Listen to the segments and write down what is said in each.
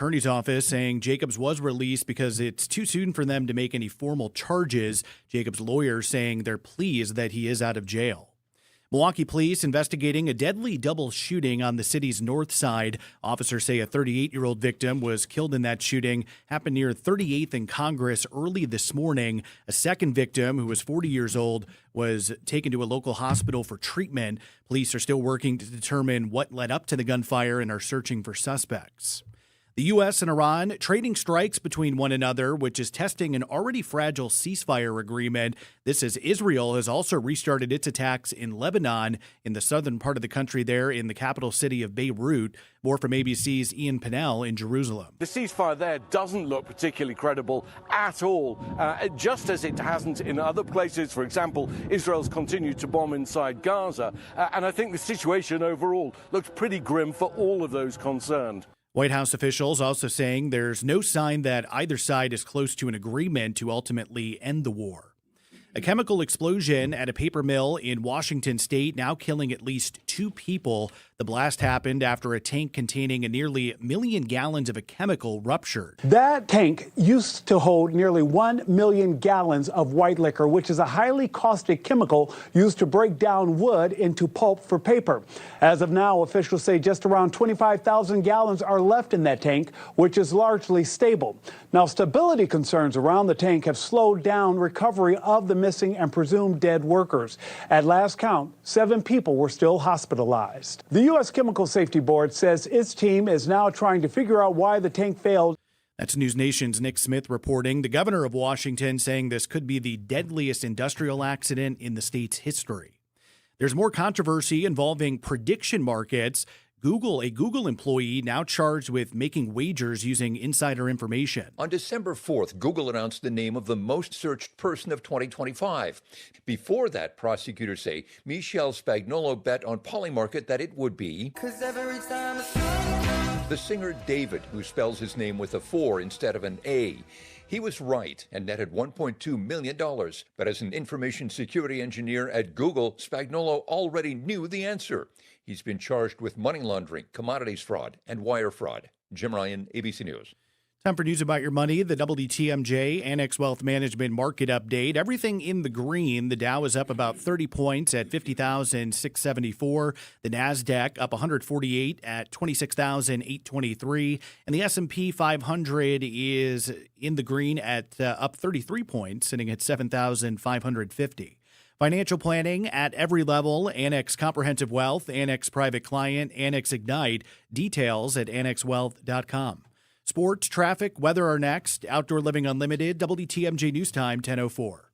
Attorney's Office saying Jacobs was released because it's too soon for them to make any formal charges. Jacobs' lawyers saying they're pleased that he is out of jail. Milwaukee police investigating a deadly double shooting on the city's north side. Officers say a 38-year-old victim was killed in that shooting. Happened near 38th and Congress early this morning. A second victim, who was 40 years old, was taken to a local hospital for treatment. Police are still working to determine what led up to the gunfire and are searching for suspects. The U.S. and Iran trading strikes between one another, which is testing an already fragile ceasefire agreement. This as Israel has also restarted its attacks in Lebanon, in the southern part of the country there in the capital city of Beirut. More from ABC's Ian Pinnell in Jerusalem. The ceasefire there doesn't look particularly credible at all, just as it hasn't in other places. For example, Israel's continued to bomb inside Gaza, and I think the situation overall looks pretty grim for all of those concerned. White House officials also saying there's no sign that either side is close to an agreement to ultimately end the war. A chemical explosion at a paper mill in Washington state, now killing at least 2 people. The blast happened after a tank containing a nearly 1 million gallons of a chemical ruptured. That tank used to hold nearly 1 million gallons of white liquor, which is a highly caustic chemical used to break down wood into pulp for paper. As of now, officials say just around 25,000 gallons are left in that tank, which is largely stable. Now, stability concerns around the tank have slowed down recovery of the missing and presumed dead workers. At last count, 7 people were still hospitalized. The U.S. Chemical Safety Board says its team is now trying to figure out why the tank failed. That's News Nation's Nick Smith reporting. The governor of Washington saying this could be the deadliest industrial accident in the state's history. There's more controversy involving prediction markets. A Google employee now charged with making wagers using insider information. On December 4th, Google announced the name of the most searched person of 2025. Before that, prosecutors say Michelle Spagnuolo bet on Polymarket that it would be the singer David, who spells his name with a 4 instead of an A. He was right and netted $1.2 million. But as an information security engineer at Google, Spagnuolo already knew the answer. He's been charged with money laundering, commodities fraud, and wire fraud. Jim Ryan, ABC News. Time for news about your money. The WTMJ Annex Wealth Management Market Update. Everything in the green. The Dow is up about 30 points at 50,674. The NASDAQ up 148 at 26,823. And the S&P 500 is in the green at up 33 points, sitting at 7,550. Financial planning at every level. Annex Comprehensive Wealth, Annex Private Client, Annex Ignite. Details at annexwealth.com. Sports, traffic, weather are next. Outdoor Living Unlimited, WTMJ News Time, 10:04.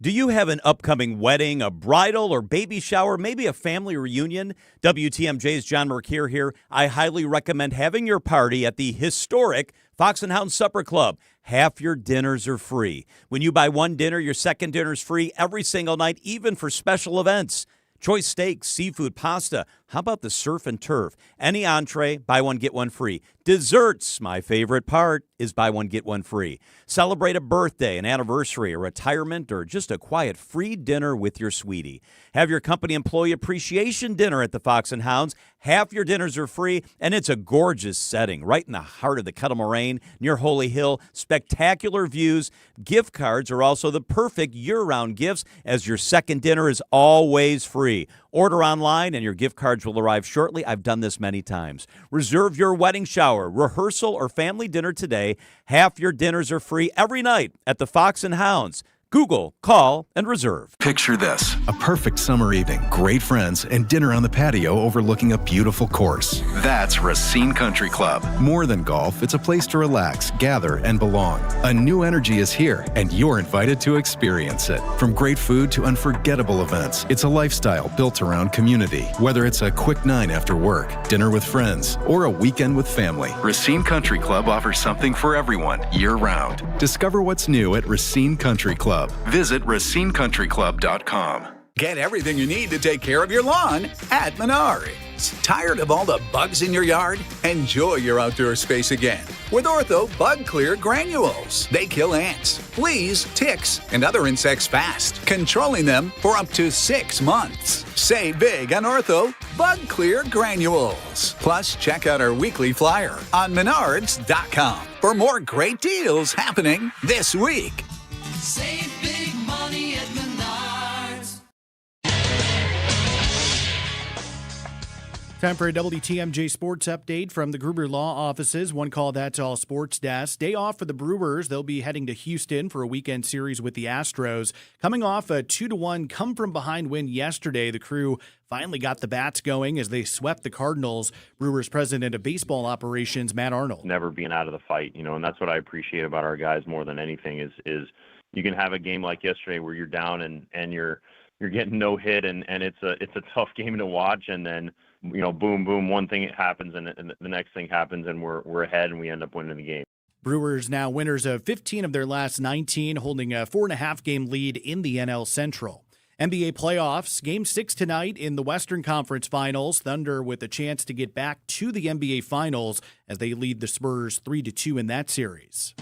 Do you have an upcoming wedding, a bridal or baby shower, maybe a family reunion? WTMJ's John Mercure here. I highly recommend having your party at the historic Fox and Hound Supper Club. Half your dinners are free. When you buy one dinner, your second dinner is free every single night, even for special events. Choice steaks, seafood, pasta. How about the surf and turf? Any entree, buy one, get one free. Desserts, my favorite part, is buy one, get one free. Celebrate a birthday, an anniversary, a retirement, or just a quiet free dinner with your sweetie. Have your company employee appreciation dinner at the Fox and Hounds. Half your dinners are free, and it's a gorgeous setting right in the heart of the Kettle Moraine near Holy Hill. Spectacular views. Gift cards are also the perfect year-round gifts, as your second dinner is always free. Order online and your gift cards will arrive shortly. I've done this many times. Reserve your wedding shower, rehearsal, or family dinner today. Half your dinners are free every night at the Fox and Hounds. Google, call, and reserve. Picture this: a perfect summer evening, great friends, and dinner on the patio overlooking a beautiful course. That's Racine Country Club. More than golf, it's a place to relax, gather, and belong. A new energy is here, and you're invited to experience it. From great food to unforgettable events, it's a lifestyle built around community. Whether it's a quick 9 after work, dinner with friends, or a weekend with family, Racine Country Club offers something for everyone, year-round. Discover what's new at Racine Country Club. Visit RacineCountryClub.com. Get everything you need to take care of your lawn at Menards. Tired of all the bugs in your yard? Enjoy your outdoor space again with Ortho Bug Clear Granules. They kill ants, fleas, ticks, and other insects fast, controlling them for up to 6 months. Save big on Ortho Bug Clear Granules. Plus, check out our weekly flyer on Menards.com for more great deals happening this week. Save big money at Menards. Time for a WTMJ sports update from the Gruber Law Offices. One call, that's all sports desk. Day off for the Brewers. They'll be heading to Houston for a weekend series with the Astros. Coming off a 2-1 come-from-behind win yesterday, the crew finally got the bats going as they swept the Cardinals. Brewers president of baseball operations, Matt Arnold. Never being out of the fight, and that's what I appreciate about our guys more than anything is you can have a game like yesterday where you're down and you're getting no hit and it's a tough game to watch, and then boom, boom, one thing happens and the next thing happens and we're ahead and we end up winning the game. Brewers now winners of 15 of their last 19, holding a 4.5-game lead in the NL Central. NBA playoffs, Game 6 tonight in the Western Conference Finals. Thunder with a chance to get back to the NBA Finals as they lead the Spurs 3-2 in that series.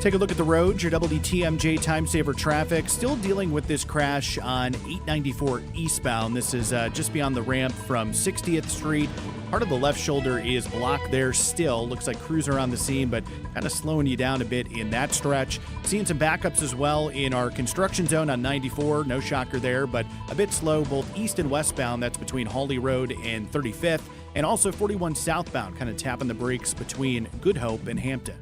Take a look at the roads. Your WTMJ time saver traffic still dealing with this crash on 894 eastbound. This is just beyond the ramp from 60th Street. Part of the left shoulder is blocked there still. Looks like crews are on the scene, but kind of slowing you down a bit in that stretch. Seeing some backups as well in our construction zone on 94. No shocker there, but a bit slow both east and westbound. That's between Hawley Road and 35th. And also 41 southbound, kind of tapping the brakes between Good Hope and Hampton.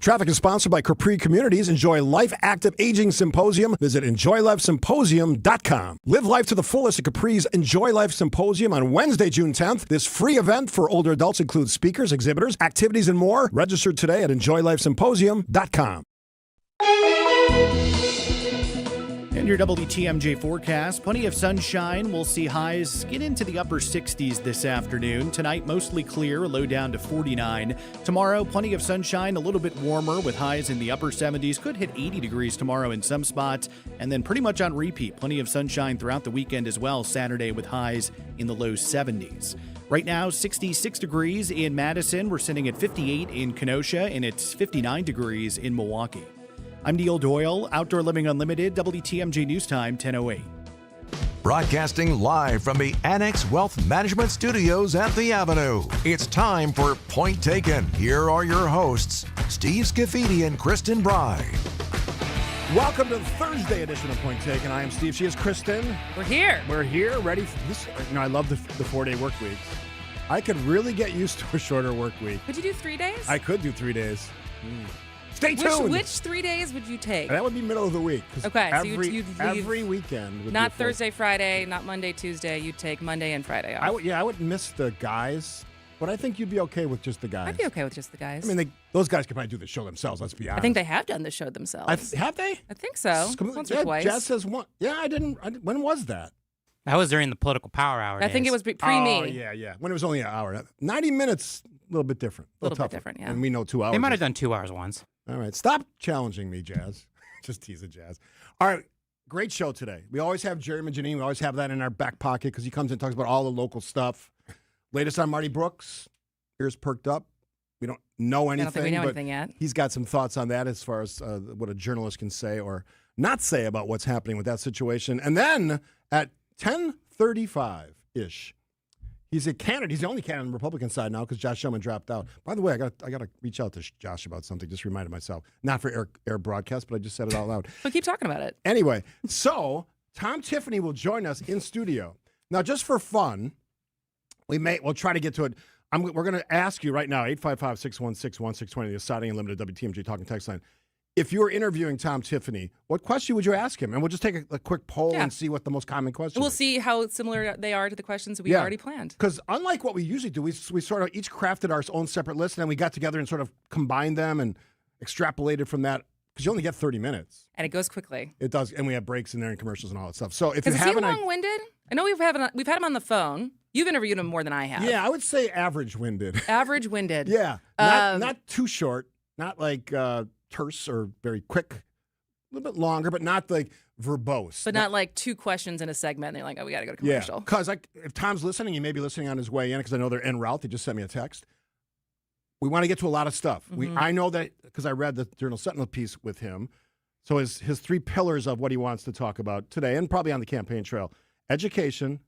Traffic is sponsored by Capri Communities. Enjoy Life Active Aging Symposium. Visit EnjoyLifeSymposium.com. Live life to the fullest at Capri's Enjoy Life Symposium on Wednesday, June 10th. This free event for older adults includes speakers, exhibitors, activities, and more. Register today at EnjoyLifeSymposium.com. And your WTMJ forecast, plenty of sunshine. We'll see highs get into the upper 60s this afternoon. Tonight, mostly clear, low down to 49. Tomorrow, plenty of sunshine, a little bit warmer with highs in the upper 70s. Could hit 80 degrees tomorrow in some spots. And then pretty much on repeat, plenty of sunshine throughout the weekend as well. Saturday with highs in the low 70s. Right now, 66 degrees in Madison. We're sitting at 58 in Kenosha, and it's 59 degrees in Milwaukee. I'm Neil Doyle, Outdoor Living Unlimited, WTMJ News Time, 10:08. Broadcasting live from the Annex Wealth Management Studios at the Avenue. It's time for Point Taken. Here are your hosts, Steve Scafidi and Kristen Bry. Welcome to the Thursday edition of Point Taken. I am Steve. She is Kristen. We're here. We're here, ready for this. I love the 4-day work weeks. I could really get used to a shorter work week. Would you do 3 days? I could do 3 days. Stay tuned. Which 3 days would you take? That would be middle of the week. Okay, every, so you'd leave every weekend. Would not be Thursday, Friday, not Monday, Tuesday. You'd take Monday and Friday off. I would miss the guys, but I think you'd be okay with just the guys. I'd be okay with just the guys. I mean, those guys could probably do the show themselves, let's be honest. I think they have done the show themselves. Have they? I think so. Once or twice. Jazz says one. Yeah, I didn't. When was that? That was during the political power hour I think it was pre-me. Oh, yeah. When it was only an hour. 90 minutes, a little bit different. A little bit different, yeah. And we know 2 hours. They might have done 2 hours once. All right. Stop challenging me, Jazz. Just teasing Jazz. All right. Great show today. We always have Jeramey and Jannene. We always have that in our back pocket because he comes in and talks about all the local stuff. Latest on Marty Brooks. Ears perked up. We don't know anything. I don't think we know anything yet. He's got some thoughts on that as far as what a journalist can say or not say about what's happening with that situation. And then at 10:35-ish, he's a candidate. He's the only candidate on the Republican side now because Josh Shuman dropped out. By the way, I got to reach out to Josh about something. Just reminded myself. Not for air broadcast, but I just said it out loud. But keep talking about it. Anyway, so Tom Tiffany will join us in studio. Now, just for fun, we'll try to get to it. We're going to ask you right now, 855-616-1620, the Saudi Unlimited WTMJ Talking Text Line. If you were interviewing Tom Tiffany, what question would you ask him? And we'll just take a quick poll and see what the most common question is. We'll see how similar they are to the questions we already planned. Because unlike what we usually do, we sort of each crafted our own separate list, and then we got together and sort of combined them and extrapolated from that. Because you only get 30 minutes. And it goes quickly. It does. And we have breaks in there and commercials and all that stuff. So if you is haven't... he long-winded? I know we've had him on the phone. You've interviewed him more than I have. Yeah, I would say average-winded. Average-winded. Yeah. Not too short. Not like terse or very quick. A little bit longer, but not like verbose. But not like 2 questions in a segment and they're like, oh, we got to go to commercial. Yeah, because if Tom's listening, he may be listening on his way in because I know they're en route. They just sent me a text. We want to get to a lot of stuff. Mm-hmm. I know that because I read the Journal Sentinel piece with him. So his 3 pillars of what he wants to talk about today and probably on the campaign trail, education,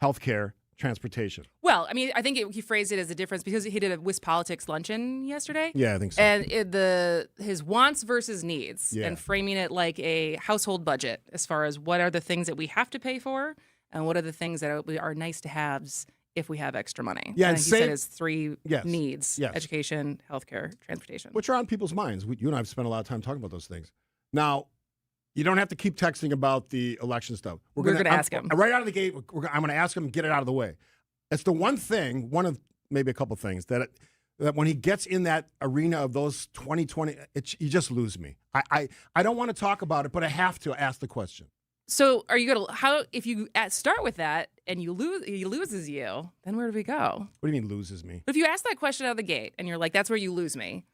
healthcare, transportation. Well, I mean, I think he phrased it as a difference because he did a Wisp Politics luncheon yesterday. Yeah, I think so. And his wants versus needs, and framing it like a household budget as far as what are the things that we have to pay for and what are the things that are nice to haves if we have extra money. Yeah, and he said his three needs: education, healthcare, transportation, which are on people's minds. You and I have spent a lot of time talking about those things. Now, you don't have to keep texting about the election stuff. We're going to ask him. Right out of the gate, I'm going to ask him, get it out of the way. It's the one of maybe a couple things, that when he gets in that arena of those 2020, you just lose me. I don't want to talk about it, but I have to ask the question. So are you going to, if you start with that and he loses you, then where do we go? What do you mean loses me? But if you ask that question out of the gate and you're like, that's where you lose me,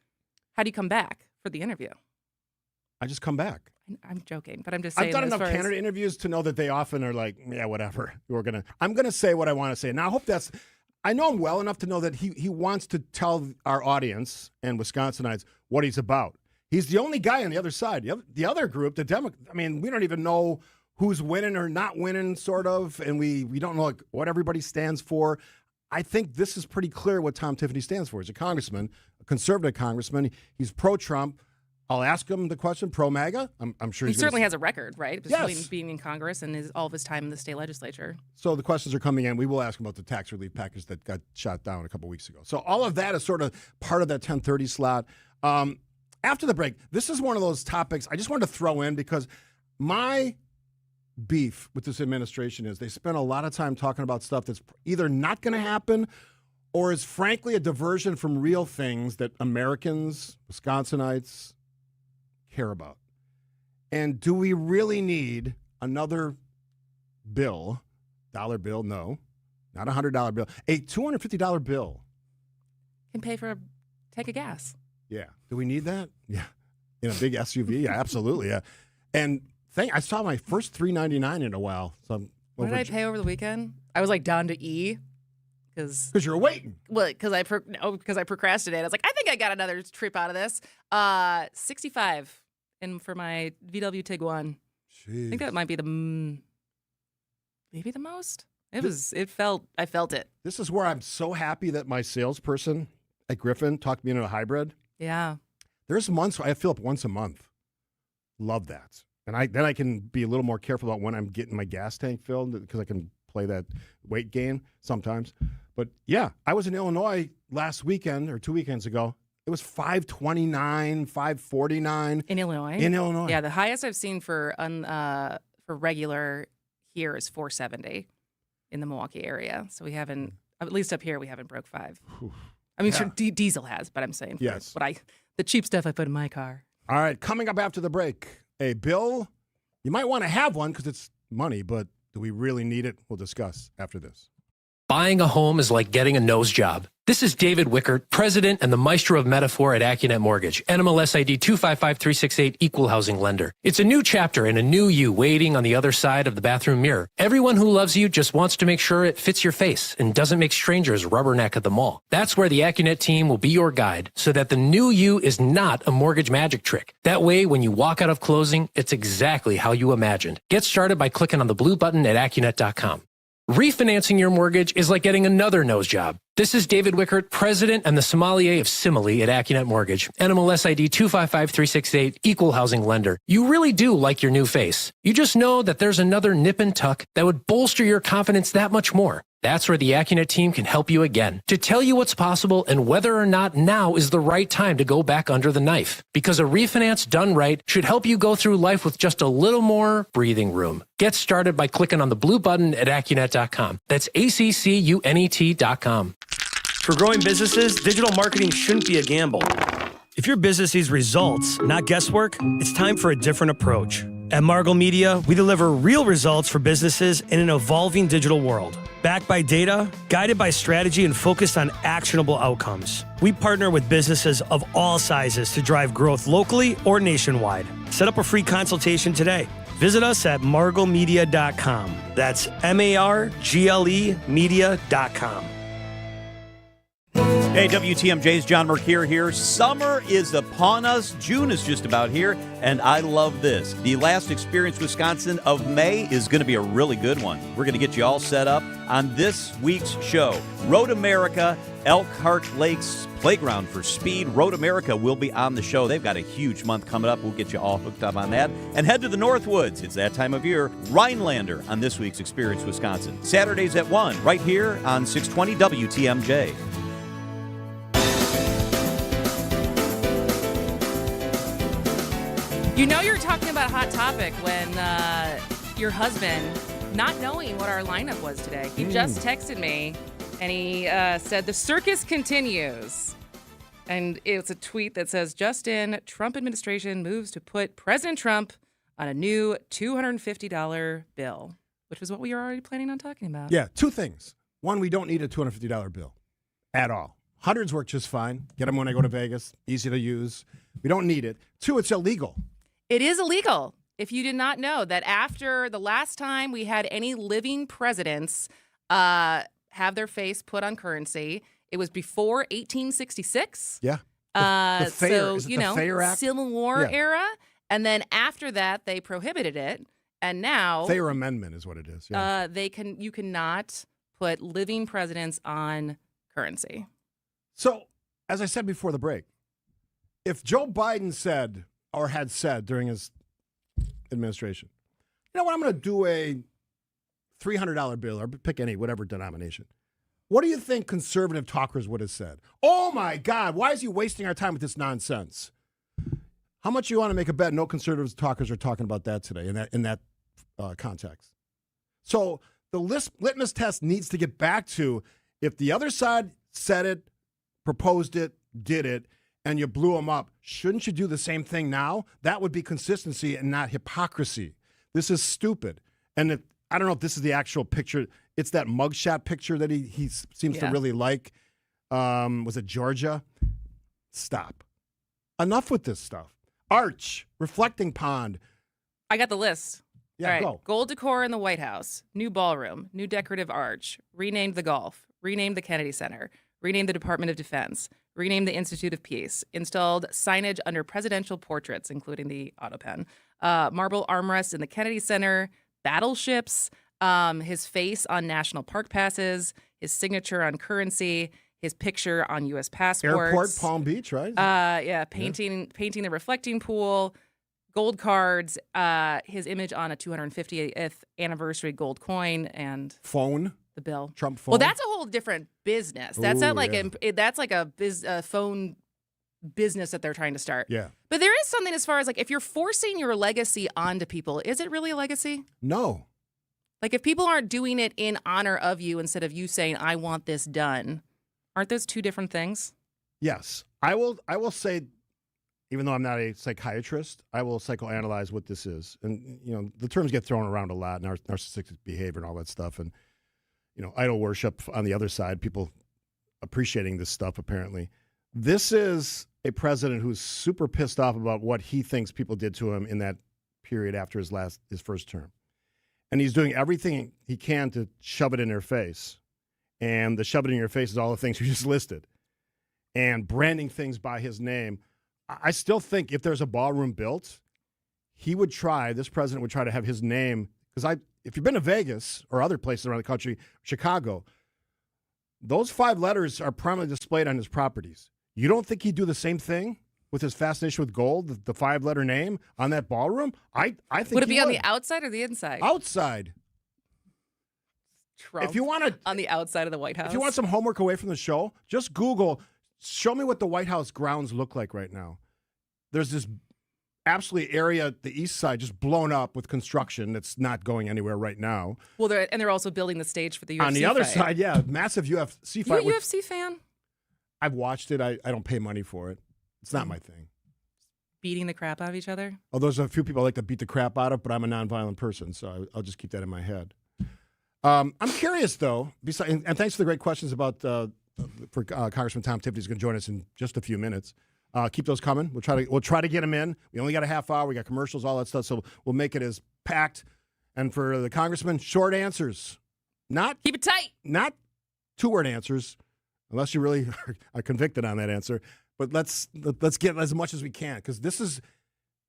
how do you come back for the interview? I just come back. I'm joking, but I'm just saying. I've done enough candidate interviews to know that they often are like, yeah, whatever. I'm gonna say what I want to say. Now I know him well enough to know that he wants to tell our audience and Wisconsinites what he's about. He's the only guy on the other side. The other group, the Democrats, I mean, we don't even know who's winning or not winning, sort of, and we don't know what everybody stands for. I think this is pretty clear what Tom Tiffany stands for. He's a congressman, a conservative congressman. He's pro-Trump. I'll ask him the question, pro-MAGA. I'm sure he certainly has a record, right? Between Yes. being in Congress and all of his time in the state legislature. So the questions are coming in. We will ask him about the tax relief package that got shot down a couple weeks ago. So all of that is sort of part of that 10:30 slot. After the break, this is one of those topics I just wanted to throw in because my beef with this administration is they spend a lot of time talking about stuff that's either not going to happen or is frankly a diversion from real things that Americans, Wisconsinites, care about. And do we really need another bill, dollar bill? No, not a $100 bill, a $250 bill. Can pay for a tank of gas. Yeah. Do we need that? Yeah. In a big SUV? Yeah, absolutely. Yeah. And I saw my first $3.99 in a while. So what did I pay over the weekend? I was like down to E. Because you're waiting. Well, because I procrastinated. I was like, I think I got another trip out of this. 65 for my VW Tiguan. Jeez. I think that might be maybe the most. I felt it. This is where I'm so happy that my salesperson at Griffin talked me into a hybrid. Yeah. There's months where I fill up once a month. Love that. And then I can be a little more careful about when I'm getting my gas tank filled because I can play that weight gain sometimes. But yeah, I was in Illinois last weekend or 2 weekends ago. It was $529, $549 in Illinois. In Illinois, yeah, the highest I've seen for regular here is $470 in the Milwaukee area. So we haven't, at least up here, we haven't broke $5. I mean, sure, diesel has, but I'm saying yes. The cheap stuff I put in my car. All right, coming up after the break, a bill. You might want to have one because it's money, but do we really need it? We'll discuss after this. Buying a home is like getting a nose job. This is David Wickert, president and the maestro of metaphor at AccuNet Mortgage, NMLS ID 255368, equal housing lender. It's a new chapter and a new you waiting on the other side of the bathroom mirror. Everyone who loves you just wants to make sure it fits your face and doesn't make strangers rubberneck at the mall. That's where the AccuNet team will be your guide so that the new you is not a mortgage magic trick. That way, when you walk out of closing, it's exactly how you imagined. Get started by clicking on the blue button at AccuNet.com. Refinancing your mortgage is like getting another nose job. This is David Wickert, president and the sommelier of simile at AccuNet Mortgage, NMLS ID 255368, equal housing lender. You really do like your new face. You just know that there's another nip and tuck that would bolster your confidence that much more. That's where the AccuNet team can help you again to tell you what's possible and whether or not now is the right time to go back under the knife. Because a refinance done right should help you go through life with just a little more breathing room. Get started by clicking on the blue button at AccuNet.com. That's ACCUNET.com. For growing businesses, digital marketing shouldn't be a gamble. If your business needs results, not guesswork, it's time for a different approach. At Margle Media, we deliver real results for businesses in an evolving digital world. Backed by data, guided by strategy, and focused on actionable outcomes. We partner with businesses of all sizes to drive growth locally or nationwide. Set up a free consultation today. Visit us at marglemedia.com. That's MARGLE media.com. Hey, WTMJ's John Mercure here. Summer is upon us. June is just about here, and I love this. The last Experience Wisconsin of May is going to be a really good one. We're going to get you all set up on this week's show. Road America, Elkhart Lakes Playground for Speed. Road America will be on the show. They've got a huge month coming up. We'll get you all hooked up on that. And head to the Northwoods. It's that time of year. Rhinelander on this week's Experience Wisconsin. Saturdays at 1, right here on 620 WTMJ. You know you're talking about a hot topic when your husband, not knowing what our lineup was today, he just texted me and he said, the circus continues. And it's a tweet that says, just in, Trump administration moves to put President Trump on a new $250 bill, which was what we were already planning on talking about. Yeah, two things. One, we don't need a $250 bill at all. Hundreds work just fine. Get them when I go to Vegas. Easy to use. We don't need it. Two, it's illegal. It is illegal. If you did not know that after the last time we had any living presidents have their face put on currency, it was before 1866. Yeah. So, Thayer Act? Civil War era. And then after that, they prohibited it. And now Thayer Amendment is what it is. Yeah. You cannot put living presidents on currency. So, as I said before the break, if Joe Biden said or had said during his administration, you know what, I'm going to do a $300 bill or pick any, whatever denomination. What do you think conservative talkers would have said? Oh, my God, why is he wasting our time with this nonsense? How much you want to make a bet no conservative talkers are talking about that today in that context? So the litmus test needs to get back to if the other side said it, proposed it, did it, and you blew them up, shouldn't you do the same thing now? That would be consistency and not hypocrisy. This is stupid. And I don't know if this is the actual picture. It's that mugshot picture that he seems to really like. Was it Georgia? Stop. Enough with this stuff. Arch, reflecting pond. I got the list. Yeah, all right. go. Gold decor in the White House, new ballroom, new decorative arch, renamed the golf, renamed the Kennedy Center, renamed the Department of Defense, renamed the Institute of Peace, installed signage under presidential portraits, including the auto pen, marble armrests in the Kennedy Center, battleships, his face on national park passes, his signature on currency, his picture on U.S. passports. Airport, Palm Beach, right? Painting the reflecting pool, gold cards, his image on a 250th anniversary gold coin, and phone. The bill. Trump phone. Well, that's a whole different business. That's not like that's like a phone business that they're trying to start. Yeah. But there is something as far as like if you're forcing your legacy onto people, is it really a legacy? No. Like if people aren't doing it in honor of you instead of you saying I want this done, aren't those two different things? Yes. I will say, even though I'm not a psychiatrist, I will psychoanalyze what this is. And the terms get thrown around a lot, narcissistic behavior and all that stuff, and idol worship on the other side, people appreciating this stuff, apparently. This is a president who's super pissed off about what he thinks people did to him in that period after his first term. And he's doing everything he can to shove it in their face. And the shove it in your face is all the things you just listed. And branding things by his name. I still think if there's a ballroom built, this president would try to have his name, because if you've been to Vegas or other places around the country, Chicago, those 5 letters are prominently displayed on his properties. You don't think he'd do the same thing with his fascination with gold, the 5-letter name on that ballroom? I think would it be on the outside or the inside? Outside. Trump if you want to on the outside of the White House. If you want some homework away from the show, just Google, show me what the White House grounds look like right now. There's this absolutely area, the east side, just blown up with construction that's not going anywhere right now. Well, they're also building the stage for the UFC On the other fight. side, yeah, massive UFC fight. You a UFC fan? I've watched it. I don't pay money for it. It's not my thing. Beating the crap out of each other? Oh, there's a few people I like to beat the crap out of, but I'm a nonviolent person, so I'll just keep that in my head. I'm curious, though, and thanks for the great questions about Congressman Tom Tiffany. He's going to join us in just a few minutes. Keep those coming. We'll try to get them in. We only got a half hour. We got commercials, all that stuff, so we'll make it as packed. And for the congressman, short answers. Keep it tight. Not 2-word answers. unless you really are convicted on that answer. But let's get as much as we can, because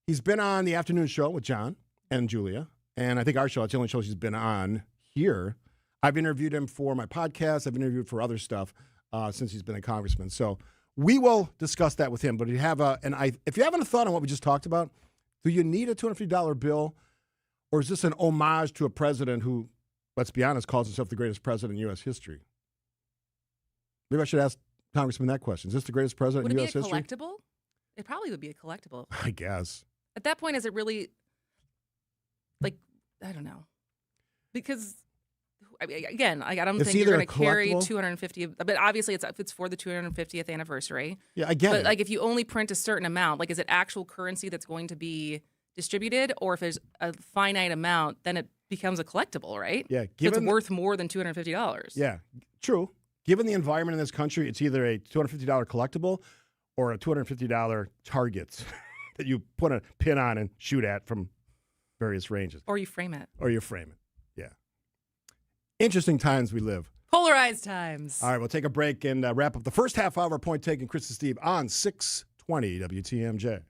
he's been on the afternoon show with John and Julia, and I think our show, it's the only show she's been on here. I've interviewed him for my podcast. I've interviewed for other stuff since he's been a congressman. So we will discuss that with him. But if you haven't a thought on what we just talked about, do you need a $250 bill, or is this an homage to a president who, let's be honest, calls himself the greatest president in U.S. history? Maybe I should ask Congressman that question. Is this the greatest president in U.S. history? Would it be a collectible? It probably would be a collectible. I guess. At that point, is it really, I don't know. Because, again, I don't think you're going to carry 250, but obviously it's for the 250th anniversary. Yeah, I get it. But, if you only print a certain amount, is it actual currency that's going to be distributed? Or if there's a finite amount, then it becomes a collectible, right? Yeah. It's worth more than $250. Yeah, true. Given the environment in this country, it's either a $250 collectible or a $250 target that you put a pin on and shoot at from various ranges. Or you frame it. Yeah. Interesting times we live. Polarized times. All right, we'll take a break and wrap up the first half hour of Point Taken. Chris and Steve on 620 WTMJ.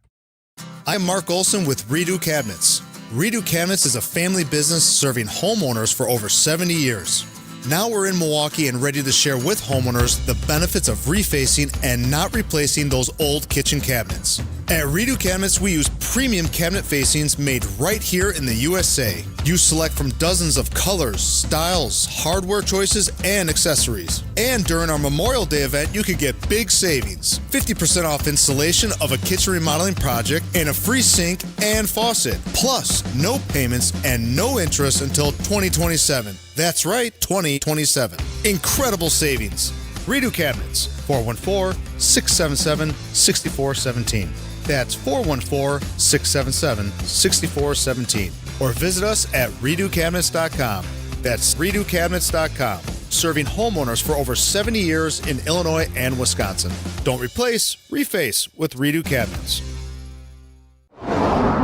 I'm Mark Olson with Redo Cabinets. Redo Cabinets is a family business serving homeowners for over 70 years. Now we're in Milwaukee and ready to share with homeowners the benefits of refacing and not replacing those old kitchen cabinets. At Redo Cabinets, we use premium cabinet facings made right here in the USA. You select from dozens of colors, styles, hardware choices, and accessories. And during our Memorial Day event, you could get big savings. 50% off installation of a kitchen remodeling project and a free sink and faucet. Plus, no payments and no interest until 2027. That's right, 2027. Incredible savings. Redo Cabinets, 414-677-6417. That's 414-677-6417. Or visit us at redocabinets.com. That's redocabinets.com. Serving homeowners for over 70 years in Illinois and Wisconsin. Don't replace, reface with Redo Cabinets.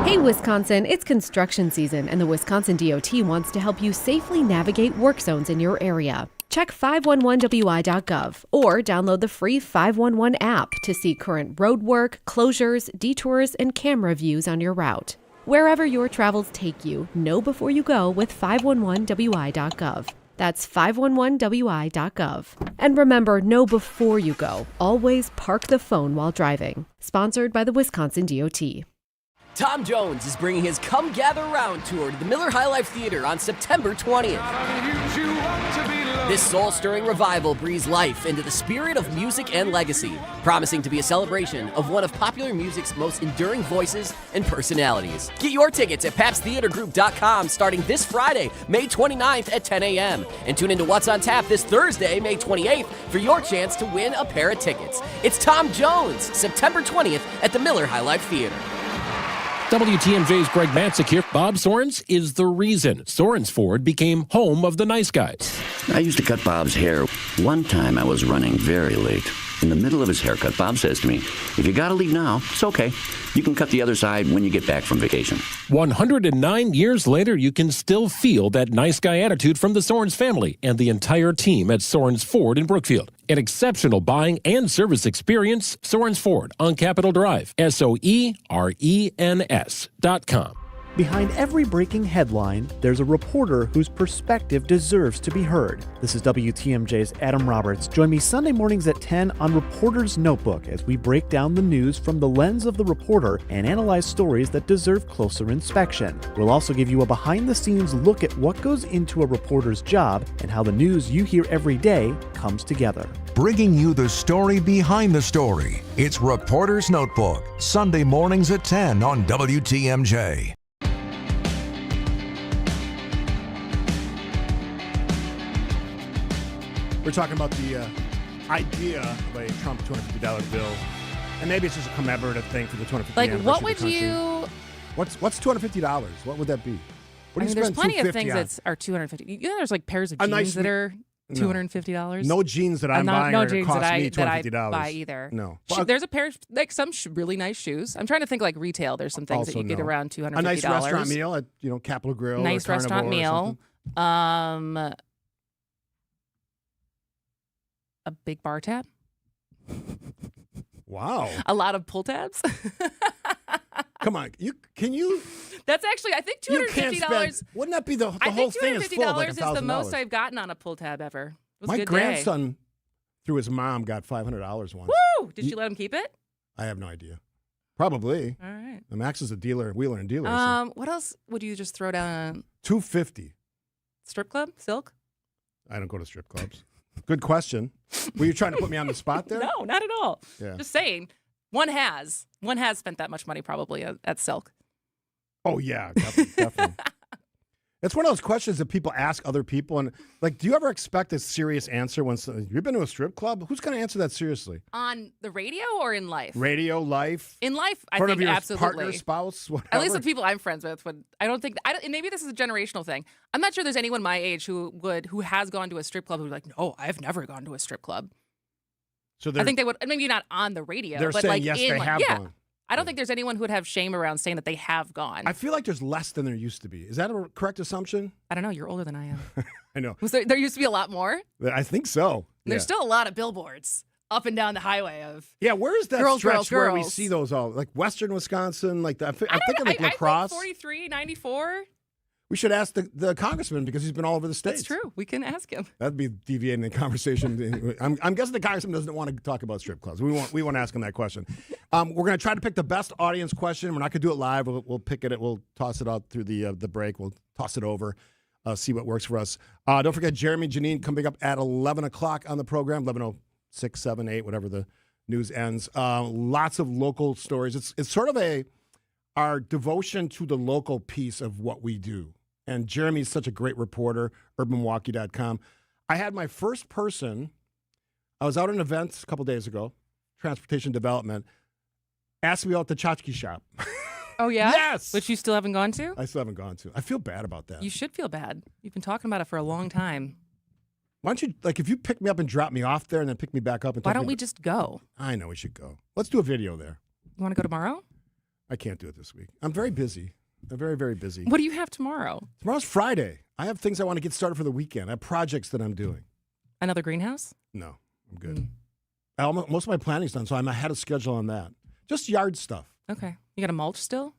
Hey Wisconsin, it's construction season and the Wisconsin DOT wants to help you safely navigate work zones in your area. Check 511wi.gov or download the free 511 app to see current road work, closures, detours, and camera views on your route. Wherever your travels take you, know before you go with 511wi.gov. That's 511wi.gov. And remember, know before you go. Always park the phone while driving. Sponsored by the Wisconsin DOT. Tom Jones is bringing his Come Gather Round tour to the Miller High Life Theater on September 20th. This soul-stirring revival breathes life into the spirit of music and legacy, promising to be a celebration of one of popular music's most enduring voices and personalities. Get your tickets at papstheatergroup.com starting this Friday, May 29th at 10 a.m. And tune into What's on Tap this Thursday, May 28th for your chance to win a pair of tickets. It's Tom Jones, September 20th at the Miller High Life Theater. WTMJ's Greg Matzik here. Bob Sorens is the reason Sorens Ford became home of the nice guys. I used to cut Bob's hair. One time I was running very late. In the middle of his haircut, Bob says to me, "If you gotta leave now, it's okay. You can cut the other side when you get back from vacation." 109 years later, you can still feel that nice guy attitude from the Sorens family and the entire team at Sorens Ford in Brookfield. An exceptional buying and service experience, Sorens Ford on Capitol Drive, SOERENS.com. Behind every breaking headline, there's a reporter whose perspective deserves to be heard. This is WTMJ's Adam Roberts. Join me Sunday mornings at 10 on Reporter's Notebook as we break down the news from the lens of the reporter and analyze stories that deserve closer inspection. We'll also give you a behind-the-scenes look at what goes into a reporter's job and how the news you hear every day comes together. Bringing you the story behind the story. It's Reporter's Notebook, Sunday mornings at 10 on WTMJ. We're talking about the idea of a Trump $250 bill, and maybe it's just a commemorative thing for the 250th anniversary what of would the country. you? What's $250? What would that be? What do you there's spend plenty of $250 things on? that are $250. You know, there's like pairs of A jeans nice that are $250. No jeans that I'm buying no are going jeans to cost that me I $250. buy either. No. There's a pair of like some really nice shoes. I'm trying to think like retail. There's some things that you get around $250. A nice restaurant meal at Capitol Grill. Nice or restaurant Carnivore or meal. A big bar tab. Wow. A lot of pull tabs. Come on, can you? That's actually, I think $250. Wouldn't that be the I whole think thing is full of like $250 is the most $1,000? I've gotten on a pull tab ever. It was a My good grandson, through his mom, got $500 once. Woo! Did you let him keep it? I have no idea. Probably. All right. Max is a dealer, wheeler and dealer. So. What else would you just throw down? $250. Strip club? Silk? I don't go to strip clubs. Good question. Were you trying to put me on the spot there? No, not at all. Yeah. Just saying. One has spent that much money probably at Silk. Oh, yeah, definitely. It's one of those questions that people ask other people. And, like, do you ever expect a serious answer when you've been to a strip club? Who's going to answer that seriously? On the radio or in life? Radio, life? In life, I front think of your absolutely. Partner, spouse, whatever. At least the people I'm friends with would. I don't think. And maybe this is a generational thing. I'm not sure there's anyone my age who has gone to a strip club who would be like, no, I've never gone to a strip club. So I think they would. Maybe not on the radio. They're but saying like yes, in, they have yeah. gone. I don't think there's anyone who would have shame around saying that they have gone. I feel like there's less than there used to be. Is that a correct assumption? I don't know. You're older than I am. I know. There used to be a lot more. I think so. There's still a lot of billboards up and down the highway of where is that girls, stretch girls, where we girls. see those all? Like Western Wisconsin, like that. I'm thinking like I lacrosse. think 43, 94. We should ask the congressman because he's been all over the states. That's true. We can ask him. That'd be deviating the conversation. I'm guessing the congressman doesn't want to talk about strip clubs. We won't ask him that question. We're going to try to pick the best audience question. We're not going to do it live. We'll pick it. We'll toss it out through the break. We'll toss it over, see what works for us. Don't forget Jeramey, Jannene coming up at 11 o'clock on the program, 11:06, 7, 8, whatever the news ends. Lots of local stories. It's sort of our devotion to the local piece of what we do. And Jeramey is such a great reporter, urbanmilwaukee.com. I had my first person, I was out at an event a couple days ago, transportation development, asked me about the tchotchke shop. Oh, yeah? Yes! Which you still haven't gone to? I still haven't gone to. I feel bad about that. You should feel bad. You've been talking about it for a long time. Why don't you, like, if you pick me up and drop me off there and then pick me back up and Why don't we just go? I know we should go. Let's do a video there. You want to go tomorrow? I can't do it this week. I'm very busy. I'm very, very busy. What do you have tomorrow? Tomorrow's Friday. I have things I want to get started for the weekend. I have projects that I'm doing. Another greenhouse? No, I'm good. Most of my planning's done, so I'm ahead of schedule on that. Just yard stuff. Okay. You got a mulch still?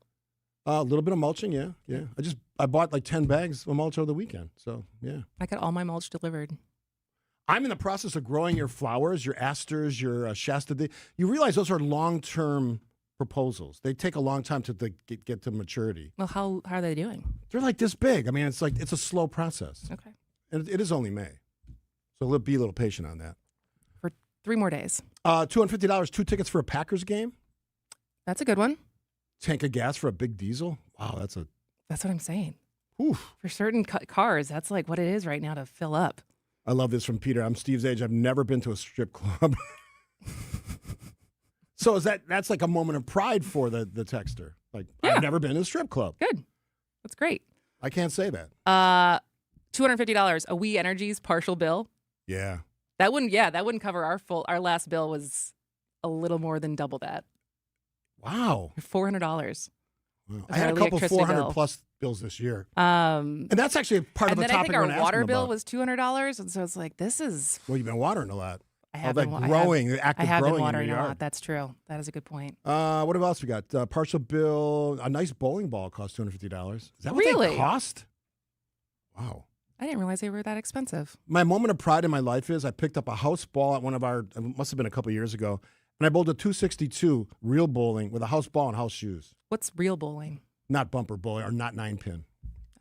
A little bit of mulching, yeah. I bought like 10 bags of mulch over the weekend, so yeah. I got all my mulch delivered. I'm in the process of growing your flowers, your asters, your Shasta. You realize those are long-term proposals. They take a long time to get to maturity. Well, how are they doing? They're like this big. I mean, it's a slow process. Okay. And it is only May. So be a little patient on that. For 3 more days. $250, 2 tickets for a Packers game. That's a good one. Tank of gas for a big diesel. Wow, that's what I'm saying. Oof. For certain cars, that's like what it is right now to fill up. I love this from Peter. I'm Steve's age. I've never been to a strip club. So that's like a moment of pride for the texter. Like, yeah. I've never been to a strip club. Good. That's great. I can't say that. $250, a We Energies partial bill. Yeah. That wouldn't cover our last bill was a little more than double that. Wow. $400. Wow. I had a couple 400 plus bills this year. And that's actually part of the topic. And then I think our water bill was $200. And so it's like, this is. Well, you've been watering a lot. I have been growing. I have been watering a lot. That's true. That is a good point. What else we got? Partial bill. A nice bowling ball costs $250. Is that what really? They cost? Wow. I didn't realize they were that expensive. My moment of pride in my life is I picked up a house ball at it must have been a couple years ago, and I bowled a 262 real bowling with a house ball and house shoes. What's real bowling? Not bumper bowling or not 9-pin.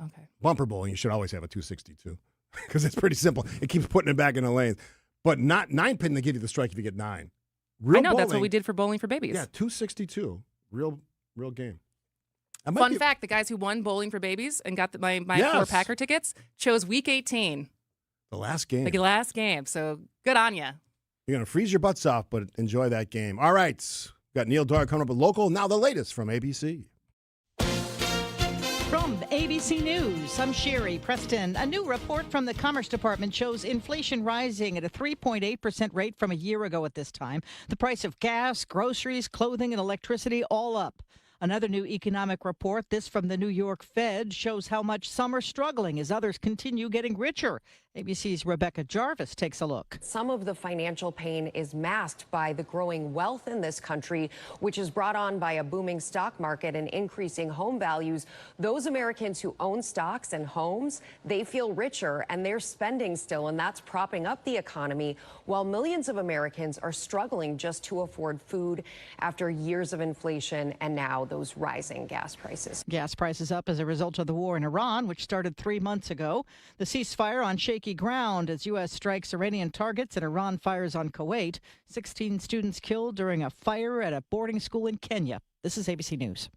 Okay. Bumper bowling, you should always have a 262 because it's pretty simple. It keeps putting it back in the lane. But not 9-pin, they give you the strike if you get 9. Real I know, bowling, that's what we did for Bowling for Babies. Yeah, 262. Real game. Fun fact, the guys who won Bowling for Babies and got my 4 Packer tickets chose week 18. The last game. The last game. So good on you. You're going to freeze your butts off, but enjoy that game. All right. Got Neil Doyle coming up with local. Now the latest from ABC. From ABC News, I'm Sherry Preston. A new report from the Commerce Department shows inflation rising at a 3.8% rate from a year ago at this time. The price of gas, groceries, clothing, and electricity all up. Another new economic report, this from the New York Fed, shows how much some are struggling as others continue getting richer. ABC's Rebecca Jarvis takes a look. Some of the financial pain is masked by the growing wealth in this country, which is brought on by a booming stock market and increasing home values. Those Americans who own stocks and homes, they feel richer and they're spending still, and that's propping up the economy, while millions of Americans are struggling just to afford food after years of inflation and now those rising gas prices. Gas prices up as a result of the war in Iran, which started 3 months ago. The ceasefire on shaky ground as U.S. strikes Iranian targets and Iran fires on Kuwait. 16 students killed during a fire at a boarding school in Kenya. This is ABC News.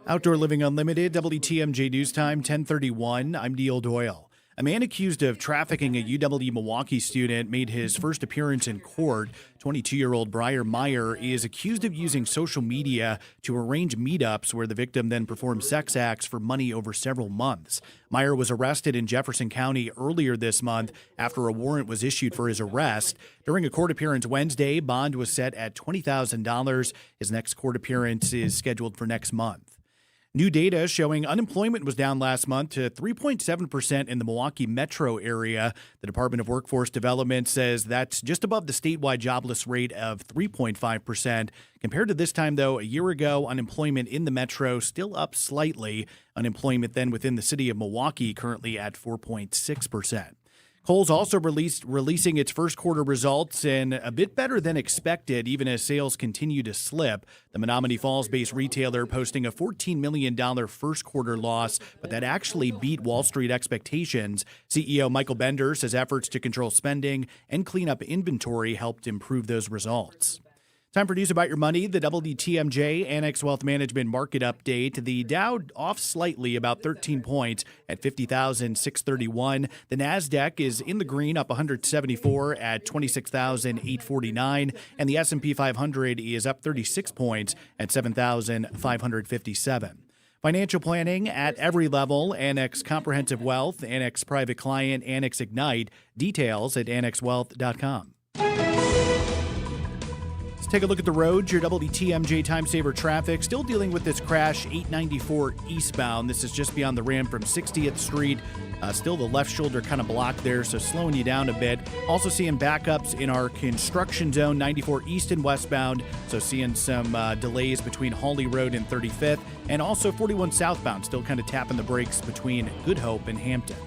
Outdoor Living Unlimited, WTMJ News Time, 10:31. I'm Neil Doyle. A man accused of trafficking a UW-Milwaukee student made his first appearance in court. 22-year-old Briar Meyer is accused of using social media to arrange meetups where the victim then performed sex acts for money over several months. Meyer was arrested in Jefferson County earlier this month after a warrant was issued for his arrest. During a court appearance Wednesday, bond was set at $20,000. His next court appearance is scheduled for next month. New data showing unemployment was down last month to 3.7% in the Milwaukee metro area. The Department of Workforce Development says that's just above the statewide jobless rate of 3.5%. Compared to this time, though, a year ago, unemployment in the metro still up slightly. Unemployment then within the city of Milwaukee currently at 4.6%. Kohl's also releasing its first quarter results, and a bit better than expected, even as sales continue to slip. The Menominee Falls-based retailer posting a $14 million first quarter loss, but that actually beat Wall Street expectations. CEO Michael Bender says efforts to control spending and clean up inventory helped improve those results. Time for news about your money. The WTMJ Annex Wealth Management Market Update. The Dow off slightly, about 13 points at 50,631. The NASDAQ is in the green, up 174 at 26,849. And the S&P 500 is up 36 points at 7,557. Financial planning at every level. Annex Comprehensive Wealth, Annex Private Client, Annex Ignite. Details at annexwealth.com. Take a look at the roads. Your WTMJ Time Saver traffic still dealing with this crash 894 eastbound. This is just beyond the ramp from 60th Street. Still the left shoulder kind of blocked there, so slowing you down a bit. Also seeing backups in our construction zone, 94 east and westbound. So seeing some delays between Hawley Road and 35th. And also 41 southbound, still kind of tapping the brakes between Good Hope and Hampton.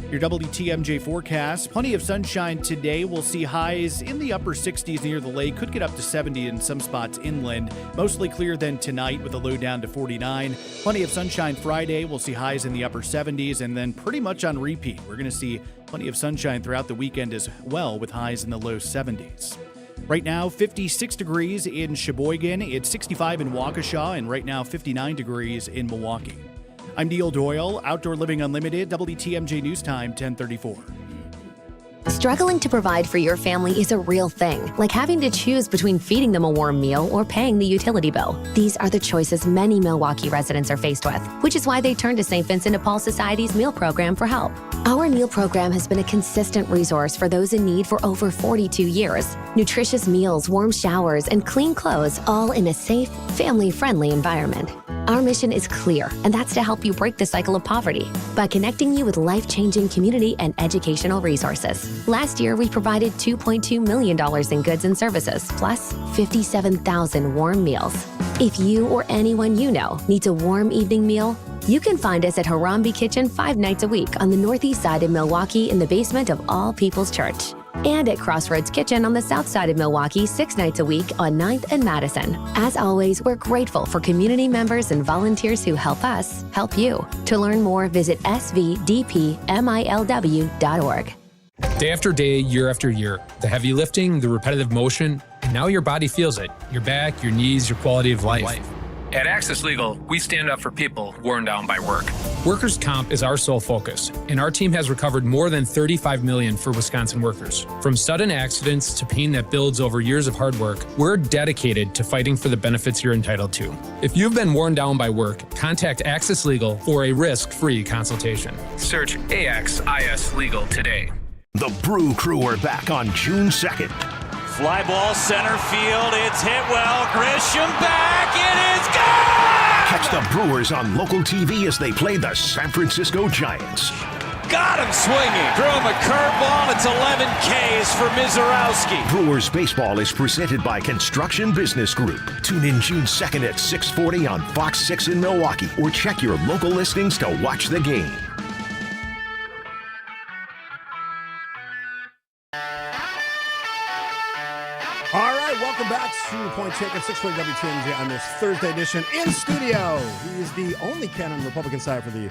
Your WTMJ forecast, plenty of sunshine today. We'll see highs in the upper 60s near the lake. Could get up to 70 in some spots inland. Mostly clear then tonight with a low down to 49. Plenty of sunshine Friday. We'll see highs in the upper 70s and then pretty much on repeat. We're going to see plenty of sunshine throughout the weekend as well with highs in the low 70s. Right now, 56 degrees in Sheboygan. It's 65 in Waukesha and right now 59 degrees in Milwaukee. I'm Neil Doyle, Outdoor Living Unlimited, WTMJ News Time, 10:34. Struggling to provide for your family is a real thing, like having to choose between feeding them a warm meal or paying the utility bill. These are the choices many Milwaukee residents are faced with, which is why they turn to St. Vincent de Paul Society's meal program for help. Our meal program has been a consistent resource for those in need for over 42 years. Nutritious meals, warm showers, and clean clothes, all in a safe, family-friendly environment. Our mission is clear, and that's to help you break the cycle of poverty by connecting you with life-changing community and educational resources. Last year, we provided $2.2 million in goods and services, plus 57,000 warm meals. If you or anyone you know needs a warm evening meal, you can find us at Harambe Kitchen 5 nights a week on the northeast side of Milwaukee in the basement of All People's Church. And at Crossroads Kitchen on the south side of Milwaukee 6 nights a week on 9th and Madison. As always, we're grateful for community members and volunteers who help us help you. To learn more, visit svdpmilw.org. Day after day, year after year, the heavy lifting, the repetitive motion, and now your body feels it. Your back, your knees, your quality of life. At Access Legal, we stand up for people worn down by work. Workers' comp is our sole focus, and our team has recovered more than $35 million for Wisconsin workers. From sudden accidents to pain that builds over years of hard work, we're dedicated to fighting for the benefits you're entitled to. If you've been worn down by work, contact Access Legal for a risk-free consultation. Search AXIS Legal today. The Brew Crew are back on June 2nd. Fly ball center field. It's hit well. Grisham back. It is gone! Catch the Brewers on local TV as they play the San Francisco Giants. Got him swinging. Threw him a curveball. It's 11 Ks for Mizorowski. Brewers baseball is presented by Construction Business Group. Tune in June 2nd at 6:40 on Fox 6 in Milwaukee, or check your local listings to watch the game. All right, welcome back to Point Taken, 620 WTMJ on this Thursday edition. In studio, he is the only candidate on the Republican side for the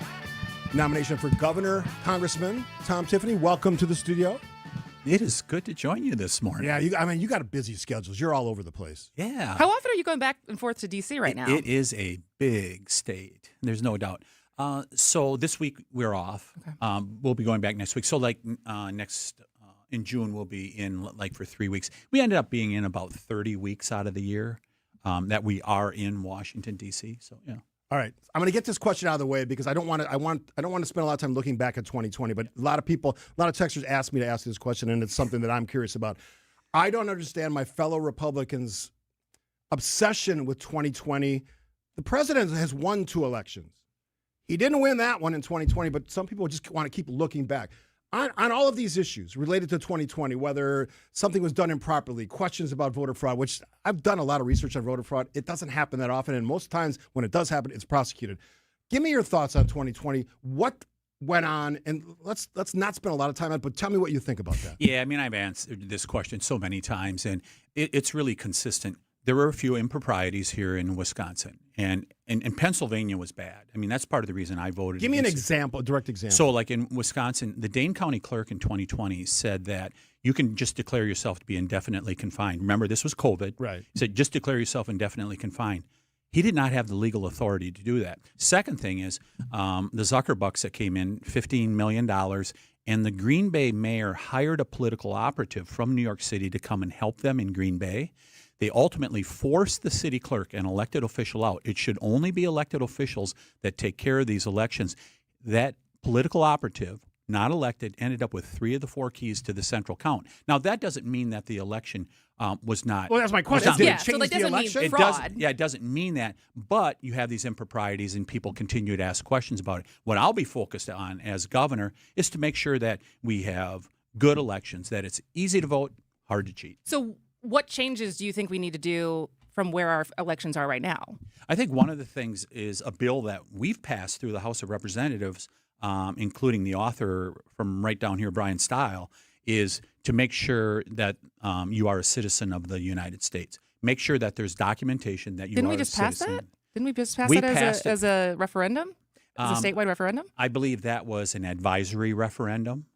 nomination for governor, Congressman Tom Tiffany. Welcome to the studio. It is good to join you this morning. Yeah, you got a busy schedule. You're all over the place. Yeah. How often are you going back and forth to D.C. right now? It is a big state. There's no doubt. So this week we're off. Okay. We'll be going back next week. So next in June we'll be in for 3 weeks. We ended up being in about 30 weeks out of the year that we are in Washington D.C. So yeah. All right, I'm going to get this question out of the way because I don't want to spend a lot of time looking back at 2020. But a lot of texters asked me to ask this question, and it's something that I'm curious about. I don't understand my fellow Republicans' obsession with 2020. The president has won 2 elections. He didn't win that one in 2020, but some people just want to keep looking back. On all of these issues related to 2020, whether something was done improperly, questions about voter fraud, which I've done a lot of research on voter fraud. It doesn't happen that often, and most times when it does happen, it's prosecuted. Give me your thoughts on 2020. What went on, and let's not spend a lot of time on it, but tell me what you think about that. Yeah, I mean, I've answered this question so many times, and it's really consistent. There were a few improprieties here in Wisconsin, and Pennsylvania was bad. I mean, that's part of the reason I voted. Give me an example, a direct example. So, like in Wisconsin, the Dane County clerk in 2020 said that you can just declare yourself to be indefinitely confined. Remember, this was COVID. Right. He said, just declare yourself indefinitely confined. He did not have the legal authority to do that. Second thing is the Zuckerbucks that came in, $15 million, and the Green Bay mayor hired a political operative from New York City to come and help them in Green Bay. They ultimately forced the city clerk, an elected official, out. It should only be elected officials that take care of these elections. That political operative, not elected, ended up with 3 of the 4 keys to the central count. Now, that doesn't mean that the election was not. Well, that's my question. Did it change the election? Mean fraud. It doesn't mean that. But you have these improprieties, and people continue to ask questions about it. What I'll be focused on as governor is to make sure that we have good elections, that it's easy to vote, hard to cheat. So what changes do you think we need to do from where our elections are right now? I think one of the things is a bill that we've passed through the House of Representatives, including the author from right down here, Brian Stile, is to make sure that you are a citizen of the United States. Make sure that there's documentation that you Didn't are we just a citizen. pass that? Didn't we just pass that as a referendum? As a statewide referendum? I believe that was an advisory referendum.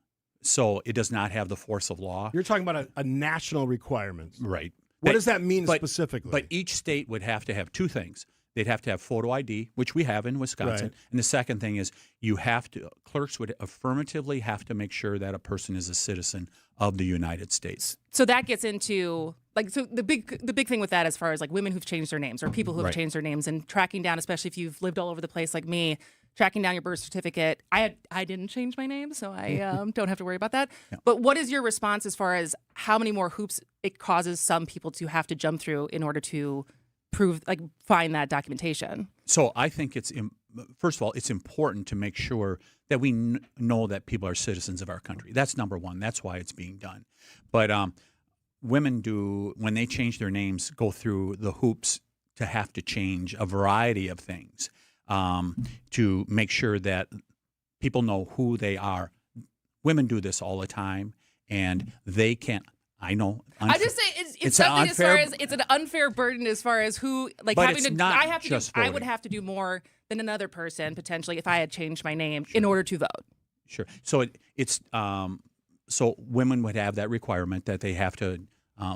So it does not have the force of law. You're talking about a national requirement. Right. What does that mean specifically? But each state would have to have 2 things. They'd have to have photo ID, which we have in Wisconsin. Right. And the second thing is clerks would affirmatively have to make sure that a person is a citizen of the United States. So that gets into the big thing with that, as far as women who've changed their names or people who have changed their names, and tracking down, especially if you've lived all over the place like me, tracking down your birth certificate. I didn't change my name, so I don't have to worry about that. Yeah. But what is your response as far as how many more hoops it causes some people to have to jump through in order to find that documentation? So I think first of all, it's important to make sure that we know that people are citizens of our country. That's number one. That's why it's being done. But women do, when they change their names, go through the hoops to have to change a variety of things to make sure that people know who they are. Women do this all the time, and they can't. I know. I just say it's something as far as it's an unfair burden as far as who having to. I would have to do more than another person potentially if I had changed my name in order to vote. Sure. So so women would have that requirement that they have to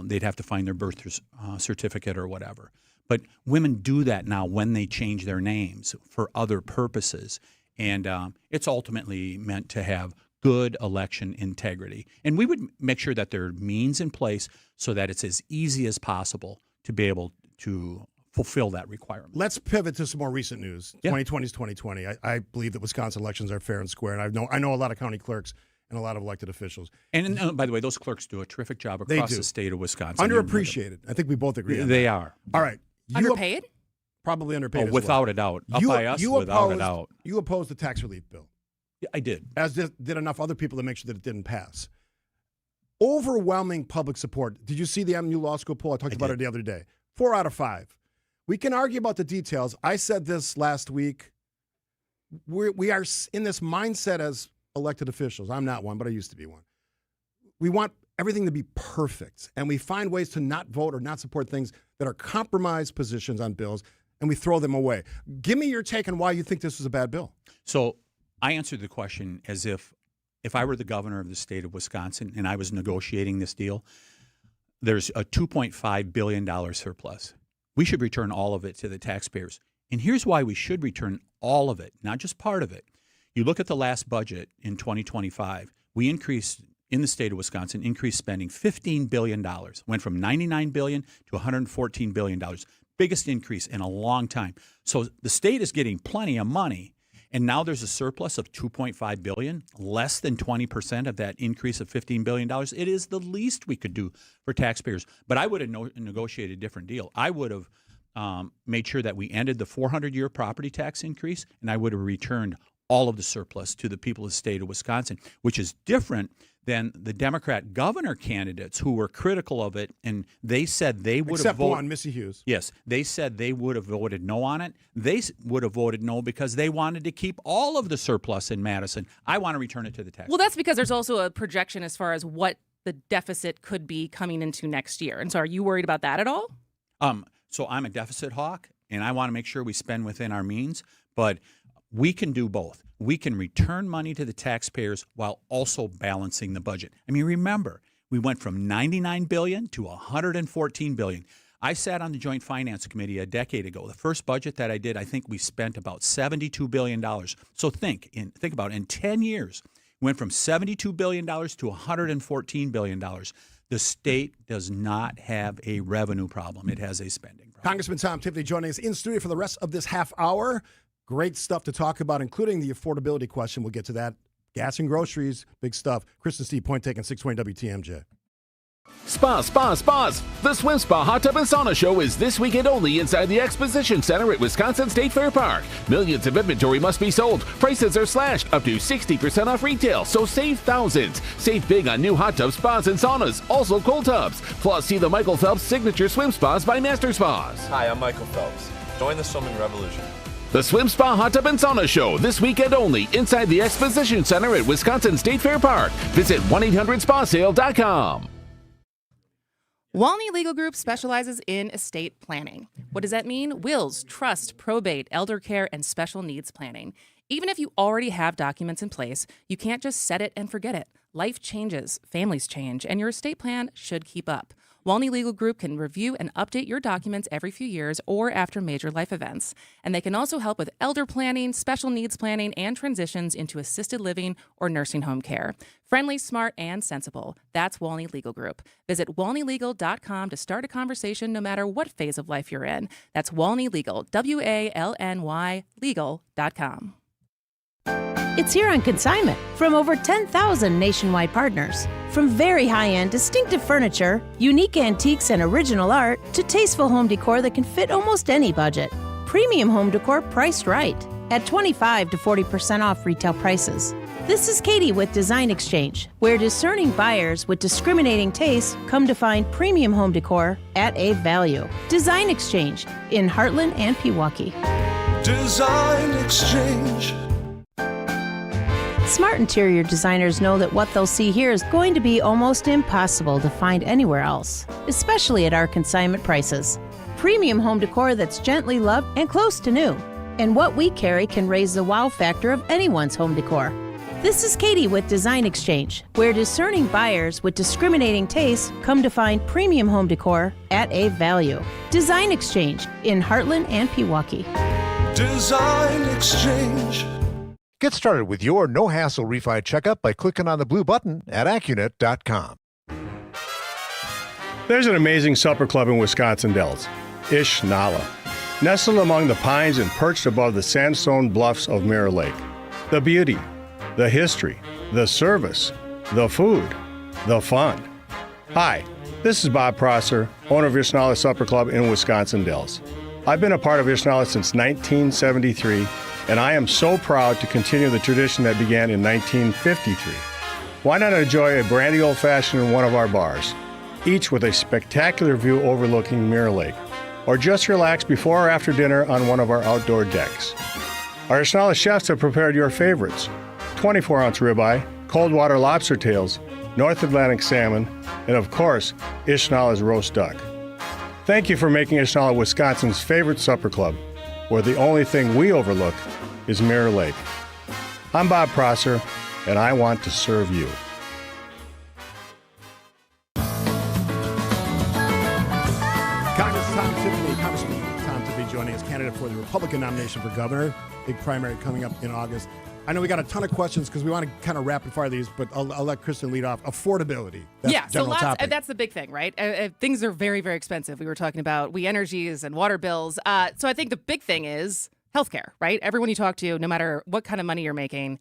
they'd have to find their birth certificate or whatever. But women do that now when they change their names for other purposes, and it's ultimately meant to have good election integrity. And we would make sure that there are means in place so that it's as easy as possible to be able to fulfill that requirement. Let's pivot to some more recent news. Yeah. 2020 is 2020. I believe that Wisconsin elections are fair and square, and I know a lot of county clerks and a lot of elected officials. And by the way, those clerks do a terrific job across the state of Wisconsin. Underappreciated. I think we both agree on they that. are. All right. Underpaid? probably underpaid. Without a doubt. Up by us, without a doubt. You opposed the tax relief bill. Yeah, I did. As did enough other people to make sure that it didn't pass. Overwhelming public support. Did you see the MU Law School poll? I talked about it the other day. 4 out of 5. We can argue about the details. I said this last week. We are in this mindset as elected officials. I'm not one, but I used to be one. We want everything to be perfect, and we find ways to not vote or not support things that are compromised positions on bills, and we throw them away. Give me your take on why you think this was a bad bill. So I answered the question as if I were the governor of the state of Wisconsin and I was negotiating this deal, there's a $2.5 billion surplus. We should return all of it to the taxpayers. And here's why we should return all of it, not just part of it. You look at the last budget in 2025, we increased, in the state of Wisconsin, increased spending $15 billion. Went from $99 billion to $114 billion. Biggest increase in a long time. So the state is getting plenty of money. And now there's a surplus of $2.5 billion, less than 20% of that increase of $15 billion. It is the least we could do for taxpayers. But I would have negotiated a different deal. I would have made sure that we ended the 400-year property tax increase, and I would have returned all of the surplus to the people of the state of Wisconsin, which is different than the Democrat governor candidates who were critical of it, and they said they would have voted. Except one, Missy Hughes. Yes, they said they would have voted no on it. They would have voted no because they wanted to keep all of the surplus in Madison. I want to return it to the taxpayers. Well, that's because there's also a projection as far as what the deficit could be coming into next year. And so are you worried about that at all? So I'm a deficit hawk, and I want to make sure we spend within our means, but we can do both. We can return money to the taxpayers while also balancing the budget. I mean, remember, we went from $99 billion to $114 billion. I sat on the Joint Finance Committee a decade ago. The first budget that I did, I think we spent about $72 billion. So think about it. In 10 years, we went from $72 billion to $114 billion. The state does not have a revenue problem. It has a spending problem. Congressman Tom Tiffany joining us in studio for the rest of this half hour. Great stuff to talk about, including the affordability question. We'll get to that. Gas and groceries, big stuff. Chris and Steve, point taken, 620 WTMJ. Spas. The Swim Spa Hot Tub and Sauna Show is this weekend only inside the Exposition Center at Wisconsin State Fair Park. Millions of inventory must be sold. Prices are slashed up to 60% off retail, so save thousands. Save big on new hot tubs, spas, and saunas, also cold tubs. Plus, see the Michael Phelps Signature Swim Spas by Master Spas. Hi, I'm Michael Phelps. Join the swimming revolution. The Swim Spa Hot Tub and Sauna Show this weekend only inside the Exposition Center at Wisconsin State Fair Park. Visit 1-800-SPASale.com. Walney Legal Group specializes in estate planning. What does that mean? Wills, trust, probate, elder care, and special needs planning. Even if you already have documents in place, you can't just set it and forget it. Life changes, families change, and your estate plan should keep up. Walney Legal Group can review and update your documents every few years or after major life events. And they can also help with elder planning, special needs planning, and transitions into assisted living or nursing home care. Friendly, smart, and sensible. That's Walney Legal Group. Visit walneylegal.com to start a conversation no matter what phase of life you're in. That's Walney Legal, WALNY legal.com. It's here on consignment from over 10,000 nationwide partners. From very high-end, distinctive furniture, unique antiques and original art, to tasteful home decor that can fit almost any budget. Premium home decor priced right at 25 to 40% off retail prices. This is Katie with Design Exchange, where discerning buyers with discriminating tastes come to find premium home decor at a value. Design Exchange in Heartland and Pewaukee. Design Exchange. Smart interior designers know that what they'll see here is going to be almost impossible to find anywhere else, especially at our consignment prices. Premium home decor that's gently loved and close to new. And what we carry can raise the wow factor of anyone's home decor. This is Katie with Design Exchange, where discerning buyers with discriminating tastes come to find premium home decor at a value. Design Exchange in Heartland and Pewaukee. Design Exchange. Get started with your no-hassle refi checkup by clicking on the blue button at Accunet.com. There's an amazing supper club in Wisconsin Dells, Ish Nala, nestled among the pines and perched above the sandstone bluffs of Mirror Lake. The beauty, the history, the service, the food, the fun. Hi, this is Bob Prosser, owner of Ish Nala Supper Club in Wisconsin Dells. I've been a part of Ishnala since 1973, and I am so proud to continue the tradition that began in 1953. Why not enjoy a brandy old-fashioned in one of our bars, each with a spectacular view overlooking Mirror Lake, or just relax before or after dinner on one of our outdoor decks. Our Ishnala chefs have prepared your favorites: 24-ounce ribeye, cold water lobster tails, North Atlantic salmon, and of course, Ishnala's roast duck. Thank you for making Ishnala Wisconsin's favorite supper club, where the only thing we overlook is Mirror Lake. I'm Bob Prosser, and I want to serve you. Congressman Tom Tiffany joining us, candidate for the Republican nomination for governor. Big primary coming up in August. I know we got a ton of questions because we want to kind of rapid fire these, but I'll let Kristen lead off. Affordability. That's so topic. that's the big thing, right? Things are very, very expensive. We were talking about energies and water bills. So I think the big thing is healthcare, right? Everyone you talk to, no matter what kind of money you're making,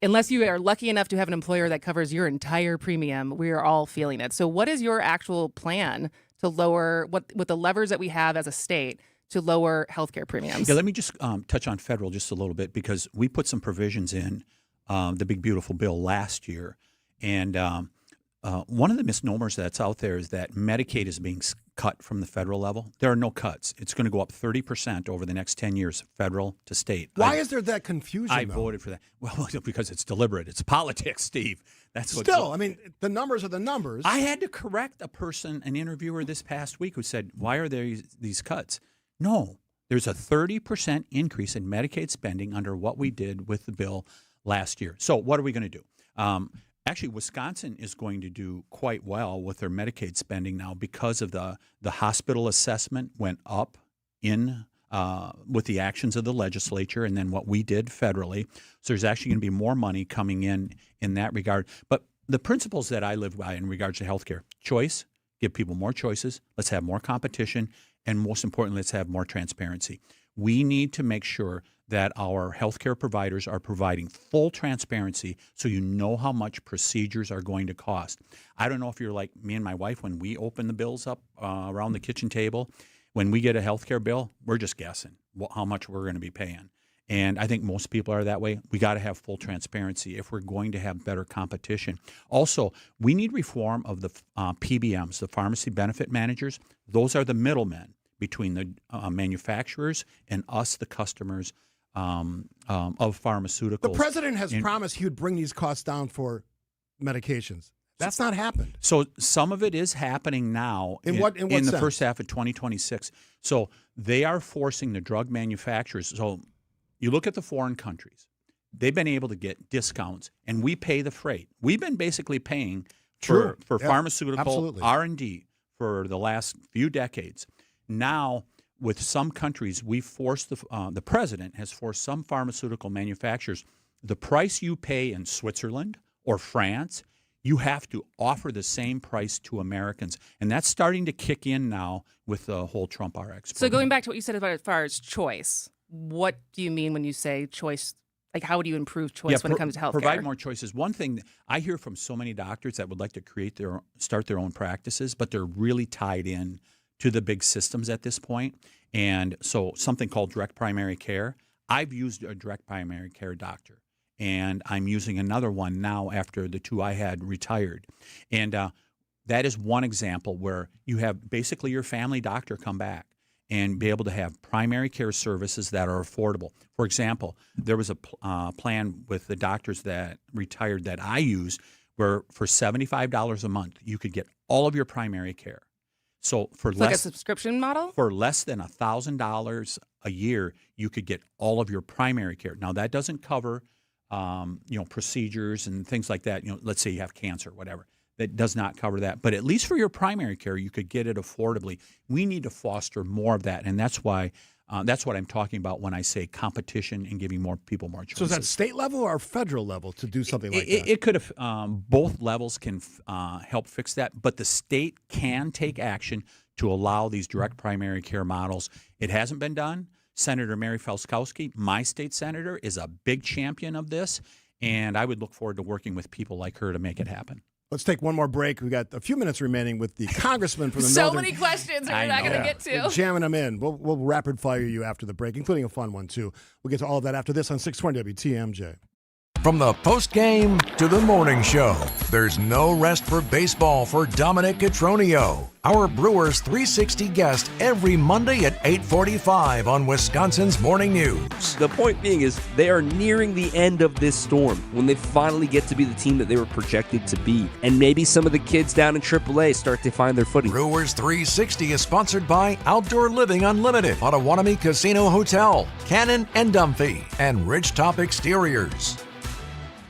unless you are lucky enough to have an employer that covers your entire premium, we are all feeling it. So what is your actual plan to lower with the levers that we have as a state to lower healthcare premiums? Yeah, let me just touch on federal just a little bit, because we put some provisions in the big, beautiful bill last year. And one of the misnomers that's out there is that Medicaid is being cut from the federal level. There are no cuts. It's going to go up 30% over the next 10 years, federal to state. Why is there that confusion, I though? voted for that. Well, because it's deliberate. It's politics, Steve. That's what. Still, I mean, the numbers are the numbers. I had to correct an interviewer this past week who said, why are there these cuts? No, there's a 30% increase in Medicaid spending under what we did with the bill last year. So what are we going to do? Actually, Wisconsin is going to do quite well with their Medicaid spending now because of the hospital assessment went up with the actions of the legislature and then what we did federally. So there's actually going to be more money coming in that regard. But the principles that I live by in regards to healthcare: choice, give people more choices, let's have more competition, and most importantly, let's have more transparency. We need to make sure that our healthcare providers are providing full transparency so you know how much procedures are going to cost. I don't know if you're like me and my wife when we open the bills up around the kitchen table. When we get a healthcare bill, we're just guessing how much we're going to be paying. And I think most people are that way. We got to have full transparency if we're going to have better competition. Also, we need reform of the PBMs, the pharmacy benefit managers. Those are the middlemen between the manufacturers and us, the customers of pharmaceuticals. The president has promised he would bring these costs down for medications. That's not happened. So some of it is happening now in the first half of 2026. So they are forcing the drug manufacturers. So you look at the foreign countries. They've been able to get discounts, and we pay the freight. We've been basically paying for pharmaceutical R&D for the last few decades. Now, with some countries, we forced the president has forced some pharmaceutical manufacturers, the price you pay in Switzerland or France, you have to offer the same price to Americans. And that's starting to kick in now with the whole Trump RX program. So going back to what you said about as far as choice, what do you mean when you say choice? Like, how would you improve choice when it comes to healthcare? Provide more choices. One thing I hear from so many doctors that would like to start their own practices, but they're really tied in to the big systems at this point. And so something called direct primary care. I've used a direct primary care doctor, and I'm using another one now after the two I had retired. And that is one example where you have basically your family doctor come back and be able to have primary care services that are affordable. For example, there was a plan with the doctors that retired that I used where for $75 a month, you could get all of your primary care. So for like a subscription model? For less than $1,000 a year, you could get all of your primary care. Now, that doesn't cover procedures and things like that. Let's say you have cancer, whatever. That does not cover that. But at least for your primary care, you could get it affordably. We need to foster more of that, and that's why that's what I'm talking about when I say competition and giving more people more choices. So is that state level or federal level to do something like that? It could have both levels can help fix that, but the state can take action to allow these direct primary care models. It hasn't been done. Senator Mary Felskowski, my state senator, is a big champion of this, and I would look forward to working with people like her to make it happen. Let's take one more break. We got a few minutes remaining with the congressman from the So northern. many questions we're not going to get to. We're jamming them in. We'll rapid fire you after the break, including a fun one too. We'll get to all of that after this on 620 WTMJ. From the post-game to the morning show, there's no rest for baseball for Dominic Cotroneo, our Brewers 360 guest every Monday at 8:45 on Wisconsin's Morning News. The point being is they are nearing the end of this storm when they finally get to be the team that they were projected to be. And maybe some of the kids down in AAA start to find their footing. Brewers 360 is sponsored by Outdoor Living Unlimited, Potawatomi Casino Hotel, Cannon and Dumphy, and Ridgetop Exteriors.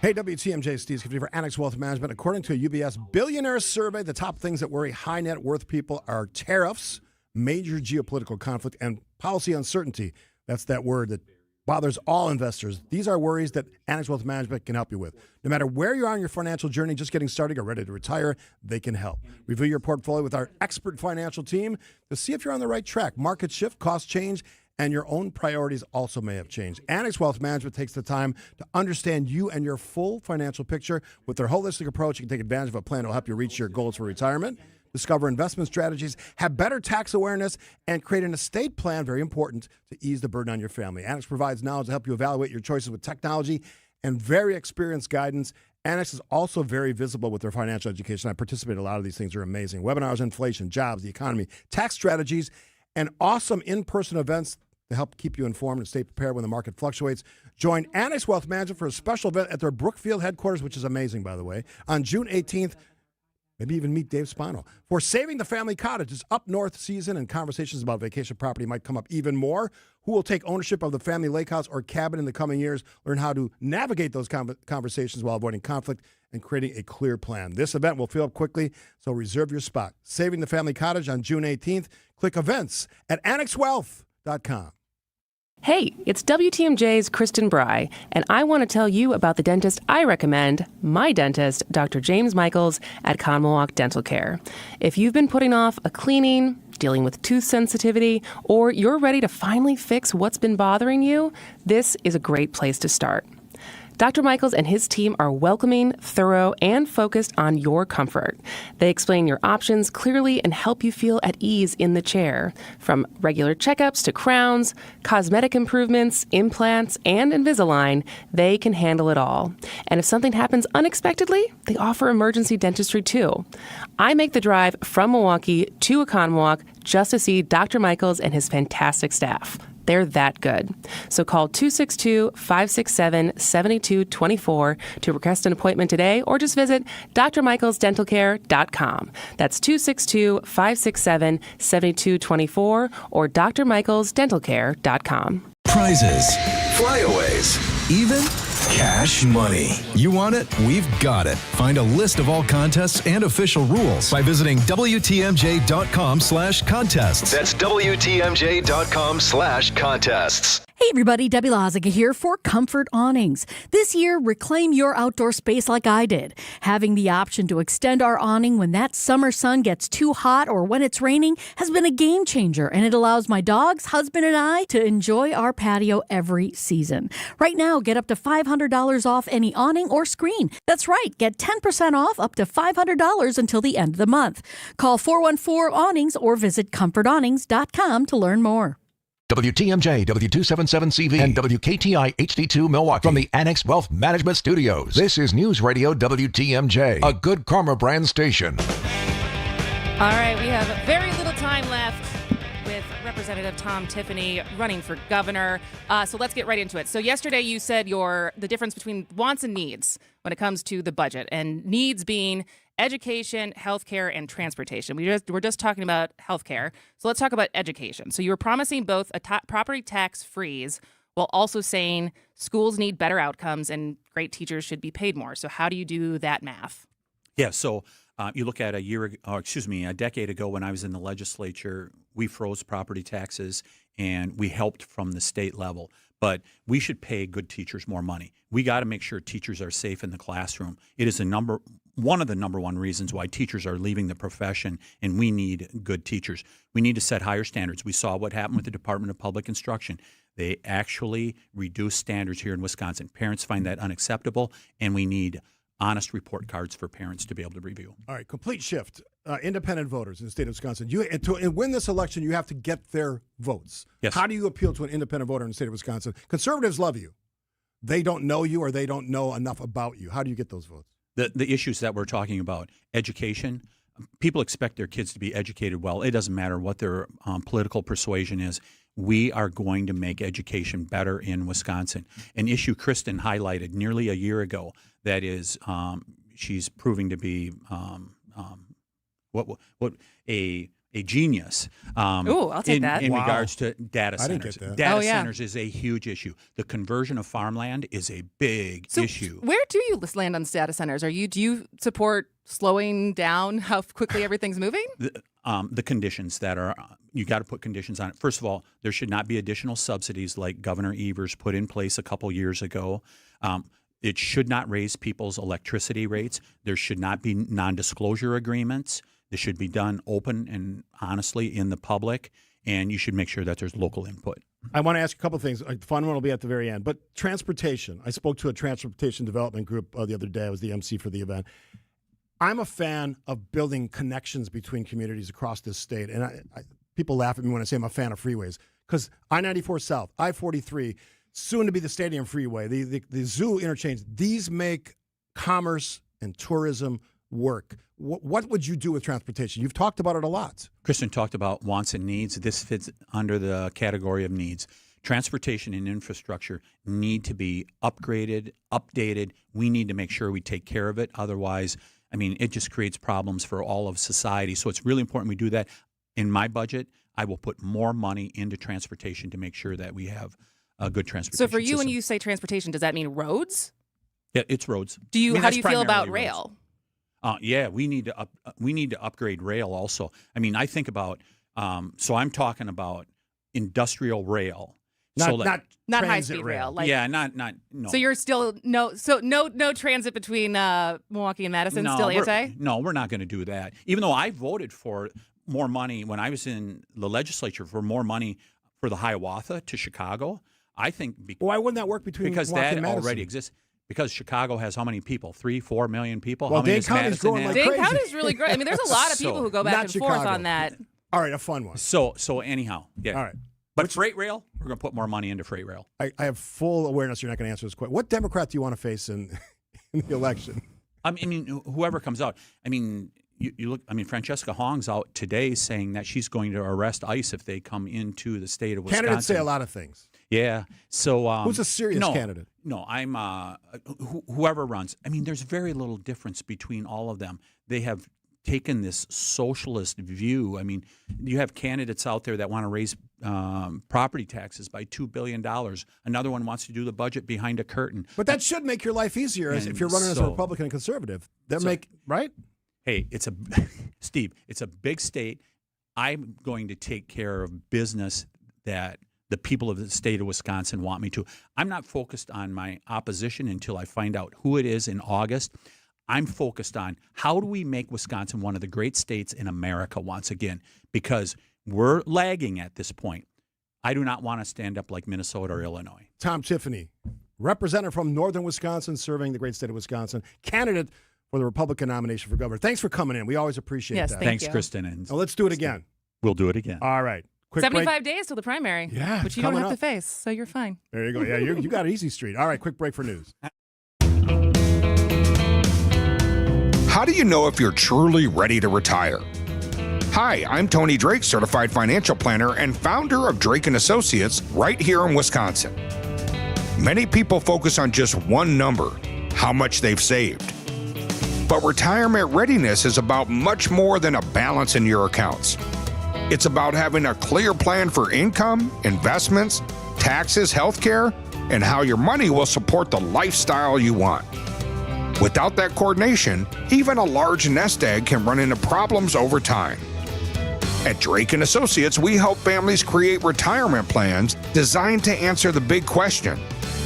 Hey, WTMJ, Steve Skiffy for Annex Wealth Management. According to a UBS billionaire survey, the top things that worry high net worth people are tariffs, major geopolitical conflict, and policy uncertainty. That's that word that bothers all investors. These are worries that Annex Wealth Management can help you with. No matter where you are on your financial journey, just getting started or ready to retire, they can help. Review your portfolio with our expert financial team to see if you're on the right track. Market shift, cost change, and your own priorities also may have changed. Annex Wealth Management takes the time to understand you and your full financial picture. With their holistic approach, you can take advantage of a plan that will help you reach your goals for retirement, discover investment strategies, have better tax awareness, and create an estate plan, very important, to ease the burden on your family. Annex provides knowledge to help you evaluate your choices with technology and very experienced guidance. Annex is also very visible with their financial education. I participate in a lot of these things. They're amazing. Webinars, inflation, jobs, the economy, tax strategies, and awesome in-person events to help keep you informed and stay prepared when the market fluctuates. Join Annex Wealth Management for a special event at their Brookfield headquarters, which is amazing, by the way, on June 18th. Maybe even meet Dave Spano. For Saving the Family Cottage, it's up north season, and conversations about vacation property might come up even more. Who will take ownership of the family lake house or cabin in the coming years? Learn how to navigate those conversations while avoiding conflict and creating a clear plan. This event will fill up quickly, so reserve your spot. Saving the Family Cottage on June 18th. Click events at annexwealth.com. Hey, it's WTMJ's Kristen Bry, and I want to tell you about the dentist I recommend, my dentist, Dr. James Michaels at Conmawalk Dental Care. If you've been putting off a cleaning, dealing with tooth sensitivity, or you're ready to finally fix what's been bothering you, this is a great place to start. Dr. Michaels and his team are welcoming, thorough, and focused on your comfort. They explain your options clearly and help you feel at ease in the chair. From regular checkups to crowns, cosmetic improvements, implants, and Invisalign, they can handle it all. And if something happens unexpectedly, they offer emergency dentistry too. I make the drive from Milwaukee to Oconomowoc just to see Dr. Michaels and his fantastic staff. They're that good. So call 262-567-7224 to request an appointment today, or just visit drmichaelsdentalcare.com. That's 262-567-7224 or drmichaelsdentalcare.com. Prizes, flyaways, even cash money. You want it? We've got it. Find a list of all contests and official rules by visiting WTMJ.com/contests. That's WTMJ.com/contests. Hey everybody, Debbie Lozica here for Comfort Awnings. This year, reclaim your outdoor space like I did. Having the option to extend our awning when that summer sun gets too hot or when it's raining has been a game changer, and it allows my dogs, husband, and I to enjoy our patio every season. Right now, get up to $500 off any awning or screen. That's right, get 10% off up to $500 until the end of the month. Call 414-AWNINGS or visit comfortawnings.com to learn more. WTMJ, W277CV, and WKTI HD2 Milwaukee from the Annex Wealth Management Studios. This is News Radio WTMJ, a Good Karma brand station. All right, we have very little time left with Representative Tom Tiffany running for governor. So let's get right into it. So yesterday you said the difference between wants and needs when it comes to the budget, and needs being education, healthcare, and transportation. We're just talking about healthcare. So let's talk about education. So you were promising both a property tax freeze while also saying schools need better outcomes and great teachers should be paid more. So how do you do that math? Yeah, so you look at a decade ago when I was in the legislature, we froze property taxes and we helped from the state level. But we should pay good teachers more money. We got to make sure teachers are safe in the classroom. It is one of the number one reasons why teachers are leaving the profession, and we need good teachers. We need to set higher standards. We saw what happened with the Department of Public Instruction. They actually reduced standards here in Wisconsin. Parents find that unacceptable, and we need honest report cards for parents to be able to review. All right, complete shift. Independent voters in the state of Wisconsin. To win this election, you have to get their votes. Yes. How do you appeal to an independent voter in the state of Wisconsin? Conservatives love you. They don't know you or they don't know enough about you. How do you get those votes? The issues that we're talking about, education, people expect their kids to be educated well. It doesn't matter what their political persuasion is. We are going to make education better in Wisconsin. An issue Kristen highlighted nearly a year ago that is she's proving to be a genius. Ooh, I'll take that. In Wow. regards to data I didn't centers. get that. Data yeah. centers is a huge issue. The conversion of farmland is a big issue. Where do you land on data centers? Do you support slowing down how quickly everything's moving? The conditions that are, you got to put conditions on it. First of all, there should not be additional subsidies like Governor Evers put in place a couple years ago. It should not raise people's electricity rates. There should not be non-disclosure agreements. This should be done open and honestly in the public, and you should make sure that there's local input. I want to ask you a couple of things. The fun one will be at the very end. But transportation. I spoke to a transportation development group the other day. I was the MC for the event. I'm a fan of building connections between communities across this state. And people laugh at me when I say I'm a fan of freeways. Because I-94 South, I-43, soon to be the Stadium Freeway, the Zoo interchange, these make commerce and tourism work. What would you do with transportation? You've talked about it a lot. Kristen talked about wants and needs. This fits under the category of needs. Transportation and infrastructure need to be upgraded, updated. We need to make sure we take care of it. Otherwise, I mean, it just creates problems for all of society. So it's really important we do that. In my budget, I will put more money into transportation to make sure that we have a good transportation So for you, system. when you say transportation, does that mean roads? Yeah, it's roads. How do you feel about primarily rail? roads. Yeah, we need to upgrade rail also. I mean, I think about so I'm talking about industrial rail. Not high speed rail. Like, yeah, not no. So you're still no transit between Milwaukee and Madison. No, still we're- anti? No, we're not going to do that. Even though I voted for more money when I was in the legislature for more money for the Hiawatha to Chicago, I think Why wouldn't that work between because Milwaukee that and Madison? already exists. Because Chicago has how many people? 3-4 million people. Well, how many Dane does County's Madison growing have? like Dane crazy. County's really great. I mean, there's a lot of people who go back Not and forth Chicago. on that. All right, a fun one. So anyhow, yeah. All right. But freight rail, we're going to put more money into freight rail. I have full awareness you're not going to answer this question. What Democrat do you want to face in the election? I mean, whoever comes out. I mean, you look. I mean, Francesca Hong's out today saying that she's going to arrest ICE if they come into the state of Wisconsin. Candidates say a lot of things. Yeah. So Who's a serious candidate? No, I'm whoever runs. I mean, there's very little difference between all of them. They have taken this socialist view. I mean, you have candidates out there that want to raise property taxes by $2 billion. Another one wants to do the budget behind a curtain. But that should make your life easier if you're running as a Republican and conservative. Right? Hey, Steve, it's a big state. I'm going to take care of business that the people of the state of Wisconsin want me to. I'm not focused on my opposition until I find out who it is in August. I'm focused on how do we make Wisconsin one of the great states in America once again, because we're lagging at this point. I do not want to stand up like Minnesota or Illinois. Tom Tiffany, representative from northern Wisconsin, serving the great state of Wisconsin, candidate for the Republican nomination for governor. Thanks for coming in. We always appreciate that. Thanks, Kristen. And now let's do it again. We'll do it again. All right. Quick 75 days till the primary. Yeah, which you don't coming have up. to face, so you're fine. There you go. Yeah, you got an easy street. All right, quick break for news. How do you know if you're truly ready to retire? Hi, I'm Tony Drake, certified financial planner and founder of Drake & Associates right here in Wisconsin. Many people focus on just one number, how much they've saved. But retirement readiness is about much more than a balance in your accounts. It's about having a clear plan for income, investments, taxes, healthcare, and how your money will support the lifestyle you want. Without that coordination, even a large nest egg can run into problems over time. At Drake & Associates, we help families create retirement plans designed to answer the big question,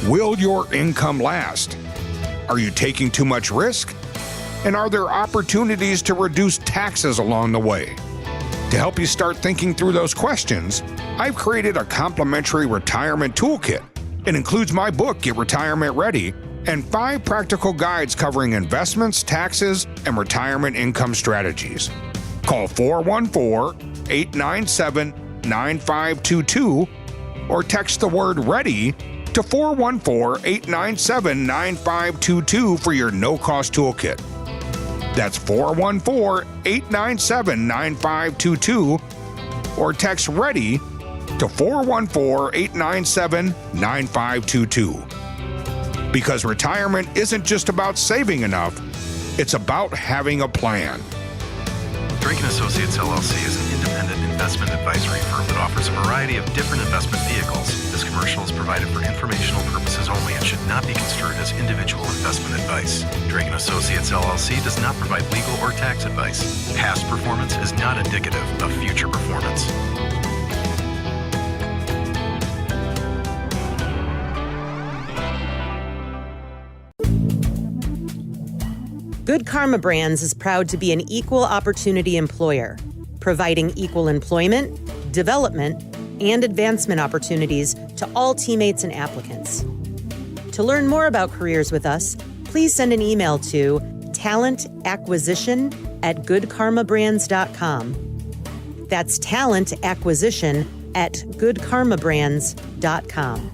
will your income last? Are you taking too much risk? And are there opportunities to reduce taxes along the way? To help you start thinking through those questions, I've created a complimentary retirement toolkit. It includes my book, Get Retirement Ready, and 5 practical guides covering investments, taxes, and retirement income strategies. Call 414-897-9522 or text the word READY to 414-897-9522 for your no-cost toolkit. That's 414-897-9522 or text READY to 414-897-9522. Because retirement isn't just about saving enough, it's about having a plan. Drake & Associates LLC is an independent investment advisory firm that offers a variety of different investment vehicles. This commercial is provided for informational purposes only and should not be construed as individual investment advice. Drake & Associates LLC does not provide legal or tax advice. Past performance is not indicative of future performance. Good Karma Brands is proud to be an equal opportunity employer, providing equal employment, development, and advancement opportunities to all teammates and applicants. To learn more about careers with us, please send an email to talentacquisition@goodkarmabrands.com. That's talentacquisition@goodkarmabrands.com.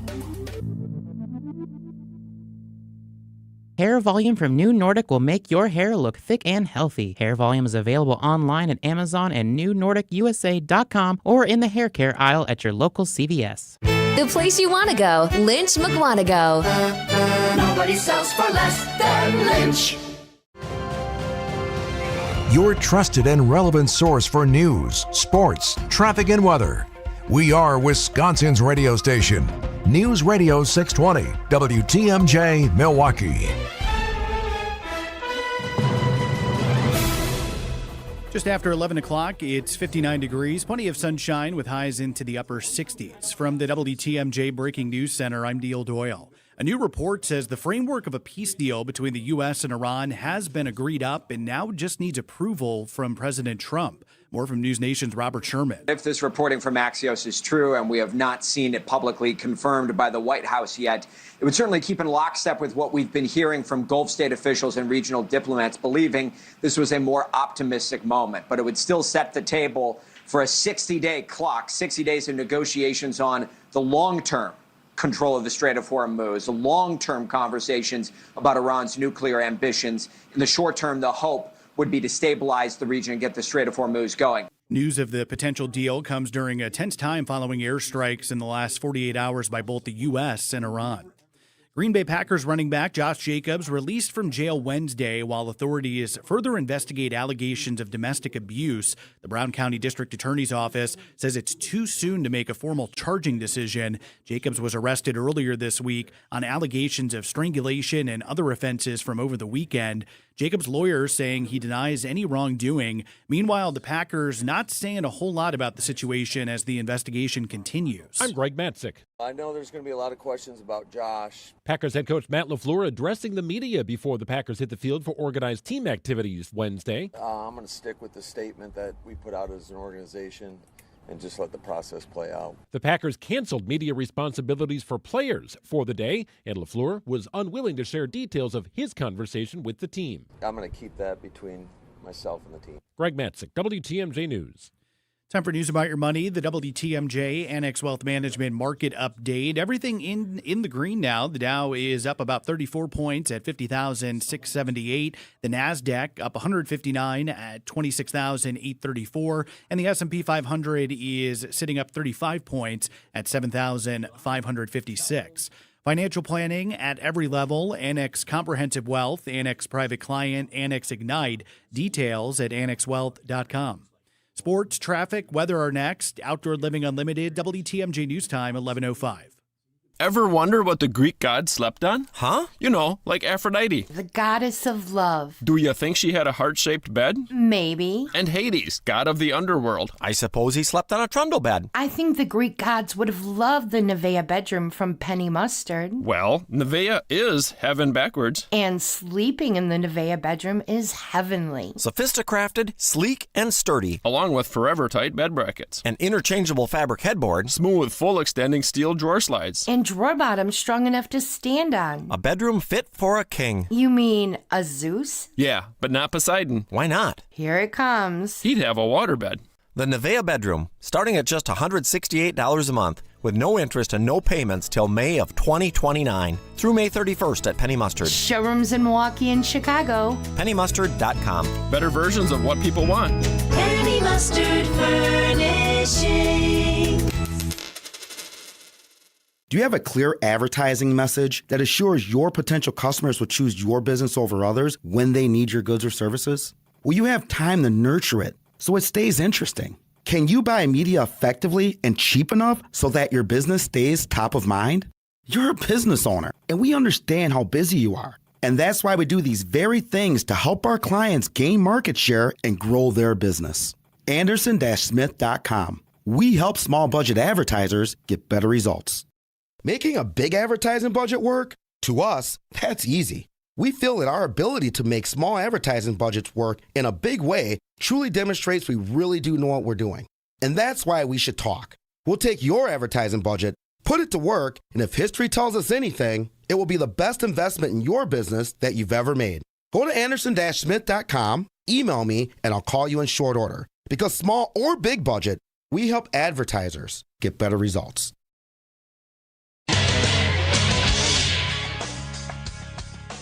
Hair Volume from New Nordic will make your hair look thick and healthy. Hair Volume is available online at Amazon and newnordicusa.com or in the hair care aisle at your local CVS. The place you want to go, Lynch McWanago. Nobody sells for less than Lynch. Your trusted and relevant source for news, sports, traffic, and weather. We are Wisconsin's radio station. News Radio 620, WTMJ, Milwaukee. Just after 11 o'clock, it's 59 degrees, plenty of sunshine with highs into the upper 60s. From the WTMJ Breaking News Center, I'm Neil Doyle. A new report says the framework of a peace deal between the U.S. and Iran has been agreed up and now just needs approval from President Trump. More from News Nation's Robert Sherman. If this reporting from Axios is true, and we have not seen it publicly confirmed by the White House yet, it would certainly keep in lockstep with what we've been hearing from Gulf state officials and regional diplomats, believing this was a more optimistic moment. But it would still set the table for a 60-day clock, 60 days of negotiations on the long-term control of the Strait of Hormuz, the long-term conversations about Iran's nuclear ambitions. In the short term, the hope would be to stabilize the region and get the Strait of Hormuz going. News of the potential deal comes during a tense time following airstrikes in the last 48 hours by both the U.S. and Iran. Green Bay Packers running back Josh Jacobs released from jail Wednesday while authorities further investigate allegations of domestic abuse. The Brown County District Attorney's Office says it's too soon to make a formal charging decision. Jacobs was arrested earlier this week on allegations of strangulation and other offenses from over the weekend. Jacobs' lawyer saying he denies any wrongdoing. Meanwhile, the Packers not saying a whole lot about the situation as the investigation continues. I'm Greg Matzik. I know there's going to be a lot of questions about Josh. Packers head coach Matt LaFleur addressing the media before the Packers hit the field for organized team activities Wednesday. I'm going to stick with the statement that we put out as an organization and just let the process play out. The Packers canceled media responsibilities for players for the day, and LaFleur was unwilling to share details of his conversation with the team. I'm going to keep that between myself and the team. Greg Matzik, WTMJ News. Time for news about your money. The WTMJ Annex Wealth Management Market Update. Everything in the green now. The Dow is up about 34 points at 50,678. The NASDAQ up 159 at 26,834. And the S&P 500 is sitting up 35 points at 7,556. Financial planning at every level. Annex Comprehensive Wealth, Annex Private Client, Annex Ignite. Details at annexwealth.com. Sports, traffic, weather are next. Outdoor Living Unlimited, WTMJ News Time, 11:05. Ever wonder what the Greek god slept on? Huh? You know, like Aphrodite. The goddess of love. Do you think she had a heart-shaped bed? Maybe. And Hades, god of the underworld. I suppose he slept on a trundle bed. I think the Greek gods would have loved the Nevea bedroom from Penny Mustard. Well, Nevea is heaven backwards. And sleeping in the Nevea bedroom is heavenly. Sophisticrafted, sleek, and sturdy. Along with forever tight bed brackets. An interchangeable fabric headboard. Smooth, full extending steel drawer slides. And drawer bottom strong enough to stand on. A bedroom fit for a king. You mean a Zeus? Yeah, but not Poseidon. Why not? Here it comes. He'd have a waterbed. The Nevea bedroom, starting at just $168 a month, with no interest and no payments till May of 2029 through May 31st at Penny Mustard. Showrooms in Milwaukee and Chicago. PennyMustard.com. Better versions of what people want. Penny Mustard Furnishing. Do you have a clear advertising message that assures your potential customers will choose your business over others when they need your goods or services? Will you have time to nurture it so it stays interesting? Can you buy media effectively and cheap enough so that your business stays top of mind? You're a business owner, and we understand how busy you are. And that's why we do these very things to help our clients gain market share and grow their business. Anderson-Smith.com. We help small budget advertisers get better results. Making a big advertising budget work? To us, that's easy. We feel that our ability to make small advertising budgets work in a big way truly demonstrates we really do know what we're doing. And that's why we should talk. We'll take your advertising budget, put it to work, and if history tells us anything, it will be the best investment in your business that you've ever made. Go to Anderson-Smith.com, email me, and I'll call you in short order. Because small or big budget, we help advertisers get better results.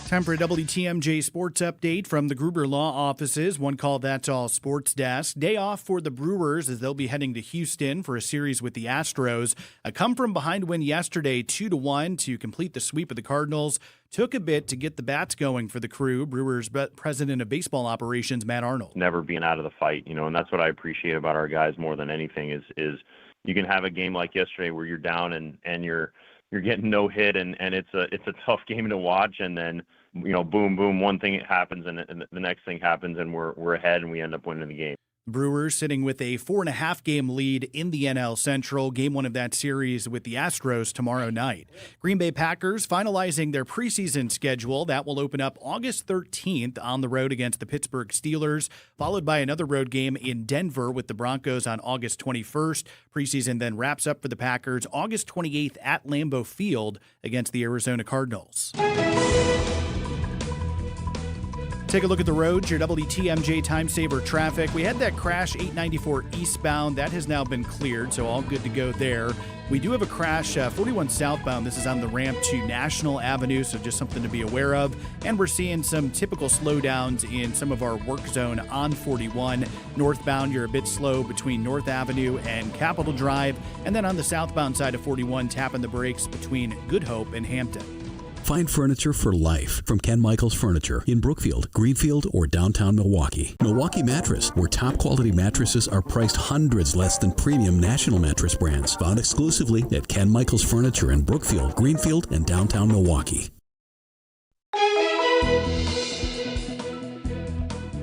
Time for a WTMJ sports update from the Gruber Law Offices. One call, that's all sports desk. Day off for the Brewers as they'll be heading to Houston for a series with the Astros. A come-from-behind win yesterday, 2-1 to complete the sweep of the Cardinals. Took a bit to get the bats going for the crew. Brewers president of baseball operations, Matt Arnold. Never being out of the fight, and that's what I appreciate about our guys more than anything is you can have a game like yesterday where you're down and you're getting no hit and it's a tough game to watch, and then boom, boom, one thing happens and the next thing happens and we're ahead and we end up winning the game. Brewers sitting with a 4.5-game lead in the NL Central. Game one of that series with the Astros tomorrow night. Green Bay Packers finalizing their preseason schedule. That will open up August 13th on the road against the Pittsburgh Steelers, followed by another road game in Denver with the Broncos on August 21st. Preseason then wraps up for the Packers August 28th at Lambeau Field against the Arizona Cardinals. Take a look at the roads, your WTMJ time saver traffic. We had that crash 894 eastbound. That has now been cleared, so all good to go there. We do have a crash 41 southbound. This is on the ramp to National Avenue, so just something to be aware of. And we're seeing some typical slowdowns in some of our work zone on 41. Northbound, you're a bit slow between North Avenue and Capitol Drive. And then on the southbound side of 41, tapping the brakes between Good Hope and Hampton. Find furniture for life from Ken Michaels Furniture in Brookfield, Greenfield, or downtown Milwaukee. Milwaukee Mattress, where top quality mattresses are priced hundreds less than premium national mattress brands. Found exclusively at Ken Michaels Furniture in Brookfield, Greenfield, and downtown Milwaukee.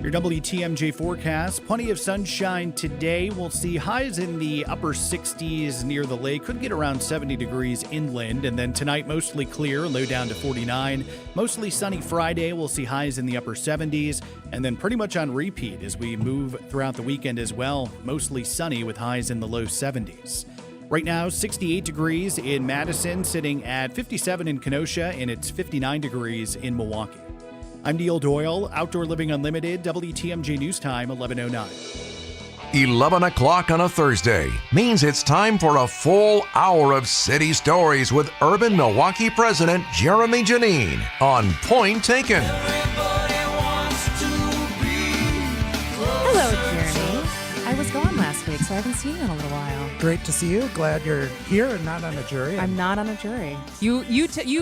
Your WTMJ forecast, plenty of sunshine today. We'll see highs in the upper 60s near the lake. Could get around 70 degrees inland. And then tonight, mostly clear, low down to 49. Mostly sunny Friday. We'll see highs in the upper 70s. And then pretty much on repeat as we move throughout the weekend as well. Mostly sunny with highs in the low 70s. Right now, 68 degrees in Madison, sitting at 57 in Kenosha, and it's 59 degrees in Milwaukee. I'm Neil Doyle, Outdoor Living Unlimited, WTMJ News Time, 11:09. 11 o'clock on a Thursday means it's time for a full hour of city stories with urban Milwaukee president Jeramey Jannene on Point Taken. Hello, Jeramey. I was gone last week, so I haven't seen you in a little while. Great to see you. Glad you're here and not on a jury. I'm not on a jury. You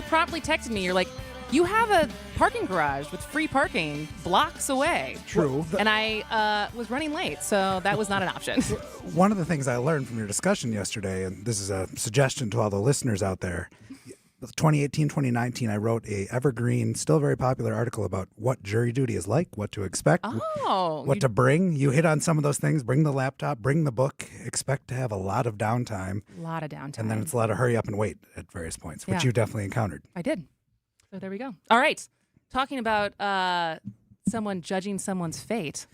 promptly texted me. You're like, you have a parking garage with free parking blocks away. True. And I was running late, so that was not an option. One of the things I learned from your discussion yesterday, and this is a suggestion to all the listeners out there, 2018, 2019, I wrote a evergreen, still very popular article about what jury duty is like, what to expect, what to bring. You hit on some of those things. Bring the laptop, bring the book. Expect to have a lot of downtime. A lot of downtime. And then it's a lot of hurry up and wait at various points, which you definitely encountered. I did. So there we go. All right. Talking about someone judging someone's fate.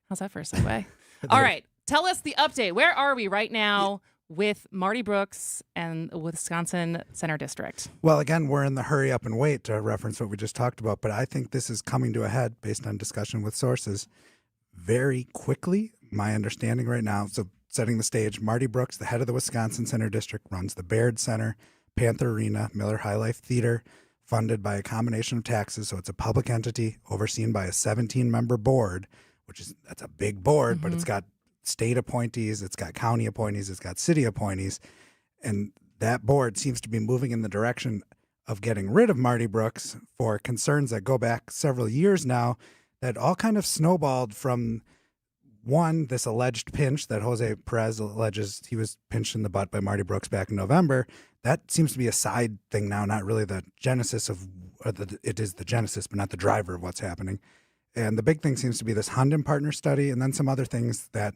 How's that for a segue? All right. Tell us the update. Where are we right now with Marty Brooks and the Wisconsin Center District. Well, again, we're in the hurry up and wait to reference what we just talked about, but I think this is coming to a head based on discussion with sources very quickly. My understanding right now, so setting the stage, Marty Brooks, the head of the Wisconsin Center District, runs the Baird Center, Panther Arena, Miller High Life Theater, funded by a combination of taxes. So it's a public entity overseen by a 17-member board, that's a big board, but it's got state appointees, it's got county appointees, it's got city appointees. And that board seems to be moving in the direction of getting rid of Marty Brooks for concerns that go back several years now that all kind of snowballed from, one, this alleged pinch that Jose Perez alleges he was pinched in the butt by Marty Brooks back in November. That seems to be a side thing now, not really the genesis of, it is the genesis, but not the driver of what's happening. And the big thing seems to be this Hunden partner study and then some other things that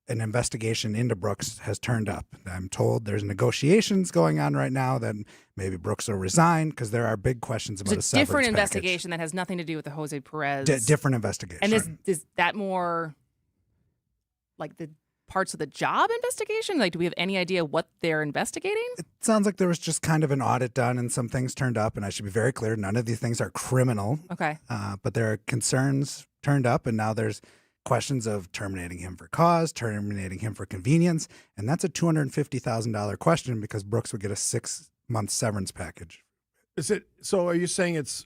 an investigation into Brooks has turned up. I'm told there's negotiations going on right now that maybe Brooks will resign because there are big questions about a severance different package. investigation that has nothing to do with the Jose Perez. Different investigation. And is that more like the parts of the job investigation? Like, do we have any idea what they're investigating? It sounds like there was just kind of an audit done and some things turned up. And I should be very clear, none of these things are criminal. Okay. But there are concerns turned up, and now there's questions of terminating him for cause, terminating him for convenience. And that's a $250,000 question because Brooks would get a 6-month severance package. So are you saying it's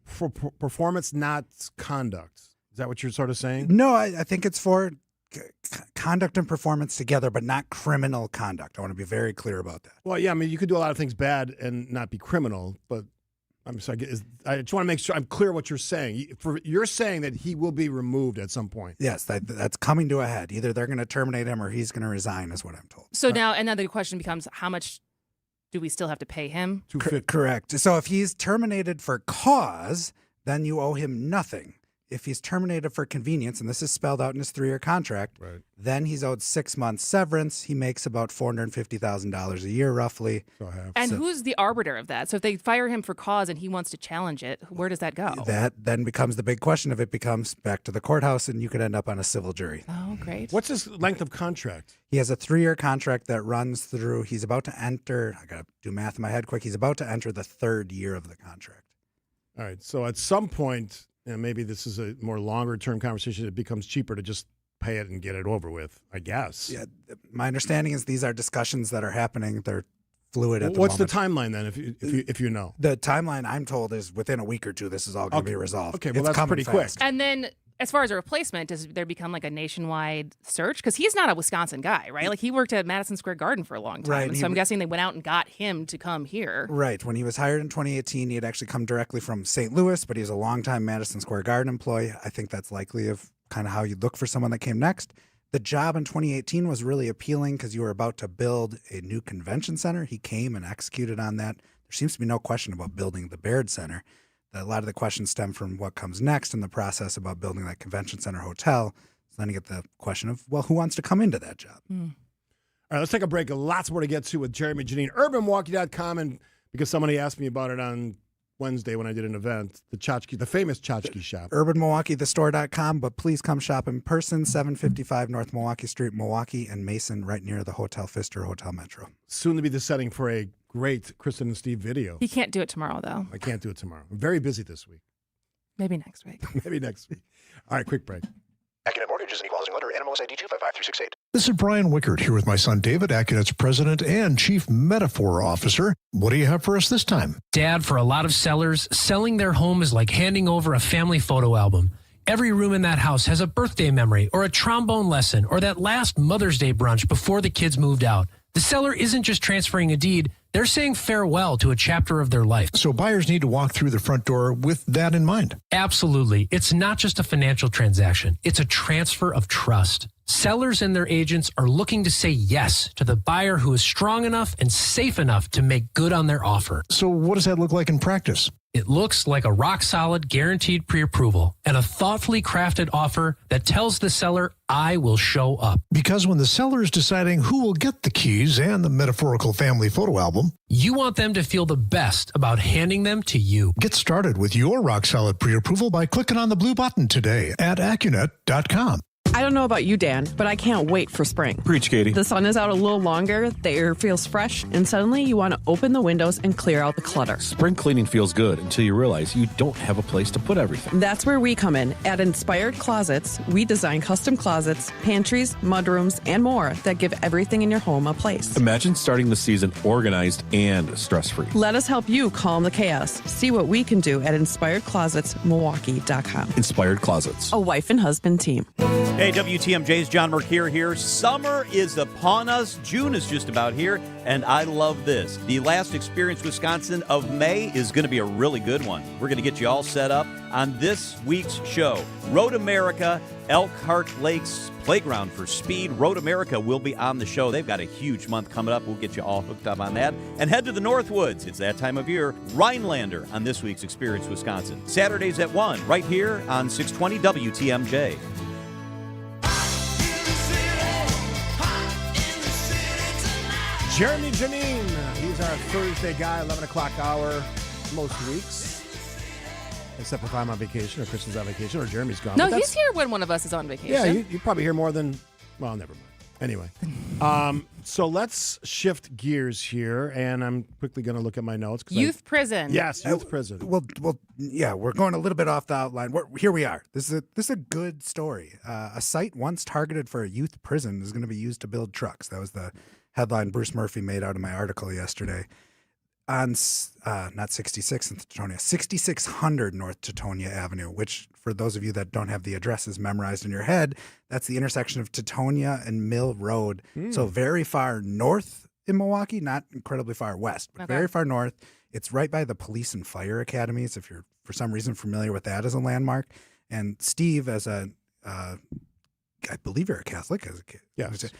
for performance, not conduct? Is that what you're sort of saying? No, I think it's for conduct and performance together, but not criminal conduct. I want to be very clear about that. Well, yeah, I mean, you could do a lot of things bad and not be criminal, but I just want to make sure I'm clear what you're saying. You're saying that he will be removed at some point. Yes, that's coming to a head. Either they're going to terminate him or he's going to resign, is what I'm told. So now another question becomes, how much do we still have to pay him? Correct. So if he's terminated for cause, then you owe him nothing. If he's terminated for convenience, and this is spelled out in his 3-year contract, then he's owed 6 months severance. He makes about $450,000 a year, roughly. And who's the arbiter of that? So if they fire him for cause and he wants to challenge it, where does that go? That then becomes the big question if it becomes back to the courthouse, and you could end up on a civil jury. Oh, great. What's his length of contract? He has a 3-year contract that runs through, he's about to enter, I got to do math in my head quick, he's about to enter the 3rd year of the contract. All right, so at some point, and maybe this is a more longer-term conversation, it becomes cheaper to just pay it and get it over with, I guess. Yeah, my understanding is these are discussions that are happening. They're fluid at the moment. What's the timeline then, if you know? The timeline I'm told is within a week or two, this is all going to be resolved. Okay, well, that's pretty quick. And then as far as a replacement, does there become like a nationwide search? Because he's not a Wisconsin guy, right? Like he worked at Madison Square Garden for a long time. Right, and so I'm guessing they went out and got him to come here. Right. When he was hired in 2018, he had actually come directly from St. Louis, but he was a longtime Madison Square Garden employee. I think that's likely of kind of how you look for someone that came next. The job in 2018 was really appealing because you were about to build a new convention center. He came and executed on that. There seems to be no question about building the Baird Center. A lot of the questions stem from what comes next in the process about building that convention center hotel. So then you get the question of, well, who wants to come into that job? All right, let's take a break. Lots more to get to with Jeramey, Jannene. UrbanMilwaukee.com, and because somebody asked me about it on Wednesday when I did an event, the famous tchotchke shop. UrbanMilwaukeeTheStore.com, but please come shop in person, 755 North Milwaukee Street, Milwaukee, and Mason, right near the Hotel Pfister Hotel Metro. Soon to be the setting for a great Kristen and Steve video. He can't do it tomorrow, though. I can't do it tomorrow. I'm very busy this week. Maybe next week. Maybe next week. All right, quick break. Accunet Mortgage is an equal housing lender. NMLS ID 255368. This is Brian Wickert here with my son David, Accunet's president and chief metaphor officer. What do you have for us this time? Dad, for a lot of sellers, selling their home is like handing over a family photo album. Every room in that house has a birthday memory or a trombone lesson or that last Mother's Day brunch before the kids moved out. The seller isn't just transferring a deed, they're saying farewell to a chapter of their life. So buyers need to walk through the front door with that in mind. Absolutely. It's not just a financial transaction. It's a transfer of trust. Sellers and their agents are looking to say yes to the buyer who is strong enough and safe enough to make good on their offer. So what does that look like in practice? It looks like a rock-solid, guaranteed pre-approval and a thoughtfully crafted offer that tells the seller, I will show up. Because when the seller is deciding who will get the keys and the metaphorical family photo album, you want them to feel the best about handing them to you. Get started with your rock-solid pre-approval by clicking on the blue button today at Accunet.com. I don't know about you, Dan, but I can't wait for spring. Preach, Katie. The sun is out a little longer, the air feels fresh, and suddenly you want to open the windows and clear out the clutter. Spring cleaning feels good until you realize you don't have a place to put everything. That's where we come in. At Inspired Closets, we design custom closets, pantries, mudrooms, and more that give everything in your home a place. Imagine starting the season organized and stress-free. Let us help you calm the chaos. See what we can do at InspiredClosetsMilwaukee.com. Inspired Closets. A wife and husband team. Hey, WTMJ's John Mercure here. Summer is upon us. June is just about here, and I love this. The last Experience Wisconsin of May is going to be a really good one. We're going to get you all set up on this week's show. Road America, Elkhart Lakes Playground for Speed. Road America will be on the show. They've got a huge month coming up. We'll get you all hooked up on that. And head to the Northwoods. It's that time of year. Rhinelander on this week's Experience Wisconsin. Saturdays at 1, right here on 620 WTMJ. Jeramey, Jannene. He's our Thursday guy, 11 o'clock hour most weeks. Except if I'm on vacation or Kristen's on vacation or Jeremy's gone. No, he's here when one of us is on vacation. Yeah, you probably hear more than, well, never mind. Anyway, so let's shift gears here, and I'm quickly going to look at my notes. Youth prison. Yes, youth prison. Well, yeah, we're going a little bit off the outline. Here we are. This is a good story. A site once targeted for a youth prison is going to be used to build trucks. That was the headline Bruce Murphy made out of my article yesterday. On not 66 in Teutonia, 6600 North Teutonia Avenue, which for those of you that don't have the addresses memorized in your head, that's the intersection of Teutonia and Mill Road. So very far north in Milwaukee, not incredibly far west, but very far north. It's right by the police and fire academies, if you're for some reason familiar with that as a landmark. And Steve, as a, I believe you're a Catholic as a kid. Yes.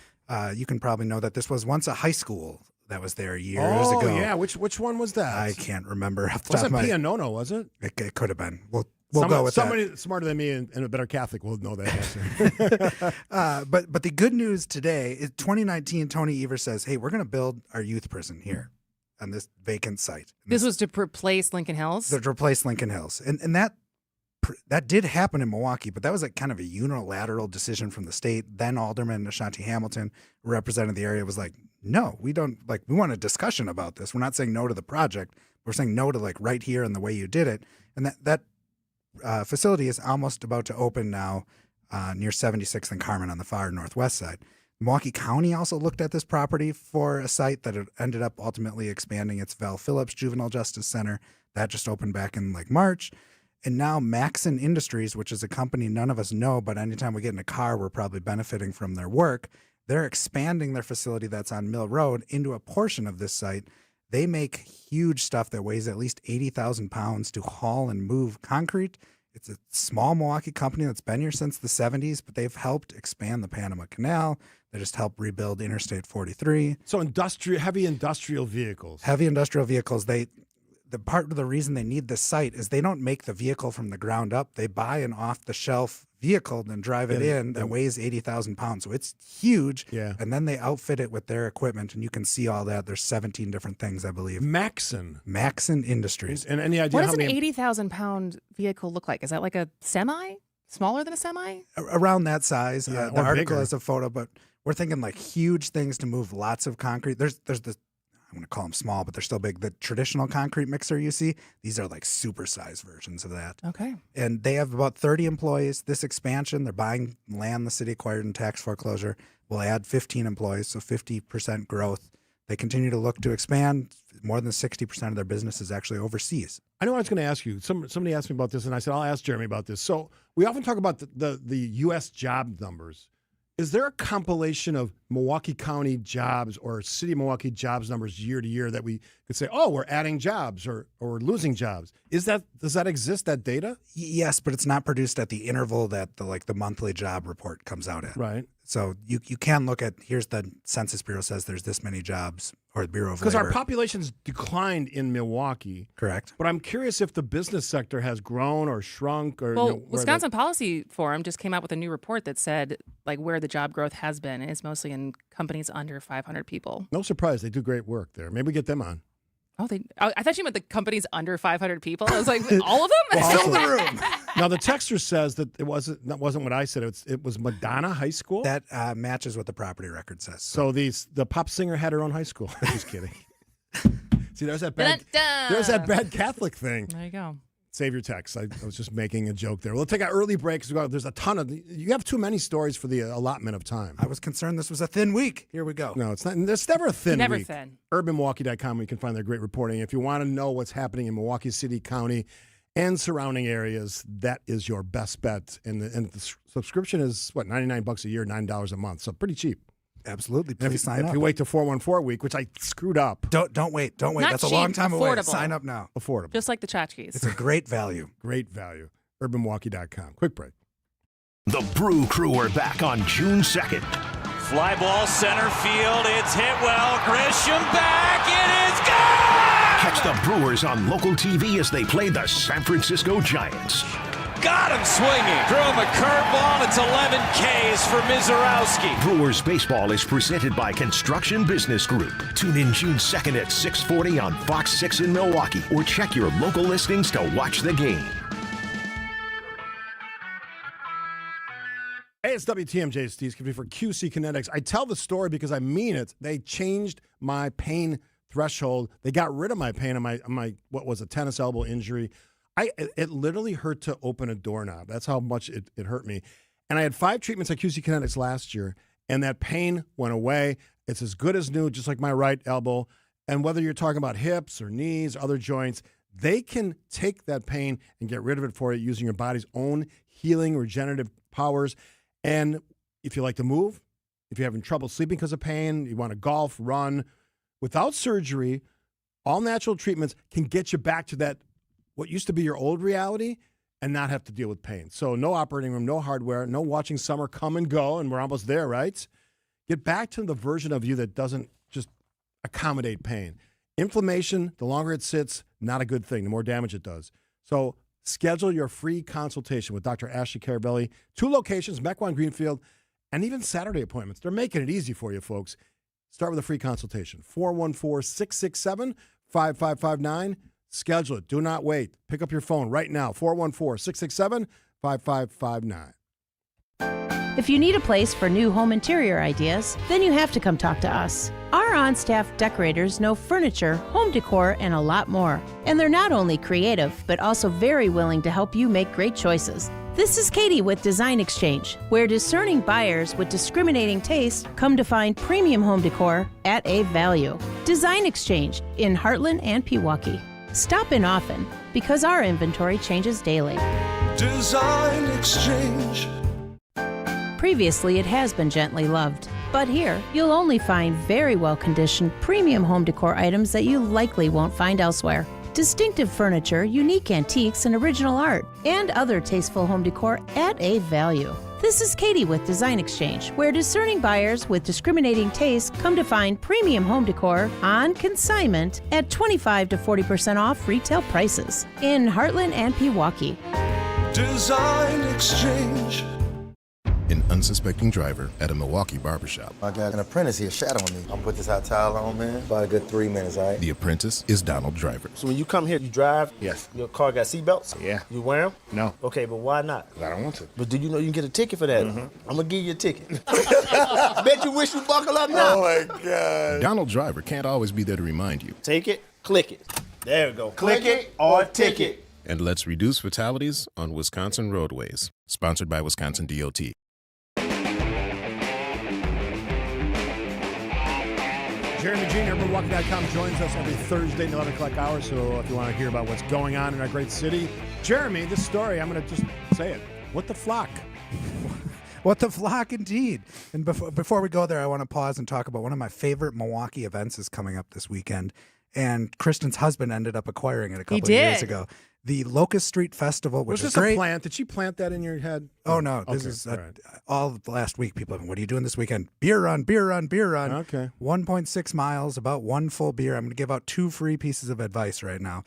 You can probably know that this was once a high school that was there years ago. Oh, yeah. Which one was that? I can't remember. Wasn't Pianono, was it? It could have been. We'll go with somebody that. Smarter than me and a better Catholic will know that answer. But the good news today is 2019, Tony Evers says, hey, we're going to build our youth prison here on this vacant site. This was to replace Lincoln Hills? To replace Lincoln Hills. And that did happen in Milwaukee, but that was like kind of a unilateral decision from the state. Then Alderman Ashanti Hamilton, who represented the area, was like, no, we don't, like, we want a discussion about this. We're not saying no to the project. We're saying no to like right here and the way you did it. And that facility is almost about to open now near 76th and Carmen on the far northwest side. Milwaukee County also looked at this property for a site that ended up ultimately expanding its Val Phillips Juvenile Justice Center. That just opened back in like March. And now Maxon Industries, which is a company none of us know, but anytime we get in a car, we're probably benefiting from their work. They're expanding their facility that's on Mill Road into a portion of this site. They make huge stuff that weighs at least 80,000 pounds to haul and move concrete. It's a small Milwaukee company that's been here since the 70s, but they've helped expand the Panama Canal. They just helped rebuild Interstate 43. So heavy industrial vehicles. Heavy industrial vehicles. The part of the reason they need this site is they don't make the vehicle from the ground up. They buy an off-the-shelf vehicle and drive it in that weighs 80,000 pounds. So it's huge. Yeah. And then they outfit it with their equipment, and you can see all that. There's 17 different things, I believe. Maxon Industries. And any idea what how does many? an 80,000-pound vehicle look like? Is that like a semi? Smaller than a semi? Around that size. Yeah, the or article bigger. has a photo, but we're thinking like huge things to move lots of concrete. There's the, I'm going to call them small, but they're still big. The traditional concrete mixer you see, these are like supersized versions of that. Okay. And they have about 30 employees. This expansion, they're buying land the city acquired in tax foreclosure, will add 15 employees, so 50% growth. They continue to look to expand. More than 60% of their business is actually overseas. I know I was going to ask you. Somebody asked me about this, and I said, I'll ask Jeramey about this. So we often talk about the U.S. job numbers. Is there a compilation of Milwaukee County jobs or City of Milwaukee jobs numbers year to year that we could say, oh, we're adding jobs or losing jobs? Does that exist, that data? Yes, but it's not produced at the interval that the monthly job report comes out at. Right. So you can look at, here's the Census Bureau says there's this many jobs, or the Bureau of Labor. Because our population's declined in Milwaukee. Correct. But I'm curious if the business sector has grown or shrunk. Or well, Wisconsin Policy Forum just came out with a new report that said like where the job growth has been, and it's mostly in companies under 500 people. No surprise, they do great work there. Maybe we get them on. Oh, I thought you meant the company's under 500 people. I was like, all of them? Fill the room. Now, the texter says that that wasn't what I said. It was Madonna High School? That matches what the property record says. So the pop singer had her own high school. Just kidding. See, there's that bad Catholic thing. There you go. Save your text. I was just making a joke there. We'll take an early break because there's a ton of. You have too many stories for the allotment of time. I was concerned this was a thin week. Here we go. No, it's not. There's never a thin Never week. thin. UrbanMilwaukee.com. You can find their great reporting. If you want to know what's happening in Milwaukee City, County, and surrounding areas, that is your best bet. And the subscription is what, $99 a year, $9 a month. So pretty cheap. Absolutely. Please sign up. If you wait till 414 week, which I screwed up. Don't wait. Don't wait. Not That's cheap, a long time away. affordable. Sign up now. Affordable. Just like the tchotchkes. It's a great value. Great value. UrbanMilwaukee.com. Quick break. The Brew Crew are back on June 2nd. Fly ball center field. It's hit well. Grisham back. It is gone! Catch the Brewers on local TV as they play the San Francisco Giants. Got him swinging. Threw him a curveball. It's 11 Ks for Mizorowski. Brewers baseball is presented by Construction Business Group. Tune in June 2nd at 6:40 on Fox 6 in Milwaukee, or check your local listings to watch the game. Hey, it's WTMJ, Steve Skiffy for QC Kinetics. I tell the story because I mean it. They changed my pain threshold. They got rid of my pain on my what was a tennis elbow injury. It literally hurt to open a doorknob. That's how much it hurt me. And I had 5 treatments at QC Kinetics last year, and that pain went away. It's as good as new, just like my right elbow. And whether you're talking about hips or knees, other joints, they can take that pain and get rid of it for you using your body's own healing, regenerative powers. And if you like to move, if you're having trouble sleeping because of pain, you want to golf, run, without surgery, all natural treatments can get you back to that, what used to be your old reality, and not have to deal with pain. So no operating room, no hardware, no watching summer come and go, and we're almost there, right? Get back to the version of you that doesn't just accommodate pain. Inflammation, the longer it sits, not a good thing, the more damage it does. So schedule your free consultation with Dr. Ashley Carabelli. 2 locations, Mequon, Greenfield, and even Saturday appointments. They're making it easy for you, folks. Start with a free consultation. 414-667-5559. Schedule it. Do not wait. Pick up your phone right now. 414-667-5559. If you need a place for new home interior ideas, then you have to come talk to us. Our on-staff decorators know furniture, home decor, and a lot more. And they're not only creative, but also very willing to help you make great choices. This is Katie with Design Exchange, where discerning buyers with discriminating taste come to find premium home decor at a value. Design Exchange in Heartland and Pewaukee. Stop in often, because our inventory changes daily. Design Exchange. Previously, it has been gently loved, but here you'll only find very well-conditioned premium home decor items that you likely won't find elsewhere. Distinctive furniture, unique antiques, and original art, and other tasteful home decor at a value. This is Katie with Design Exchange, where discerning buyers with discriminating taste come to find premium home decor on consignment at 25 to 40% off retail prices in Heartland and Pewaukee. Design Exchange. An unsuspecting driver at a Milwaukee barbershop. I got an apprentice here shadowing me. I'm gonna put this hot towel on, man. About a good 3 minutes, all right? The apprentice is Donald Driver. So when you come here, you drive? Yes. Your car got seatbelts? Yeah. You wear them? No. Okay, but why not? I don't want to. But do you know you can get a ticket for that? I'm gonna give you a ticket. Bet you wish you buckle up now. Oh my God. Donald Driver can't always be there to remind you. Take it, click it. There we go. Click it or ticket. And let's reduce fatalities on Wisconsin roadways. Sponsored by Wisconsin DOT. Jeramey Jr. UrbanWalking.com joins us every Thursday in the 11 o'clock hour. So if you want to hear about what's going on in our great city, Jeramey, this story, I'm going to just say it. What the flock? What the flock, indeed. And before we go there, I want to pause and talk about one of my favorite Milwaukee events is coming up this weekend. And Kristen's husband ended up acquiring it a couple of years ago. The Locust Street Festival, which is great. Was this a plant? Did she plant that in your head? Oh, no. This is all the last week. People have been, what are you doing this weekend? Beer run, beer run, beer run. Okay. 1.6 miles, about 1 full beer. I'm going to give out 2 free pieces of advice right now.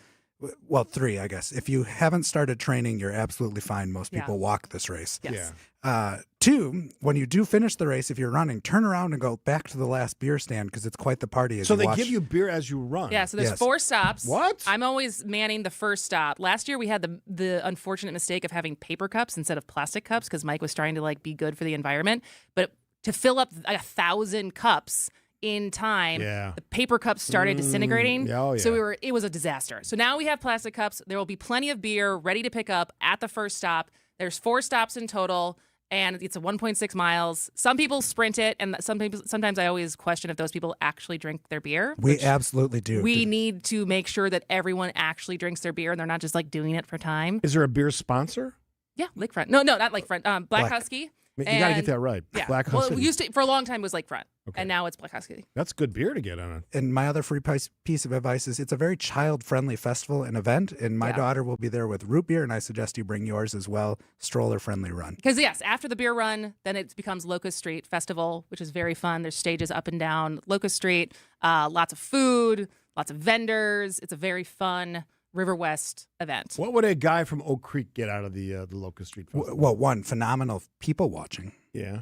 Well, 3, I guess. If you haven't started training, you're absolutely fine. Most people walk this race. Yes. Yeah. 2, when you do finish the race, if you're running, turn around and go back to the last beer stand because it's quite the party. So they give you beer as you run. Yeah, so there's 4 stops. What? I'm always manning the first stop. Last year we had the unfortunate mistake of having paper cups instead of plastic cups because Mike was trying to be good for the environment. But to fill up 1,000 cups in time, the paper cups started disintegrating. So it was a disaster. So now we have plastic cups. There will be plenty of beer ready to pick up at the first stop. There's 4 stops in total. And it's a 1.6 miles. Some people sprint it, and sometimes I always question if those people actually drink their beer. We absolutely do. We need to make sure that everyone actually drinks their beer, and they're not just doing it for time. Is there a beer sponsor? Yeah, Lakefront. No, not Lakefront. Black Husky. You got to get that right. Yeah. Black Husky. Well, for a long time it was Lakefront, and now it's Black Husky. That's good beer to get on it. And my other free piece of advice is it's a very child-friendly festival and event, and my daughter will be there with root beer, and I suggest you bring yours as well. Stroller-friendly run. Because, yes, after the beer run, then it becomes Locust Street Festival, which is very fun. There's stages up and down Locust Street, lots of food, lots of vendors. It's a very fun River West event. What would a guy from Oak Creek get out of the Locust Street Festival? Well, one, phenomenal people watching. Yeah.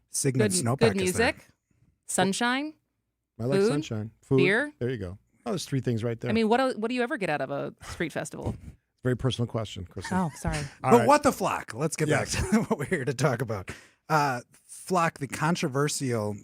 Signet Snowpack good music, sunshine, I like food, sunshine. Food. Beer. There you go. Oh, there's 3 things right there. I mean, what do you ever get out of a street festival? Very personal question, Kristen. Oh, sorry. But what the flock? Let's get back to what we're here to talk about. Flock, the controversial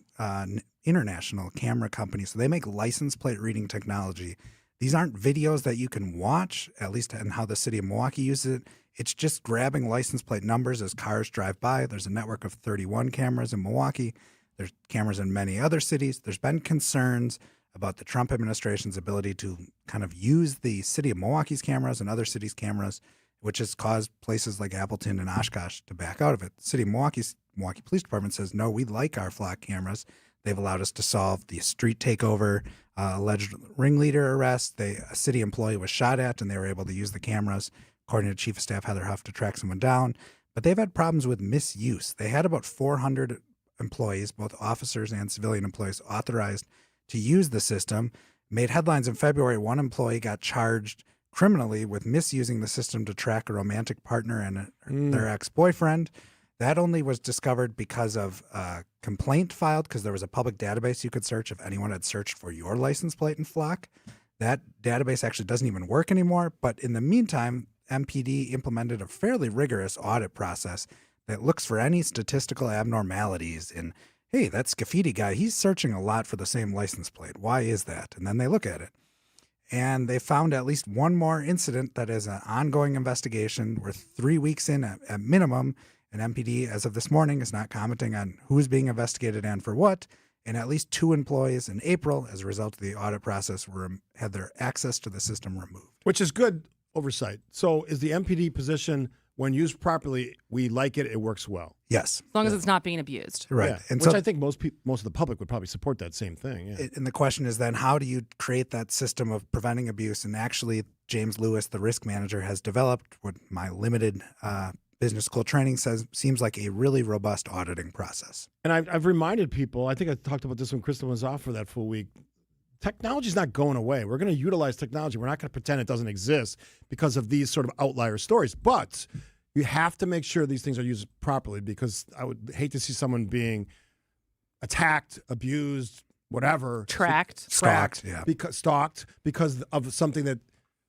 international camera company, so they make license plate reading technology. These aren't videos that you can watch, at least in how the city of Milwaukee uses it. It's just grabbing license plate numbers as cars drive by. There's a network of 31 cameras in Milwaukee. There's cameras in many other cities. There's been concerns about the Trump administration's ability to kind of use the city of Milwaukee's cameras and other cities' cameras, which has caused places like Appleton and Oshkosh to back out of it. The city of Milwaukee Police Department says, no, we like our flock cameras. They've allowed us to solve the street takeover, alleged ringleader arrest. A city employee was shot at, and they were able to use the cameras, according to Chief of Staff Heather Huff, to track someone down. But they've had problems with misuse. They had about 400 employees, both officers and civilian employees, authorized to use the system. Made headlines in February. One employee got charged criminally with misusing the system to track a romantic partner and their ex-boyfriend. That only was discovered because of a complaint filed, because there was a public database you could search if anyone had searched for your license plate in Flock. That database actually doesn't even work anymore. But in the meantime, MPD implemented a fairly rigorous audit process that looks for any statistical abnormalities in, hey, that Scafidi guy, he's searching a lot for the same license plate. Why is that? And then they look at it. And they found at least one more incident that is an ongoing investigation. We're 3 weeks in at minimum, and MPD, as of this morning, is not commenting on who's being investigated and for what. And at least 2 employees in April, as a result of the audit process, had their access to the system removed. Which is good oversight. So is the MPD position, when used properly, we like it, it works well? Yes. As long as it's not being abused. Right. Yeah. And Which so, I think most of the public would probably support that same thing. Yeah. And the question is then, how do you create that system of preventing abuse? And actually, James Lewis, the risk manager, has developed what my limited business school training says seems like a really robust auditing process. And I've reminded people, I think I talked about this when Kristen was off for that full week, technology's not going away. We're going to utilize technology. We're not going to pretend it doesn't exist because of these sort of outlier stories. But you have to make sure these things are used properly, because I would hate to see someone being attacked, abused, whatever. Stalked, yeah. Stalked because of something that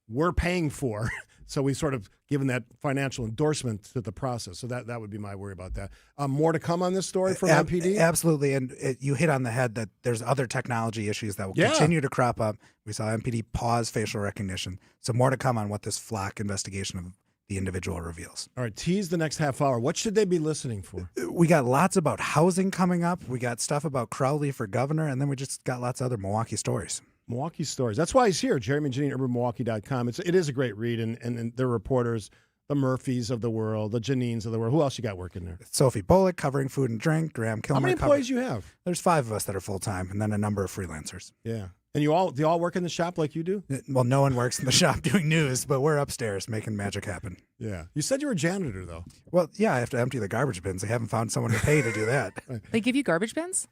we're paying for. So we sort of given that financial endorsement to the process. So that would be my worry about that. More to come on this story from MPD? Absolutely. And you hit on the head that there's other technology issues that will continue to crop up. We saw MPD pause facial recognition. So more to come on what this Flock investigation of the individual reveals. All right, tease the next half hour. What should they be listening for? We got lots about housing coming up. We got stuff about Crowley for governor, and then we just got lots of other Milwaukee stories. Milwaukee stories. That's why he's here. Jeramey and Jannene, UrbanMilwaukee.com. It is a great read, and their reporters, the Murphys of the world, the Janines of the world. Who else you got working there? Sophie Bullock covering food and drink. Graham Kilmer. How many employees you have? There's 5 of us that are full time, and then a number of freelancers. Yeah, and they all work in the shop like you do? Well, no one works in the shop doing news, but we're upstairs making magic happen. Yeah. You said you were a janitor, though. Well, yeah, I have to empty the garbage bins. I haven't found someone to pay to do that. They give you garbage bins?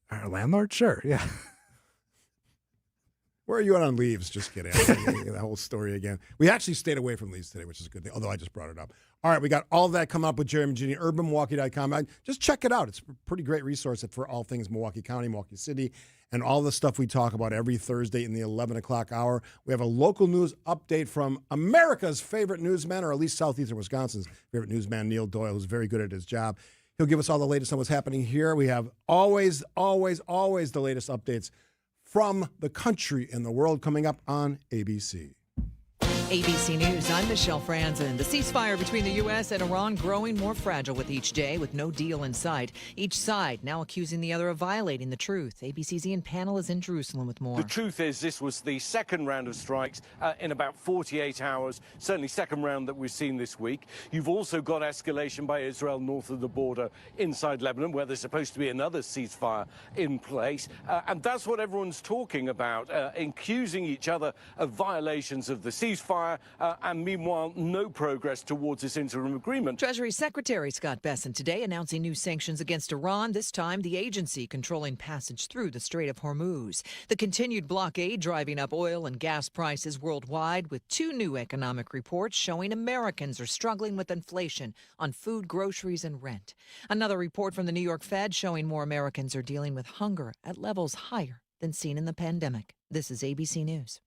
Our landlord, sure, yeah. Where are you on leaves? Just kidding. The whole story again. We actually stayed away from leaves today, which is a good thing, although I just brought it up. All right, we got all that coming up with Jeramey and Jannene, urbanmilwaukee.com. Just check it out. It's a pretty great resource for all things Milwaukee County, Milwaukee City, and all the stuff we talk about every Thursday in the 11 o'clock hour. We have a local news update from America's favorite newsman, or at least southeastern Wisconsin's favorite newsman, Neil Doyle, who's very good at his job. He'll give us all the latest on what's happening here. We have always the latest updates from the country and the world coming up on ABC. ABC News, I'm Michelle Franzen. The ceasefire between the U.S. and Iran growing more fragile with each day, with no deal in sight. Each side now accusing the other of violating the truth. ABC's Ian Pannell is in Jerusalem with more. The truth is this was the second round of strikes in about 48 hours, certainly second round that we've seen this week. You've also got escalation by Israel north of the border inside Lebanon, where there's supposed to be another ceasefire in place. And that's what everyone's talking about, accusing each other of violations of the ceasefire. And meanwhile, no progress towards this interim agreement. Treasury Secretary Scott Bessent today announcing new sanctions against Iran, this time the agency controlling passage through the Strait of Hormuz. The continued blockade driving up oil and gas prices worldwide, with two new economic reports showing Americans are struggling with inflation on food, groceries, and rent. Another report from the New York Fed showing more Americans are dealing with hunger at levels higher than seen in the pandemic. This is ABC News.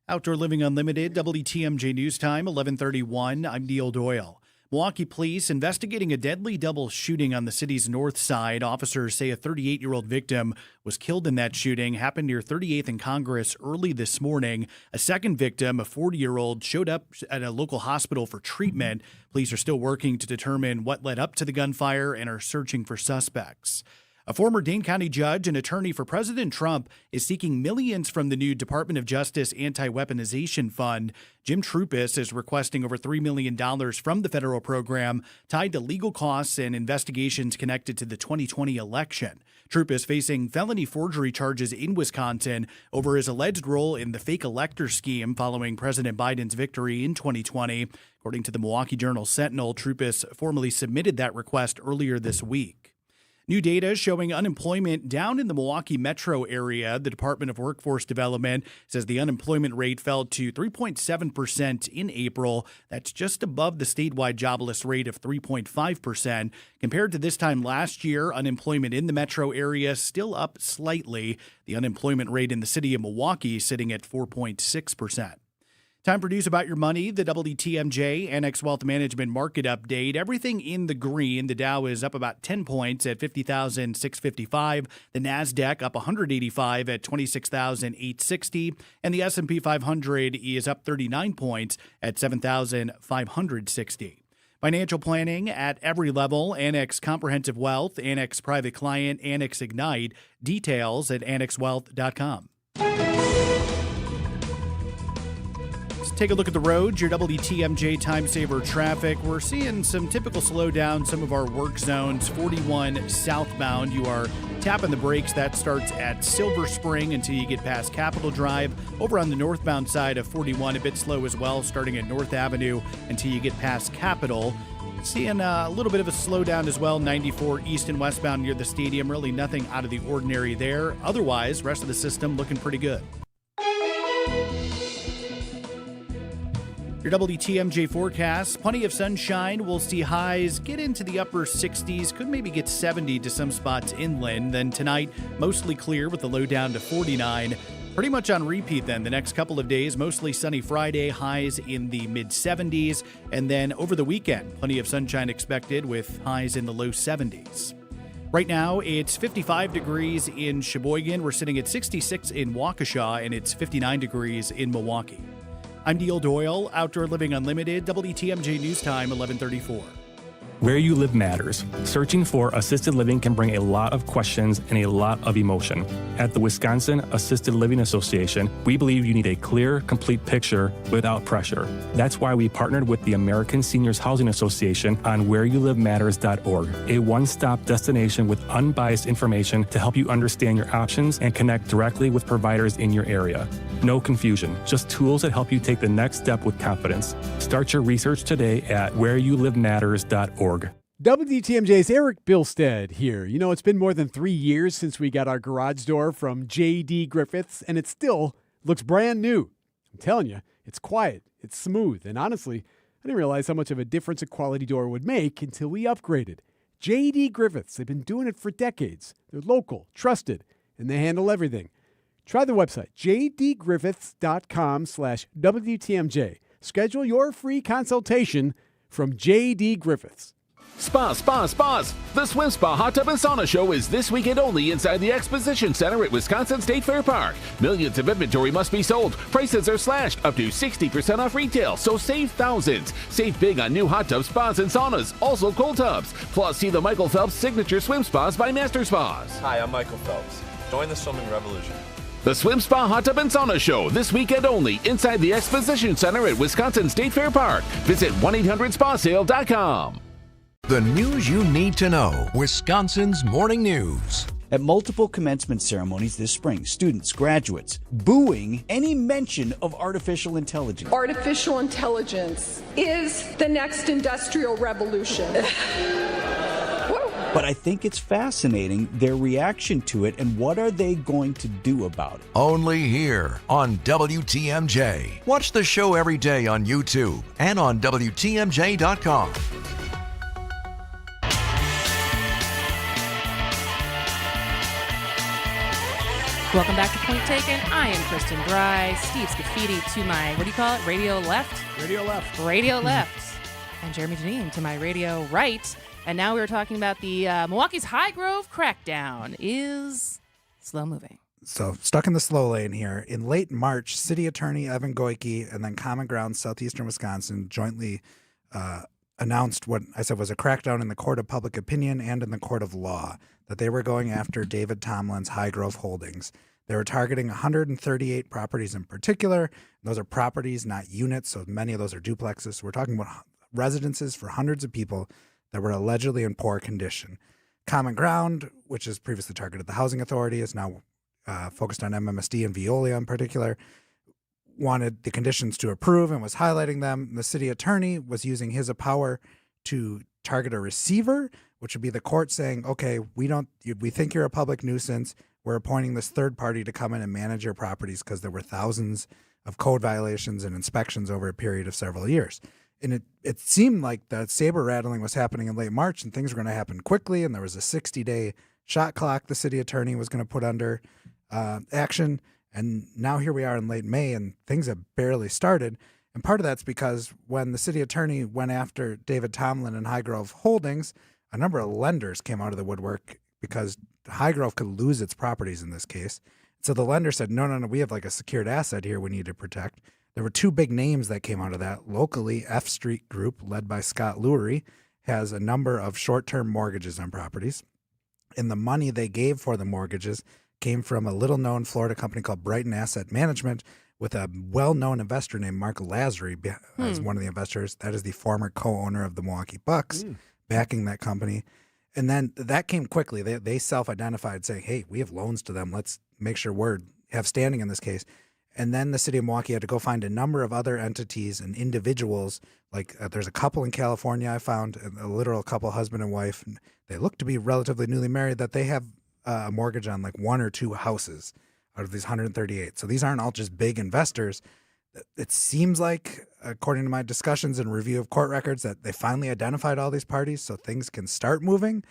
Outdoor Living Unlimited, WTMJ News Time, 11:31. I'm Neil Doyle. Milwaukee police investigating a deadly double shooting on the city's north side. Officers say a 38-year-old victim was killed in that shooting. Happened near 38th and Congress early this morning. A second victim, a 40-year-old, showed up at a local hospital for treatment. Police are still working to determine what led up to the gunfire and are searching for suspects. A former Dane County judge and attorney for President Trump is seeking millions from the new Department of Justice Anti-Weaponization Fund. Jim Troupis is requesting over $3 million from the federal program tied to legal costs and investigations connected to the 2020 election. Troupis facing felony forgery charges in Wisconsin over his alleged role in the fake elector scheme following President Biden's victory in 2020. According to the Milwaukee Journal-Sentinel, Troupis formally submitted that request earlier this week. New data showing unemployment down in the Milwaukee metro area. The Department of Workforce Development says the unemployment rate fell to 3.7% in April. That's just above the statewide jobless rate of 3.5%. Compared to this time last year, unemployment in the metro area still up slightly. The unemployment rate in the city of Milwaukee sitting at 4.6%. Time for news about your money, the WTMJ Annex Wealth Management Market Update. Everything in the green. The Dow is up about 10 points at 50,655. The NASDAQ up 185 at 26,860. And the S&P 500 is up 39 points at 7,560. Financial planning at every level. Annex Comprehensive Wealth, Annex Private Client, Annex Ignite. Details at annexwealth.com. Take a look at the roads, your WTMJ time saver traffic. We're seeing some typical slowdown, some of our work zones. 41 southbound, you are tapping the brakes. That starts at Silver Spring until you get past Capitol Drive. Over on the northbound side of 41, a bit slow as well, starting at North Avenue until you get past Capitol. Seeing a little bit of a slowdown as well, 94 east and westbound near the stadium. Really nothing out of the ordinary there. Otherwise, rest of the system looking pretty good. Your WTMJ forecast, plenty of sunshine. We'll see highs get into the upper 60s, could maybe get 70 to some spots inland. Then tonight, mostly clear with the low down to 49. Pretty much on repeat then the next couple of days, mostly sunny Friday, highs in the mid-70s. And then over the weekend, plenty of sunshine expected with highs in the low 70s. Right now, it's 55 degrees in Sheboygan. We're sitting at 66 in Waukesha, and it's 59 degrees in Milwaukee. I'm Neil Doyle, Outdoor Living Unlimited, WTMJ News Time, 11:34. Where you live matters. Searching for assisted living can bring a lot of questions and a lot of emotion. At the Wisconsin Assisted Living Association, we believe you need a clear, complete picture without pressure. That's why we partnered with the American Seniors Housing Association on whereyouLiveMatters.org, a one-stop destination with unbiased information to help you understand your options and connect directly with providers in your area. No confusion, just tools that help you take the next step with confidence. Start your research today at whereyouLiveMatters.org. WTMJ's Eric Bilstead here. You know, it's been more than 3 years since we got our garage door from J.D. Griffiths, and it's still Looks brand new. I'm telling you, it's quiet, it's smooth, and honestly, I didn't realize how much of a difference a quality door would make until we upgraded. J.D. Griffiths, they've been doing it for decades. They're local, trusted, and they handle everything. Try the website, jdgriffiths.com/WTMJ. Schedule your free consultation from J.D. Griffiths. Spas. The Swim Spa Hot Tub and Sauna Show is this weekend only inside the Exposition Center at Wisconsin State Fair Park. Millions of inventory must be sold. Prices are slashed up to 60% off retail, so save thousands. Save big on new hot tubs, spas, and saunas, also cold tubs. Plus, see the Michael Phelps Signature Swim Spas by Master Spas. Hi, I'm Michael Phelps. Join the swimming revolution. The Swim Spa Hot Tub and Sauna Show this weekend only inside the Exposition Center at Wisconsin State Fair Park. Visit 1-800-SPASale.com. The news you need to know. Wisconsin's Morning News. At multiple commencement ceremonies this spring, students, graduates, booing any mention of artificial intelligence. Artificial intelligence is the next industrial revolution. But I think it's fascinating, their reaction to it, and what are they going to do about it? Only here on WTMJ. Watch the show every day on YouTube and on WTMJ.com. Welcome back to Point Taken. I am Kristen Dry. Steve Scafidi to my, what do you call it? Radio left? Radio left. Radio left. And Jeramey Jannene to my radio right. And now we're talking about the Milwaukee's High Grove crackdown is slow moving. So stuck in the slow lane here. In late March, City Attorney Evan Goyke and then Common Ground Southeastern Wisconsin jointly announced what I said was a crackdown in the court of public opinion and in the court of law, that they were going after David Tomlin's High Grove holdings. They were targeting 138 properties in particular. Those are properties, not units, so many of those are duplexes. We're talking about residences for hundreds of people that were allegedly in poor condition. Common Ground, which has previously targeted the Housing Authority, is now focused on MMSD and Veolia in particular, wanted the conditions to approve and was highlighting them. The city attorney was using his power to target a receiver, which would be the court saying, okay, we think you're a public nuisance. We're appointing this third party to come in and manage your properties because there were thousands of code violations and inspections over a period of several years. And it seemed like the saber rattling was happening in late March and things were going to happen quickly. And there was a 60-day shot clock the city attorney was going to put under action. And now here we are in late May and things have barely started. And part of that's because when the city attorney went after David Tomlin and High Grove Holdings, a number of lenders came out of the woodwork because High Grove could lose its properties in this case. So the lender said, no, we have like a secured asset here we need to protect. There were two big names that came out of that. Locally, F Street Group, led by Scott Lurie, has a number of short-term mortgages on properties. And the money they gave for the mortgages came from a little-known Florida company called Brighton Asset Management with a well-known investor named Mark Lazary as one of the investors. That is the former co-owner of the Milwaukee Bucks, backing that company. And then that came quickly. They self-identified saying, hey, we have loans to them. Let's make sure we have standing in this case. And then the city of Milwaukee had to go find a number of other entities and individuals. Like there's a couple in California I found, a literal couple, husband and wife. And they look to be relatively newly married, that they have a mortgage on like one or two houses out of these 138. So these aren't all just big investors. It seems like, according to my discussions and review of court records, that they finally identified all these parties so things can start moving.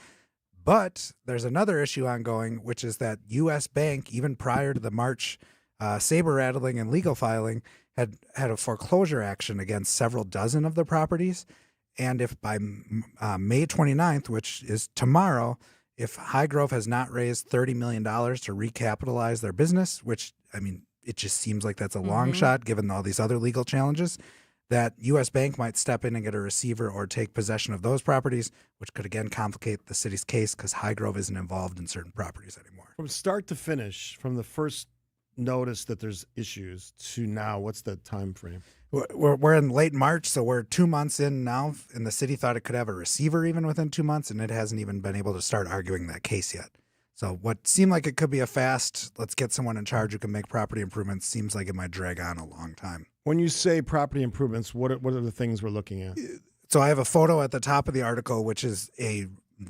But there's another issue ongoing, which is that U.S. Bank, even prior to the March saber rattling and legal filing, had a foreclosure action against several dozen of the properties. And if by May 29th, which is tomorrow, if High Grove has not raised $30 million to recapitalize their business, which, I mean, it just seems like that's a long shot given all these other legal challenges, that U.S. Bank might step in and get a receiver or take possession of those properties, which could again complicate the city's case because High Grove isn't involved in certain properties anymore. From start to finish, from the first notice that there's issues to now, what's the time frame? We're in late March, so we're 2 months in now, and the city thought it could have a receiver even within 2 months, and it hasn't even been able to start arguing that case yet. So what seemed like it could be a fast, let's get someone in charge who can make property improvements, seems like it might drag on a long time. When you say property improvements, what are the things we're looking at? So I have a photo at the top of the article, which is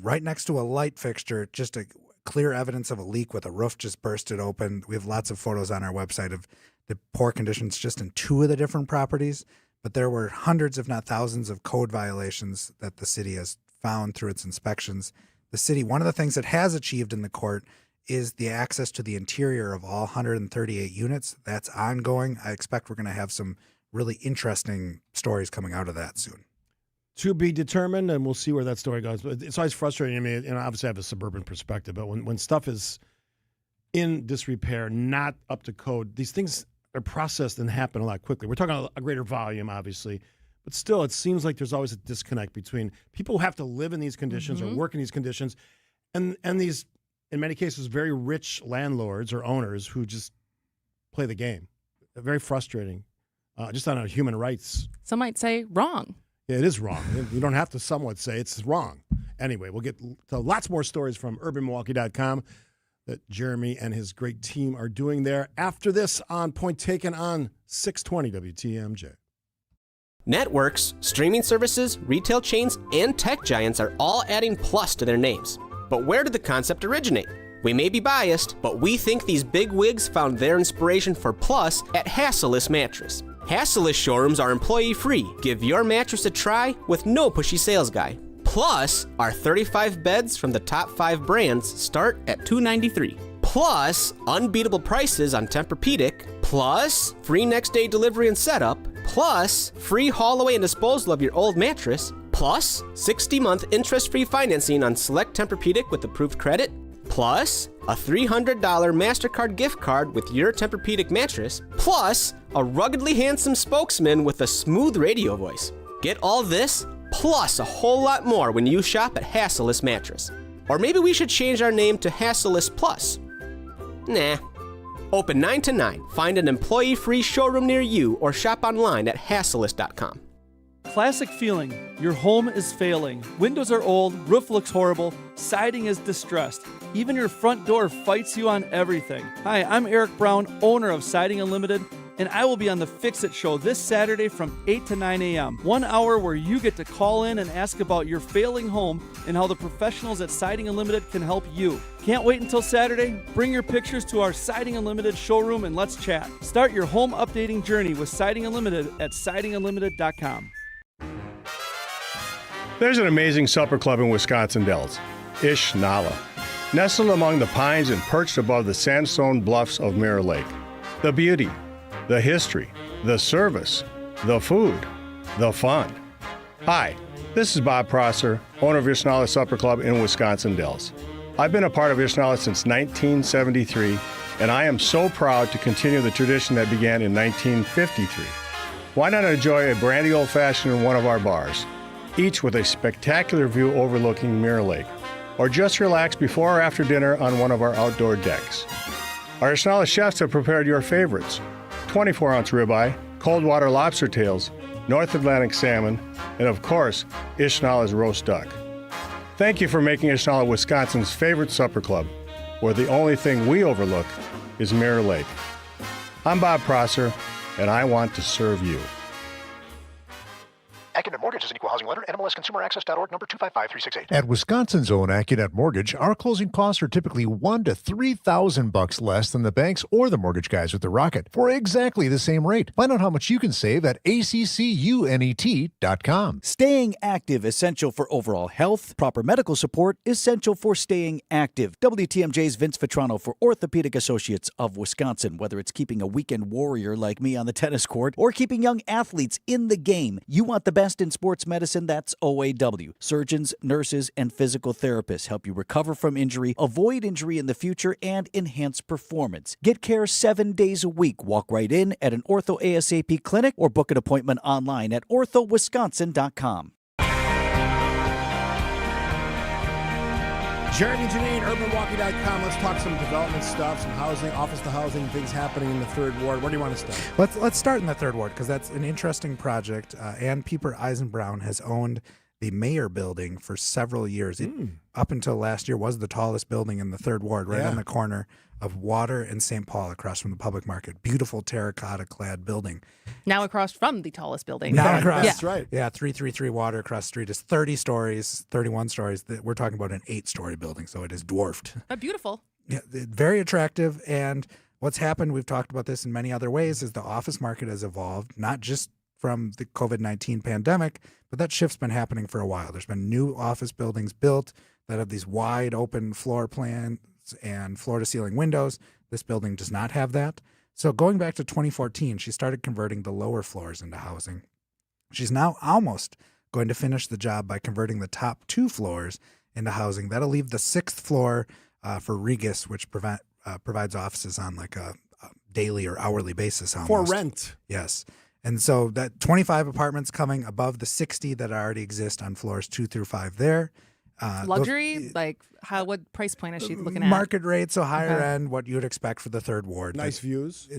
right next to a light fixture, just clear evidence of a leak with a roof just bursted open. We have lots of photos on our website of the poor conditions just in 2 of the different properties. But there were hundreds, if not thousands, of code violations that the city has found through its inspections. The city, one of the things it has achieved in the court is the access to the interior of all 138 units. That's ongoing. I expect we're going to have some really interesting stories coming out of that soon. To be determined, and we'll see where that story goes. But it's always frustrating to me, and obviously I have a suburban perspective, but when stuff is in disrepair, not up to code, these things are processed and happen a lot quickly. We're talking a greater volume, obviously, but still it seems like there's always a disconnect between people who have to live in these conditions or work in these conditions and these, in many cases, very rich landlords or owners who just play the game. Very frustrating, just on a human rights. Some might say wrong. Yeah, it is wrong. You don't have to somewhat say it's wrong. Anyway, we'll get to lots more stories from UrbanMilwaukee.com that Jeramey and his great team are doing there. After this, on Point Taken on 620 WTMJ. Networks, streaming services, retail chains, and tech giants are all adding plus to their names. But where did the concept originate? We may be biased, but we think these big wigs found their inspiration for plus at Hasseless Mattress. Hasseless showrooms are employee-free. Give your mattress a try with no pushy sales guy. Plus, our 35 beds from the top 5 brands start at $293. Plus, unbeatable prices on Tempur-Pedic. Plus, free next-day delivery and setup. Plus, free haul away and disposal of your old mattress. Plus, 60-month interest-free financing on select Tempur-Pedic with approved credit. Plus, a $300 MasterCard gift card with your Tempur-Pedic mattress. Plus, a ruggedly handsome spokesman with a smooth radio voice. Get all this, plus a whole lot more when you shop at Hasseless Mattress. Or maybe we should change our name to Hasseless Plus. Nah. Open 9 to 9. Find an employee-free showroom near you or shop online at Hasseless.com. Classic feeling. Your home is failing. Windows are old, roof looks horrible, siding is distressed. Even your front door fights you on everything. Hi, I'm Eric Brown, owner of Siding Unlimited, and I will be on the Fix It Show this Saturday from 8 to 9 a.m. 1 hour where you get to call in and ask about your failing home and how the professionals at Siding Unlimited can help you. Can't wait until Saturday? Bring your pictures to our Siding Unlimited showroom and let's chat. Start your home updating journey with Siding Unlimited at sidingunlimited.com. There's an amazing supper club in Wisconsin Dells, Ish Nala, nestled among the pines and perched above the sandstone bluffs of Mirror Lake. The beauty, the history, the service, the food, the fun. Hi, this is Bob Prosser, owner of Ish Nala Supper Club in Wisconsin Dells. I've been a part of Ish Nala since 1973, and I am so proud to continue the tradition that began in 1953. Why not enjoy a brandy old-fashioned in one of our bars, each with a spectacular view overlooking Mirror Lake, or just relax before or after dinner on one of our outdoor decks. Our Ish Nala chefs have prepared your favorites: 24-ounce ribeye, cold water lobster tails, North Atlantic salmon, and of course, Ish Nala's roast duck. Thank you for making Ish Nala Wisconsin's favorite supper club, where the only thing we overlook is Mirror Lake. I'm Bob Prosser, and I want to serve you. AccuNet Mortgage is an equal housing lender. NMLSConsumerAccess.org, number 255368. At Wisconsin's own AccuNet Mortgage, our closing costs are typically $1,000 to $3,000 less than the banks or the mortgage guys with the Rocket for exactly the same rate. Find out how much you can save at ACCUNET.com. Staying active, essential for overall health. Proper medical support, essential for staying active. WTMJ's Vince Vitrano for Orthopedic Associates of Wisconsin. Whether it's keeping a weekend warrior like me on the tennis court or keeping young athletes in the game, you want the best in sports medicine. That's OAW. Surgeons, nurses, and physical therapists help you recover from injury, avoid injury in the future, and enhance performance. Get care 7 days a week. Walk right in at an Ortho ASAP clinic or book an appointment online at orthowisconsin.com. Jeramey, Jannene, UrbanWalkie.com. Let's talk some development stuff, some housing, office to housing, things happening in the third ward. Where do you want to start? Let's start in the third ward because that's an interesting project. Ann Pieper Eisenbrown has owned the Mayor building for several years. It, up until last year, was the tallest building in the third ward, right on the corner of Water in St. Paul across from the public market. Beautiful terracotta-clad building. Now across from the tallest building. Now across, That's right. Yeah, 333 Water across the street is 30 stories, 31 stories. We're talking about an 8-story building, so it is dwarfed. Beautiful. Yeah, very attractive. And what's happened, we've talked about this in many other ways, is the office market has evolved, not just from the COVID-19 pandemic, but that shift's been happening for a while. There's been new office buildings built that have these wide open floor plans and floor-to-ceiling windows. This building does not have that. So going back to 2014, she started converting the lower floors into housing. She's now almost going to finish the job by converting the top 2 floors into housing. That'll leave the 6th floor for Regus, which provides offices on like a daily or hourly basis almost. For rent. Yes. And so that 25 apartments coming above the 60 that already exist on floors 2 through 5 there. Luxury? What price point is she looking at? Market rate, so higher end, what you'd expect for the 3rd ward. Nice views.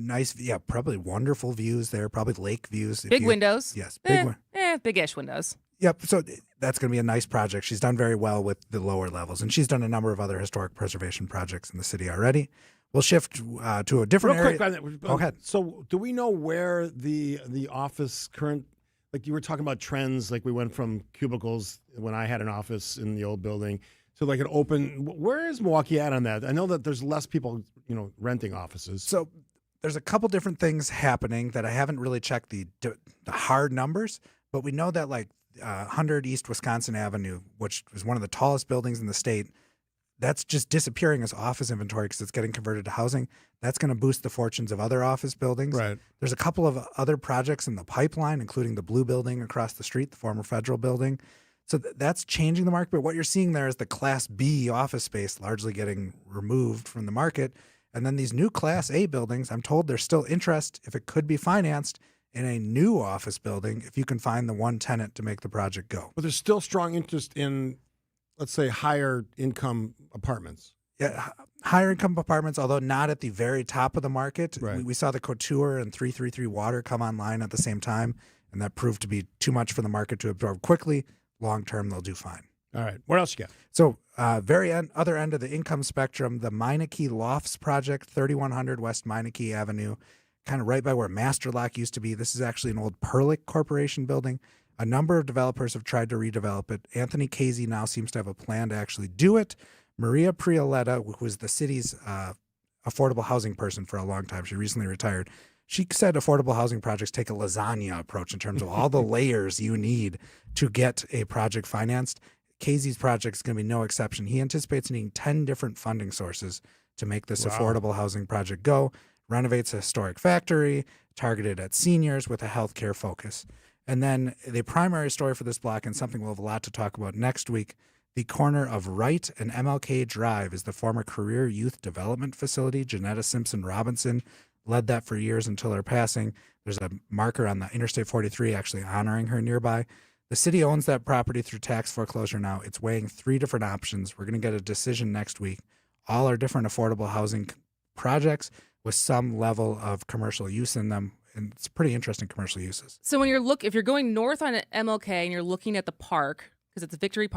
Probably wonderful views there, probably lake views. Big windows. Yes, big-ish windows. Yep, so that's going to be a nice project. She's done very well with the lower levels, and she's done a number of other historic preservation projects in the city already. We'll shift to a different Real area. quick, Go ahead. So do we know where the office current, like you were talking about trends, like we went from cubicles when I had an office in the old building to like an open, where is Milwaukee at on that? I know that there's less people, renting offices. So there's a couple different things happening that I haven't really checked the hard numbers, but we know that 100 East Wisconsin Avenue, which is one of the tallest buildings in the state, that's just disappearing as office inventory because it's getting converted to housing. That's going to boost the fortunes of other office buildings. Right. There's a couple of other projects in the pipeline, including the Blue Building across the street, the former federal building. So that's changing the market. But what you're seeing there is the Class B office space largely getting removed from the market. And then these new Class A buildings, I'm told there's still interest, if it could be financed, in a new office building if you can find the one tenant to make the project go. But there's still strong interest in, let's say, higher income apartments. Yeah, higher income apartments, although not at the very top of the market. Right. We saw the Couture and 333 Water come online at the same time, and that proved to be too much for the market to absorb quickly. Long term, they'll do fine. All right. What else you got? So other end of the income spectrum, the Meineke Lofts project, 3100 West Meineke Avenue, kind of right by where Master Lock used to be. This is actually an old Perlick Corporation building. A number of developers have tried to redevelop it. Anthony Casey now seems to have a plan to actually do it. Maria Prioletta, who was the city's affordable housing person for a long time, she recently retired. She said affordable housing projects take a lasagna approach in terms of all the layers you need to get a project financed. Casey's project is going to be no exception. He anticipates needing 10 different funding sources to make this affordable housing project go. Renovates a historic factory, targeted at seniors with a healthcare focus. And then the primary story for this block, and something we'll have a lot to talk about next week, the corner of Wright and MLK Drive is the former Career Youth Development Facility. Janetta Simpson Robinson led that for years until her passing. There's a marker on the Interstate 43 actually honoring her nearby. The city owns that property through tax foreclosure now. It's weighing 3 different options. We're going to get a decision next week. All are different affordable housing projects with some level of commercial use in them. And it's pretty interesting commercial uses. So when if you're going north on MLK and you're looking at the park, because it's Victory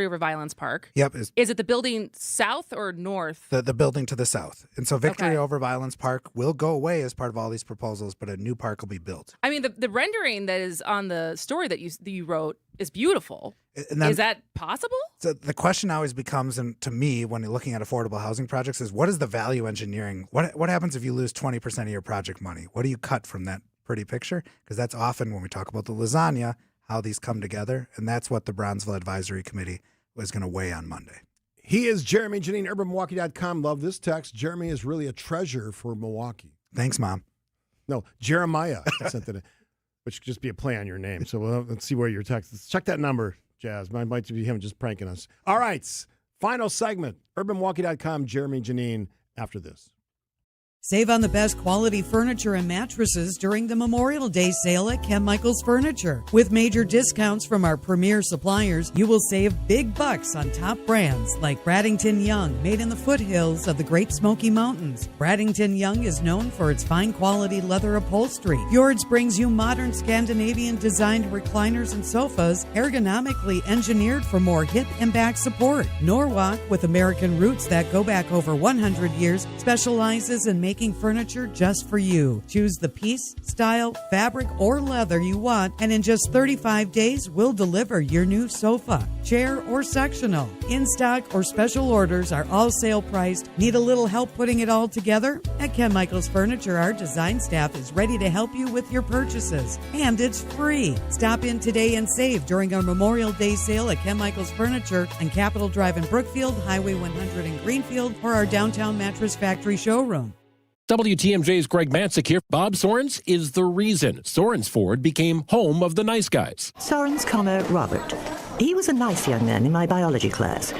Over Violence Park. Yep. Is it the building south or north? The building to the south. And so Victory Over Violence Park will go away as part of all these proposals, but a new park will be built. I mean, the rendering that is on the story that you wrote is beautiful. And then, is that possible? So the question always becomes, and to me, when you're looking at affordable housing projects, is what is the value engineering? What happens if you lose 20% of your project money? What do you cut from that pretty picture? Because that's often when we talk about the lasagna, how these come together. And that's what the Bronzeville Advisory Committee was going to weigh on Monday. He is Jeramey, Jannene, UrbanMilwaukee.com. Love this text. Jeramey is really a treasure for Milwaukee. Thanks, Mom. No, Jeremiah sent it, which could just be a play on your name. So let's see where your text is. Check that number, Jazz. Might be him just pranking us. All right. Final segment. UrbanMilwaukee.com, Jeramey, Jannene, after this. Save on the best quality furniture and mattresses during the Memorial Day sale at Ken Michaels Furniture. With major discounts from our premier suppliers, you will save big bucks on top brands like Bradington Young, made in the foothills of the Great Smoky Mountains. Bradington Young is known for its fine quality leather upholstery. Fjords brings you modern Scandinavian designed recliners and sofas, ergonomically engineered for more hip and back support. Norwalk, with American roots that go back over 100 years, specializes in making furniture just for you. Choose the piece, style, fabric, or leather you want, and in just 35 days, we'll deliver your new sofa, chair, or sectional. In stock or special orders are all sale priced. Need a little help putting it all together? At Ken Michaels Furniture, our design staff is ready to help you with your purchases. And it's free. Stop in today and save during our Memorial Day sale at Ken Michaels Furniture on Capitol Drive in Brookfield, Highway 100 in Greenfield, or our downtown Mattress Factory showroom. WTMJ's Greg Matzik here. Bob Sorens is the reason Sorens Ford became home of the nice guys. Sorens, Robert. He was a nice young man in my biology class.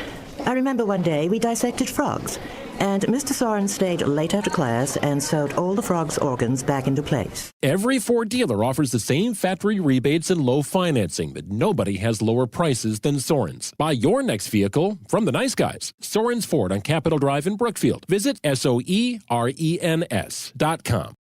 I remember one day we dissected frogs, and Mr. Sorens stayed late after class and sewed all the frogs' organs back into place. Every Ford dealer offers the same factory rebates and low financing, but nobody has lower prices than Sorens. Buy your next vehicle from the nice guys. Sorens Ford on Capitol Drive in Brookfield. Visit SOERENS.com.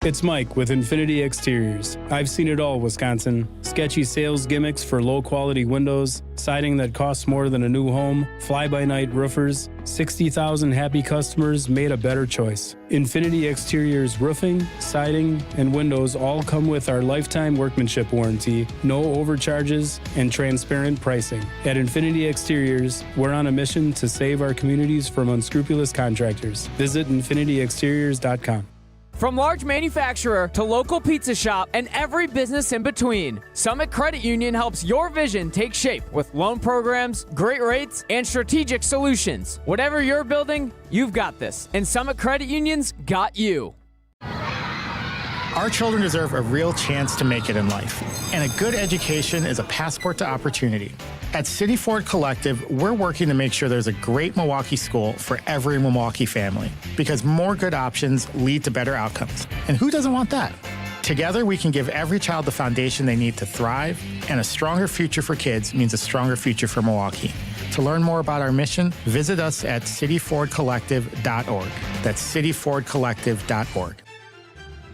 It's Mike with Infinity Exteriors. I've seen it all, Wisconsin. Sketchy sales gimmicks for low-quality windows, siding that costs more than a new home, fly-by-night roofers. 60,000 happy customers made a better choice. Infinity Exteriors roofing, siding, and windows all come with our lifetime workmanship warranty, no overcharges, and transparent pricing. At Infinity Exteriors, we're on a mission to save our communities from unscrupulous contractors. Visit infinityexteriors.com. From large manufacturer to local pizza shop and every business in between, Summit Credit Union helps your vision take shape with loan programs, great rates, and strategic solutions. Whatever you're building, you've got this, and Summit Credit Union's got you. Our children deserve a real chance to make it in life, and a good education is a passport to opportunity. At City Ford Collective, we're working to make sure there's a great Milwaukee school for every Milwaukee family, because more good options lead to better outcomes. And who doesn't want that? Together, we can give every child the foundation they need to thrive, and a stronger future for kids means a stronger future for Milwaukee. To learn more about our mission, visit us at cityfordcollective.org. That's cityfordcollective.org.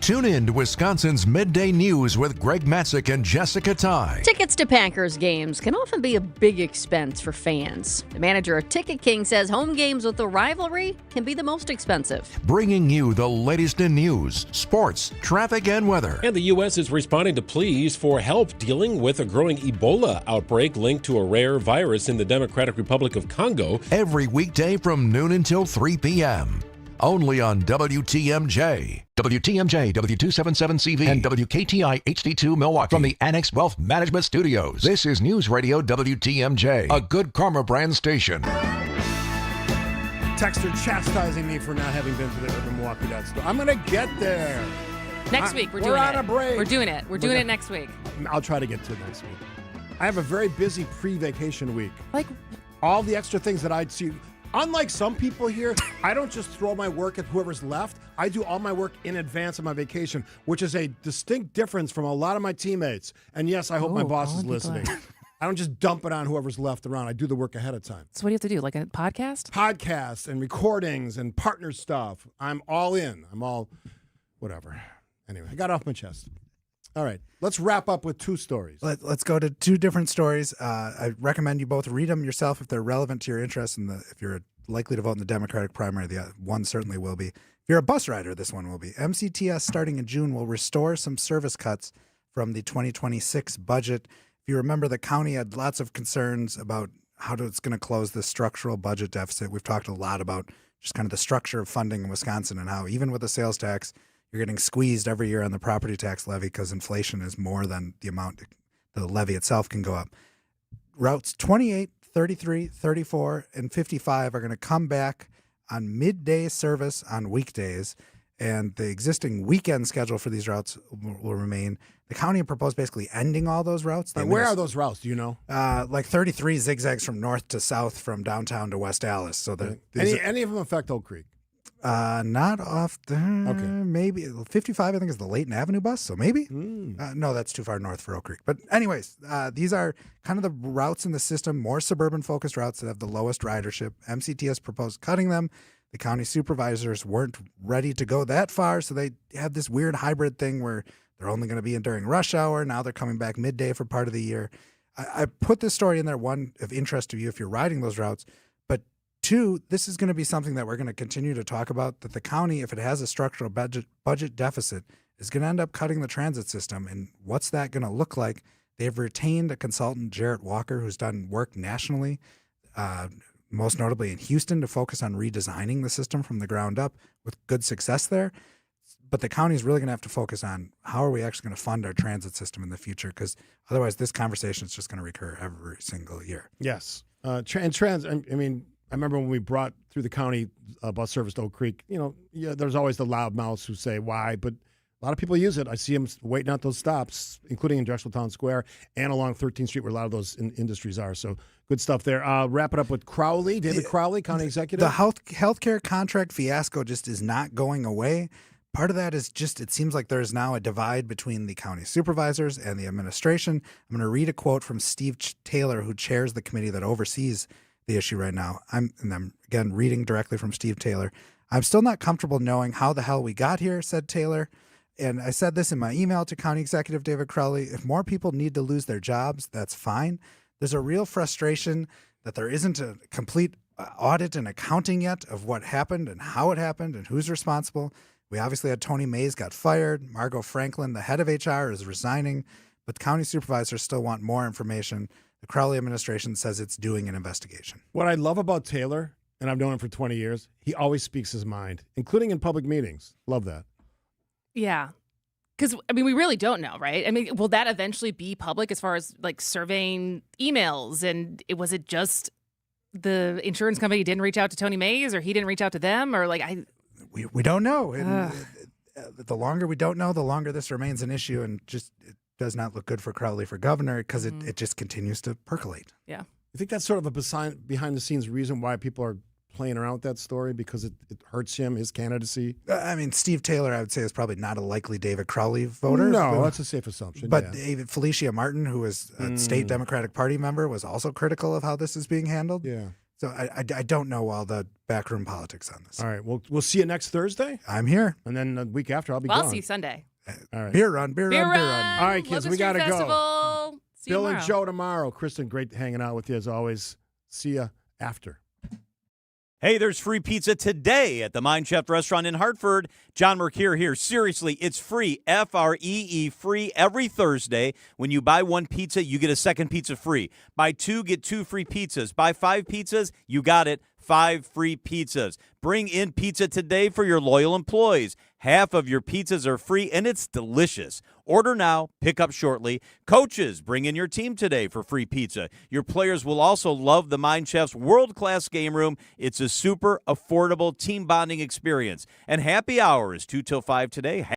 Tune in to Wisconsin's Midday News with Greg Matzik and Jessica Ty. Tickets to Packers games can often be a big expense for fans. The manager of Ticket King says home games with a rivalry can be the most expensive. Bringing you the latest in news, sports, traffic, and weather. And the U.S. is responding to pleas for help dealing with a growing Ebola outbreak linked to a rare virus in the Democratic Republic of Congo. Every weekday from noon until 3 p.m. Only on WTMJ. WTMJ, W277CV, and WKTI HD2 Milwaukee. From the Annex Wealth Management Studios, this is News Radio WTMJ, a Good Karma brand station. Texter chastising me for not having been to the Urban Milwaukee store. I'm going to get there. Next week, we're doing it. We're on a break. We're doing it. We're doing it next week. I'll try to get to it next week. I have a very busy pre-vacation week. Like all the extra things that I'd see. Unlike some people here, I don't just throw my work at whoever's left. I do all my work in advance of my vacation, which is a distinct difference from a lot of my teammates. And yes, I hope my boss is listening. I don't just dump it on whoever's left around. I do the work ahead of time. So what do you have to do? Like a podcast? Podcasts and recordings and partner stuff. I'm all in. I'm all whatever. Anyway, I got it off my chest. All right, let's wrap up with two stories. Let's go to two different stories. I recommend you both read them yourself if they're relevant to your interests. And if you're likely to vote in the Democratic primary, the one certainly will be. If you're a bus rider, this one will be. MCTS starting in June will restore some service cuts from the 2026 budget. If you remember, the county had lots of concerns about how it's going to close the structural budget deficit. We've talked a lot about just kind of the structure of funding in Wisconsin and how even with the sales tax, you're getting squeezed every year on the property tax levy because inflation is more than the amount the levy itself can go up. Routes 28, 33, 34, and 55 are going to come back on midday service on weekdays, and the existing weekend schedule for these routes will remain. The county proposed basically ending all those routes. Where are those routes? Do you know? Like 33 zigzags from north to south from downtown to West Allis. So any of them affect Oak Creek? Not off the. Okay. Maybe 55. I think is the Layton Avenue bus. So maybe. No, that's too far north for Oak Creek. But anyways, these are kind of the routes in the system, more suburban focused routes that have the lowest ridership. MCT has proposed cutting them. The county supervisors weren't ready to go that far, so they have this weird hybrid thing where they're only going to be in during rush hour. Now they're coming back midday for part of the year. I put this story in there, one, of interest to you if you're riding those routes, but two, this is going to be something that we're going to continue to talk about, that the county, if it has a structural budget deficit, is going to end up cutting the transit system. And what's that going to look like? They've retained a consultant, Jarrett Walker, who's done work nationally, most notably in Houston, to focus on redesigning the system from the ground up with good success there. But the county is really going to have to focus on how are we actually going to fund our transit system in the future, because otherwise this conversation is just going to recur every single year. Yes. I mean, I remember when we brought through the county bus service to Oak Creek, there's always the loud mouths who say why, but a lot of people use it. I see them waiting out those stops, including in Drexel Town Square and along 13th Street where a lot of those industries are. So good stuff there. Wrap it up with Crowley, David Crowley, county executive. The healthcare contract fiasco just is not going away. Part of that is just, it seems like there's now a divide between the county supervisors and the administration. I'm going to read a quote from Steve Taylor, who chairs the committee that oversees the issue right now. I'm again reading directly from Steve Taylor. "I'm still not comfortable knowing how the hell we got here," said Taylor. And I said this in my email to County Executive David Crowley. If more people need to lose their jobs, that's fine. There's a real frustration that there isn't a complete audit and accounting yet of what happened and how it happened and who's responsible. We obviously had Tony Mays got fired. Margot Franklin, the head of HR, is resigning. But the county supervisors still want more information. The Crowley administration says it's doing an investigation. What I love about Taylor, and I've known him for 20 years, he always speaks his mind, including in public meetings. Love that. Yeah. Because, I mean, we really don't know, right? I mean, will that eventually be public as far as, like, surveying emails? And was it just the insurance company didn't reach out to Tony Mays, or he didn't reach out to them? Or, like, We don't know. And the longer we don't know, the longer this remains an issue, and just it does not look good for Crowley for governor, because it just continues to percolate. Yeah. You think that's sort of a behind-the-scenes reason why people are playing around with that story, because it hurts him, his candidacy? I mean, Steve Taylor, I would say, is probably not a likely David Crowley voter. No, that's a safe assumption. But Felicia Martin, who is a state Democratic Party member, was also critical of how this is being handled. Yeah. So I don't know all the backroom politics on this. All right, we'll see you next Thursday. I'm here. And then the week after, I'll be Well, gone. I'll see you Sunday. All right. Beer run. Beer All right, kids, we got to go. See you Bill and tomorrow. Joe tomorrow. Kristen, great hanging out with you as always. See you after. Hey, there's free pizza today at the Mind Chef restaurant in Hartford. John Mercure here. Seriously, it's free. Free, free every Thursday. When you buy one pizza, you get a second pizza free. Buy two, get two free pizzas. Buy 5 pizzas, you got it. 5 free pizzas. Bring in pizza today for your loyal employees. Half of your pizzas are free, and it's delicious. Order now, pick up shortly. Coaches, bring in your team today for free pizza. Your players will also love the Mind Chef's world-class game room. It's a super affordable team bonding experience. And happy hour is 2 till 5 today.